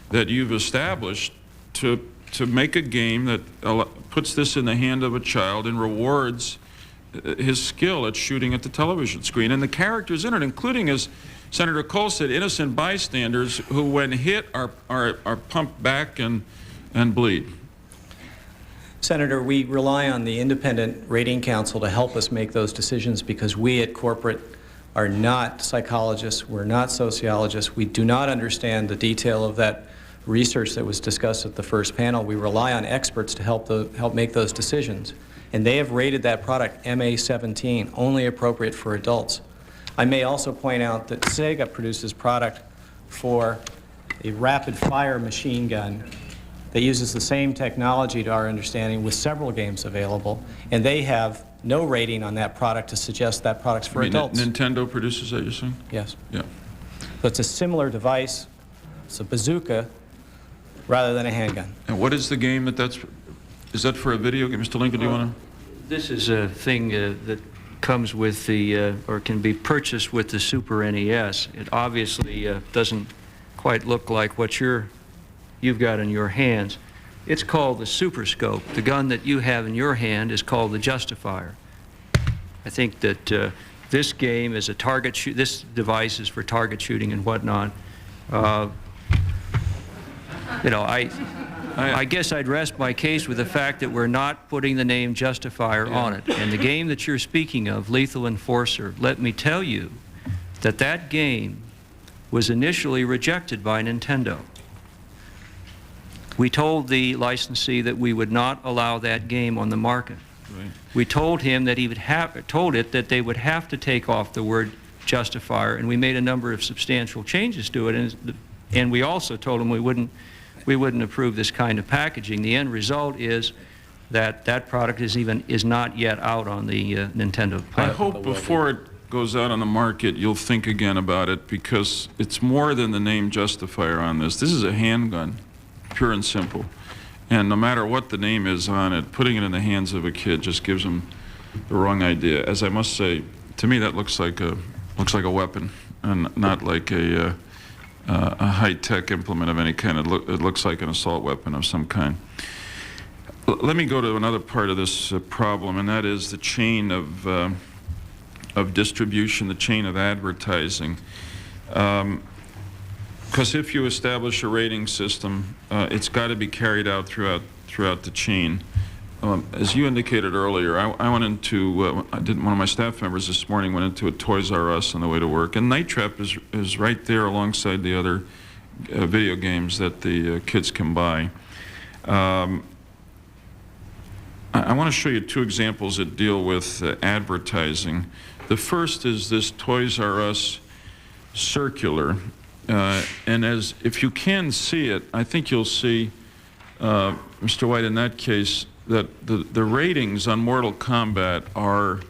that you've established to make a game that puts this in the hand of a child and rewards his skill at shooting at the television screen? And the characters in it, including, as Senator Kohl said, innocent bystanders who, when hit, are pumped back and bleed. Senator, we rely on the independent rating council to help us make those decisions because we at corporate are not psychologists, we're not sociologists, we do not understand the detail of that research that was discussed at the first panel. We rely on experts to help make those decisions. And they have rated that product MA17, only appropriate for adults. I may also point out that Sega produces product for a rapid-fire machine gun that uses the same technology, to our understanding, with several games available, and they have no rating on that product to suggest that product's for adults. Nintendo produces that, you're saying? Yes. Yeah. So it's a similar device. It's a bazooka rather than a handgun. And what is the game is that for a video game? Mr. Lincoln, do you want to? This is a thing that comes with the, or can be purchased with the Super NES. It obviously doesn't quite look like what you've got in your hands. It's called the Super Scope. The gun that you have in your hand is called the Justifier. I think that this game is a target this device is for target shooting and whatnot. You know, I guess I'd rest my case with the fact that we're not putting the name Justifier on it. And the game that you're speaking of, Lethal Enforcer, let me tell you that that game was initially rejected by Nintendo. We told the licensee that we would not allow that game on the market. Right. We told him that he would told it that they would have to take off the word Justifier, and we made a number of substantial changes to it. And we also told him we wouldn't approve this kind of packaging. The end result is that that product is not yet out on the Nintendo platform. I hope before it goes out on the market, you'll think again about it, because it's more than the name Justifier on this. This is a handgun, pure and simple. And no matter what the name is on it, putting it in the hands of a kid just gives them the wrong idea. As I must say, to me that looks like a weapon and not like a high-tech implement of any kind. It looks like an assault weapon of some kind. Let me go to another part of this problem, and that is the chain of distribution, the chain of advertising. Because if you establish a rating system, it's got to be carried out throughout the chain. As you indicated earlier, I went into, one of my staff members this morning went into a Toys R Us on the way to work, and Night Trap is right there alongside the other video games that the kids can buy. I want to show you two examples that deal with advertising. The first is this Toys R Us circular. And if you can see it, I think you'll see, Mr. White, in that case, that the ratings on Mortal Kombat are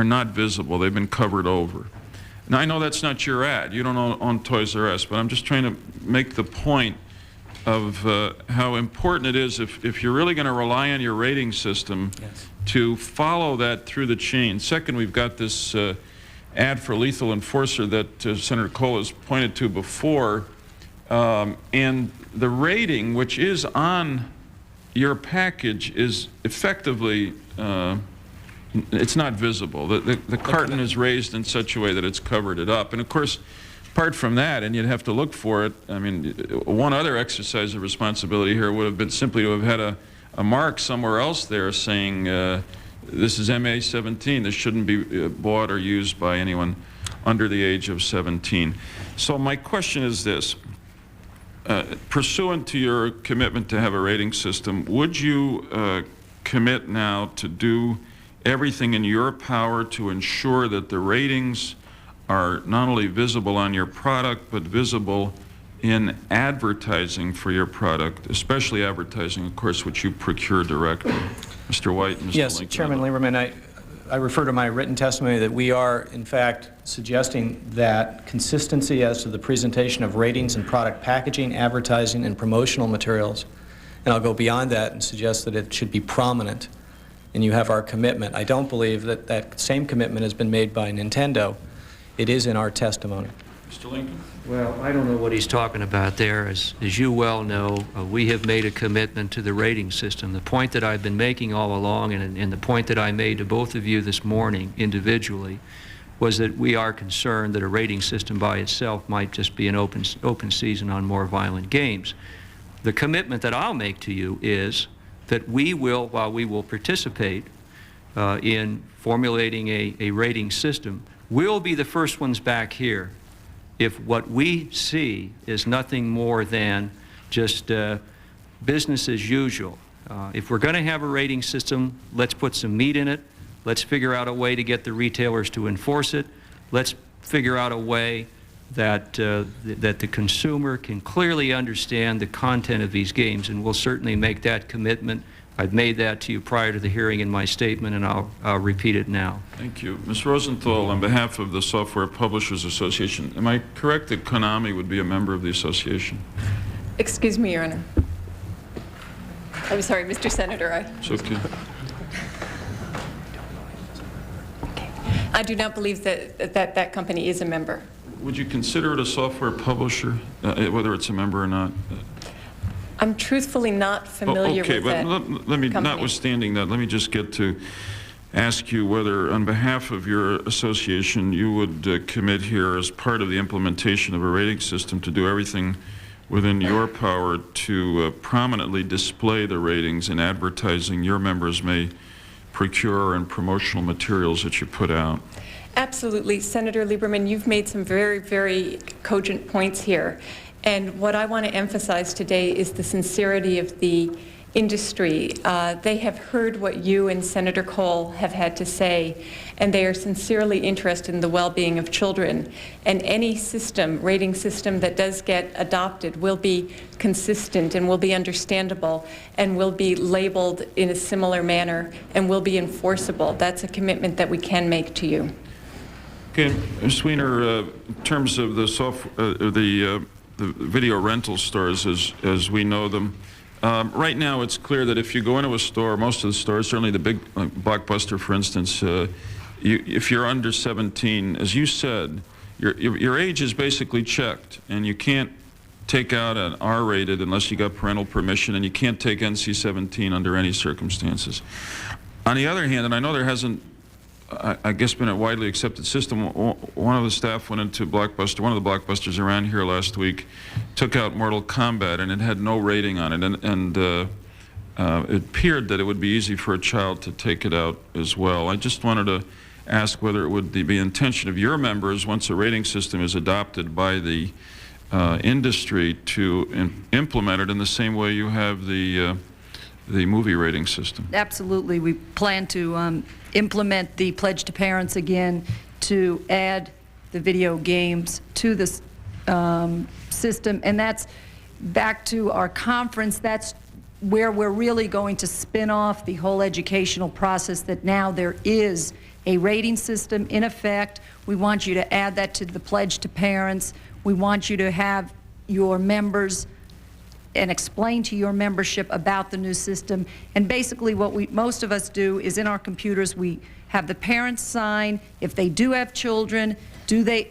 not visible. They've been covered over. Now, I know that's not your ad. You don't own Toys R Us, but I'm just trying to make the point of how important it is if you're really going to rely on your rating system to follow that through the chain. Second, we've got this ad for Lethal Enforcer that Senator Kohl has pointed to before, and the rating, which is on your package, is effectively, it's not visible. The carton is raised in such a way that it's covered it up. And of course, apart from that, and you'd have to look for it, I mean, one other exercise of responsibility here would have been simply to have had a mark somewhere else there saying, this is MA17. This shouldn't be bought or used by anyone under the age of 17. So my question is this. Pursuant to your commitment to have a rating system, would you commit now to do everything in your power to ensure that the ratings are not only visible on your product, but visible in advertising for your product, especially advertising, of course, which you procure directly? Mr. White and Mr. Yes, Lincoln. Chairman Lieberman, I refer to my written testimony that we are, in fact, suggesting that consistency as to the presentation of ratings and product packaging, advertising, and promotional materials. And I'll go beyond that and suggest that it should be prominent. And you have our commitment. I don't believe that that same commitment has been made by Nintendo. It is in our testimony. Mr. Lincoln. Well, I don't know what he's talking about there. As you well know, we have made a commitment to the rating system. The point that I've been making all along, and the point that I made to both of you this morning individually, was that we are concerned that a rating system by itself might just be an open season on more violent games. The commitment that I'll make to you is that we will, while we will participate in formulating a rating system, we'll be the first ones back here if what we see is nothing more than just business as usual. If we're going to have a rating system, let's put some meat in it. Let's figure out a way to get the retailers to enforce it. Let's figure out a way that that the consumer can clearly understand the content of these games, and we'll certainly make that commitment. I've made that to you prior to the hearing in my statement, and I'll repeat it now. Thank you. Ms. Rosenthal, on behalf of the Software Publishers Association, am I correct that Konami would be a member of the association? Excuse me, Your Honor. I'm sorry, Mr. Senator. It's okay. I do not believe that company is a member. Would you consider it a software publisher, whether it's a member or not? I'm truthfully not familiar with that. Okay, but let me, notwithstanding that, let me just get to ask you whether, on behalf of your association, you would commit here as part of the implementation of a rating system to do everything within your power to prominently display the ratings in advertising your members may procure and promotional materials that you put out. Absolutely. Senator Lieberman, you've made some very, very cogent points here. And what I want to emphasize today is the sincerity of the industry. They have heard what you and Senator Kohl have had to say, and they are sincerely interested in the well-being of children. And any system, rating system that does get adopted will be consistent and will be understandable and will be labeled in a similar manner and will be enforceable. That's a commitment that we can make to you. Okay, Ms. Weiner, in terms of the video rental stores as we know them, right now it's clear that if you go into a store, most of the stores, certainly the big Blockbuster for instance, if you're under 17, as you said, your age is basically checked, and you can't take out an R-rated unless you got parental permission, and you can't take NC-17 under any circumstances. On the other hand, and I know there hasn't, I guess, been a widely accepted system. One of the staff went into Blockbuster, one of the Blockbusters around here last week, took out Mortal Kombat, and it had no rating on it, and it appeared that it would be easy for a child to take it out as well. I just wanted to ask whether it would be the intention of your members, once a rating system is adopted by the industry, to implement it in the same way you have the movie rating system. Absolutely. We plan to implement the pledge to parents again, to add the video games to this system. And that's back to our conference. That's where we're really going to spin off the whole educational process, that now there is a rating system in effect. We want you to add that to the pledge to parents. We want you to have your members and explain to your membership about the new system. And basically what most of us do is, in our computers, we have the parents sign if they do have children,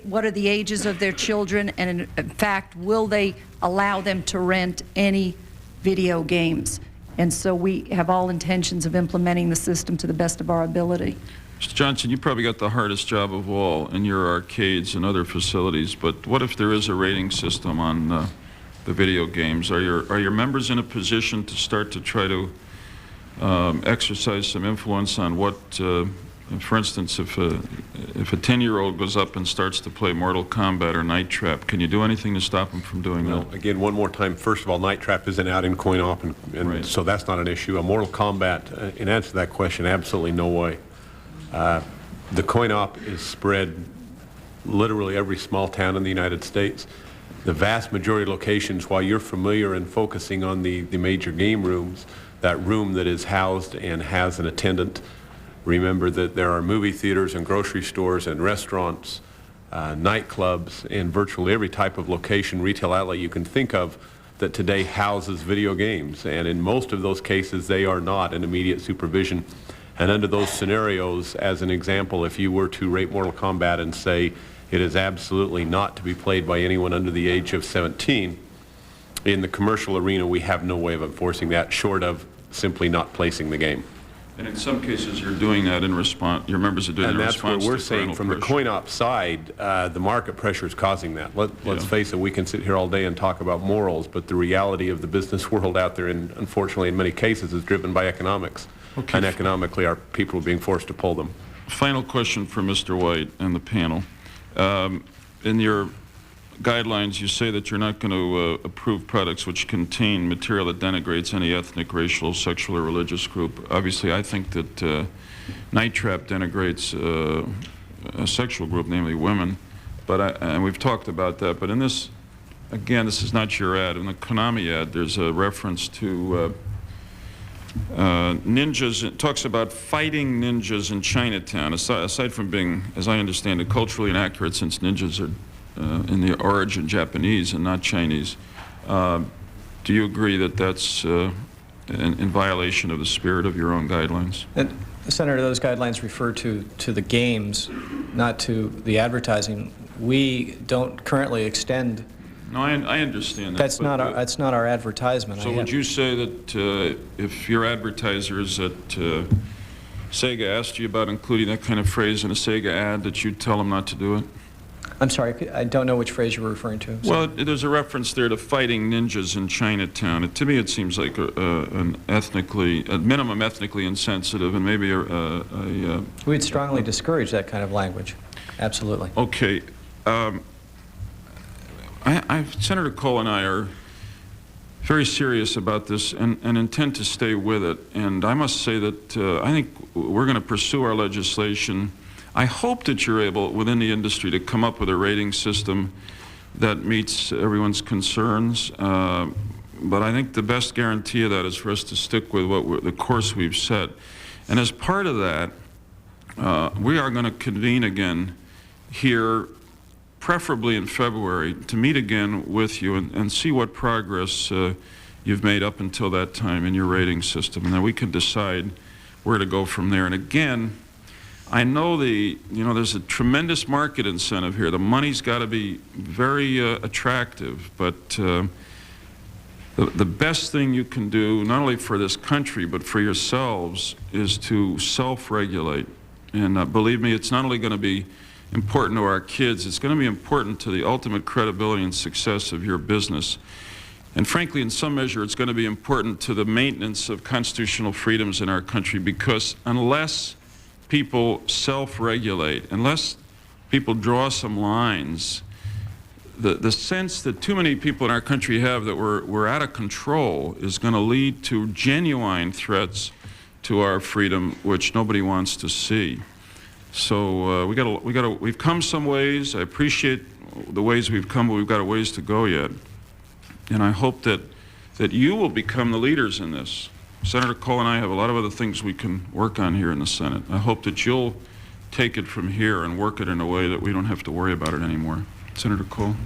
what are the ages of their children, and in fact, will they allow them to rent any video games. And so we have all intentions of implementing the system to the best of our ability. Mr. Johnson, you probably got the hardest job of all in your arcades and other facilities, but what if there is a rating system on the video games? Are your members in a position to start to try to exercise some influence on what, for instance, if a 10-year-old goes up and starts to play Mortal Kombat or Night Trap, can you do anything to stop them from doing that? Again, one more time, first of all, Night Trap isn't out in coin-op, and right. So that's not an issue. A Mortal Kombat, in answer to that question, absolutely no way. The coin-op is spread literally every small town in the United States. The vast majority of locations, while you're familiar and focusing on the major game rooms, that room that is housed and has an attendant, remember that there are movie theaters and grocery stores and restaurants, nightclubs, and virtually every type of location, retail outlet you can think of that today houses video games. And in most of those cases, they are not in immediate supervision. And under those scenarios, as an example, if you were to rate Mortal Kombat and say it is absolutely not to be played by anyone under the age of 17, in the commercial arena, we have no way of enforcing that short of simply not placing the game. And in some cases, you're doing that in response, your members are doing that in response to And that's where we're saying from the coin-op side, the market pressure is causing that. Let's face it, we can sit here all day and talk about morals, but the reality of the business world out there, and unfortunately in many cases, is driven by economics. Okay. And economically, our people are being forced to pull them. Final question for Mr. White and the panel. In your guidelines, you say that you're not going to approve products which contain material that denigrates any ethnic, racial, sexual, or religious group. Obviously, I think that Night Trap denigrates a sexual group, namely women, but and we've talked about that. But in this, again, this is not your ad. In the Konami ad, there's a reference to ninjas. It talks about fighting ninjas in Chinatown. Aside from being, as I understand it, culturally inaccurate, since ninjas are in the origin Japanese and not Chinese. Do you agree that that's in violation of the spirit of your own guidelines? Senator, those guidelines refer to the games, not to the advertising. We don't currently extend. No, I understand that. That's not our advertisement. So would you say that if your advertisers at Sega asked you about including that kind of phrase in a Sega ad, that you'd tell them not to do it? I'm sorry, I don't know which phrase you're referring to. Well, there's a reference there to fighting ninjas in Chinatown. To me, it seems like at minimum, ethnically insensitive, and maybe We'd strongly discourage that kind of language. Absolutely. Okay. Senator Kohl and I are very serious about this and intend to stay with it. And I must say that I think we're going to pursue our legislation. I hope that you're able, within the industry, to come up with a rating system that meets everyone's concerns. But I think the best guarantee of that is for us to stick with the course we've set. And as part of that, we are going to convene again here, preferably in February, to meet again with you and see what progress you've made up until that time in your rating system. And then we can decide where to go from there. And again, I know there's a tremendous market incentive here. The money's got to be very attractive, but the best thing you can do, not only for this country, but for yourselves, is to self-regulate. And believe me, it's not only going to be important to our kids, it's going to be important to the ultimate credibility and success of your business. And frankly, in some measure, it's going to be important to the maintenance of constitutional freedoms in our country, because unless people self-regulate, unless people draw some lines, the sense that too many people in our country have that we're out of control is going to lead to genuine threats to our freedom, which nobody wants to see. So we've come some ways. I appreciate the ways we've come, but we've got a ways to go yet. And I hope that you will become the leaders in this. Senator Kohl and I have a lot of other things we can work on here in the Senate. I hope that you'll take it from here and work it in a way that we don't have to worry about it anymore. Senator Kohl?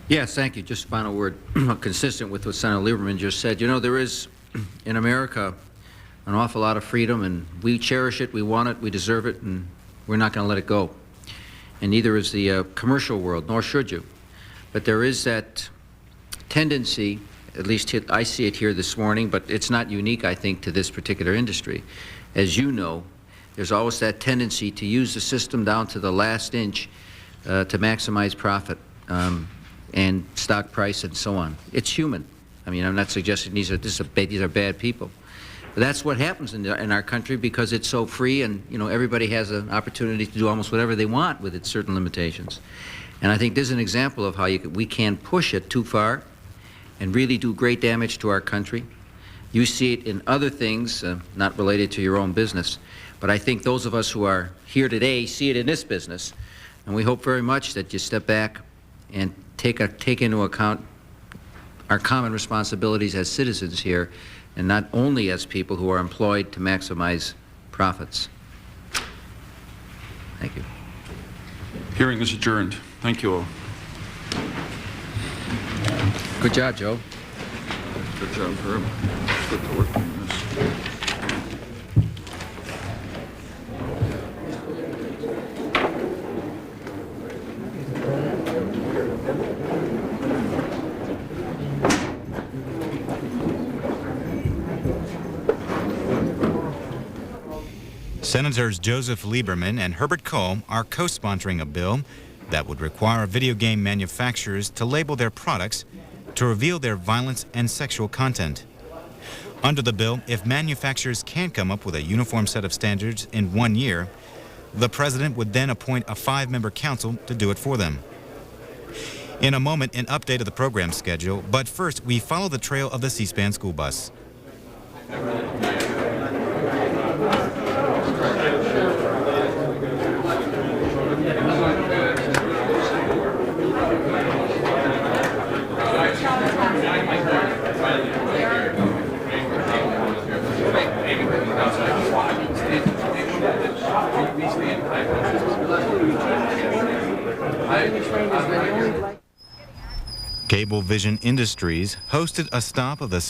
Yes, thank you. Just a final word, consistent with what Senator Lieberman just said. You know, there is, in America, an awful lot of freedom, and we cherish it, we want it, we deserve it, and we're not going to let it go. And neither is the commercial world, nor should you. But there is that tendency, at least I see it here this morning, but it's not unique, I think, to this particular industry. As you know, there's always that tendency to use the system down to the last inch to maximize profit and stock price and so on. It's human. I mean, I'm not suggesting these are bad people. But that's what happens in our country because it's so free, and everybody has an opportunity to do almost whatever they want with its certain limitations. And I think this is an example of how we can push it too far and really do great damage to our country. You see it in other things, not related to your own business, but I think those of us who are here today see it in this business, and we hope very much that you step back and take into account our common responsibilities as citizens here, and not only as people who are employed to maximize profits. Thank you. Hearing is adjourned. Thank you all. Good job, Joe. Good job, Herb. It's good to work on this. Senators Joseph Lieberman and Herbert Kohl are co-sponsoring a bill that would require video game manufacturers to label their products to reveal their violence and sexual content. Under the bill, if manufacturers can't come up with a uniform set of standards in 1 year, the president would then appoint a 5-member council to do it for them. In a moment, an update of the program schedule, but first, we follow the trail of the C-SPAN school bus. Cablevision Industries hosted a stop of the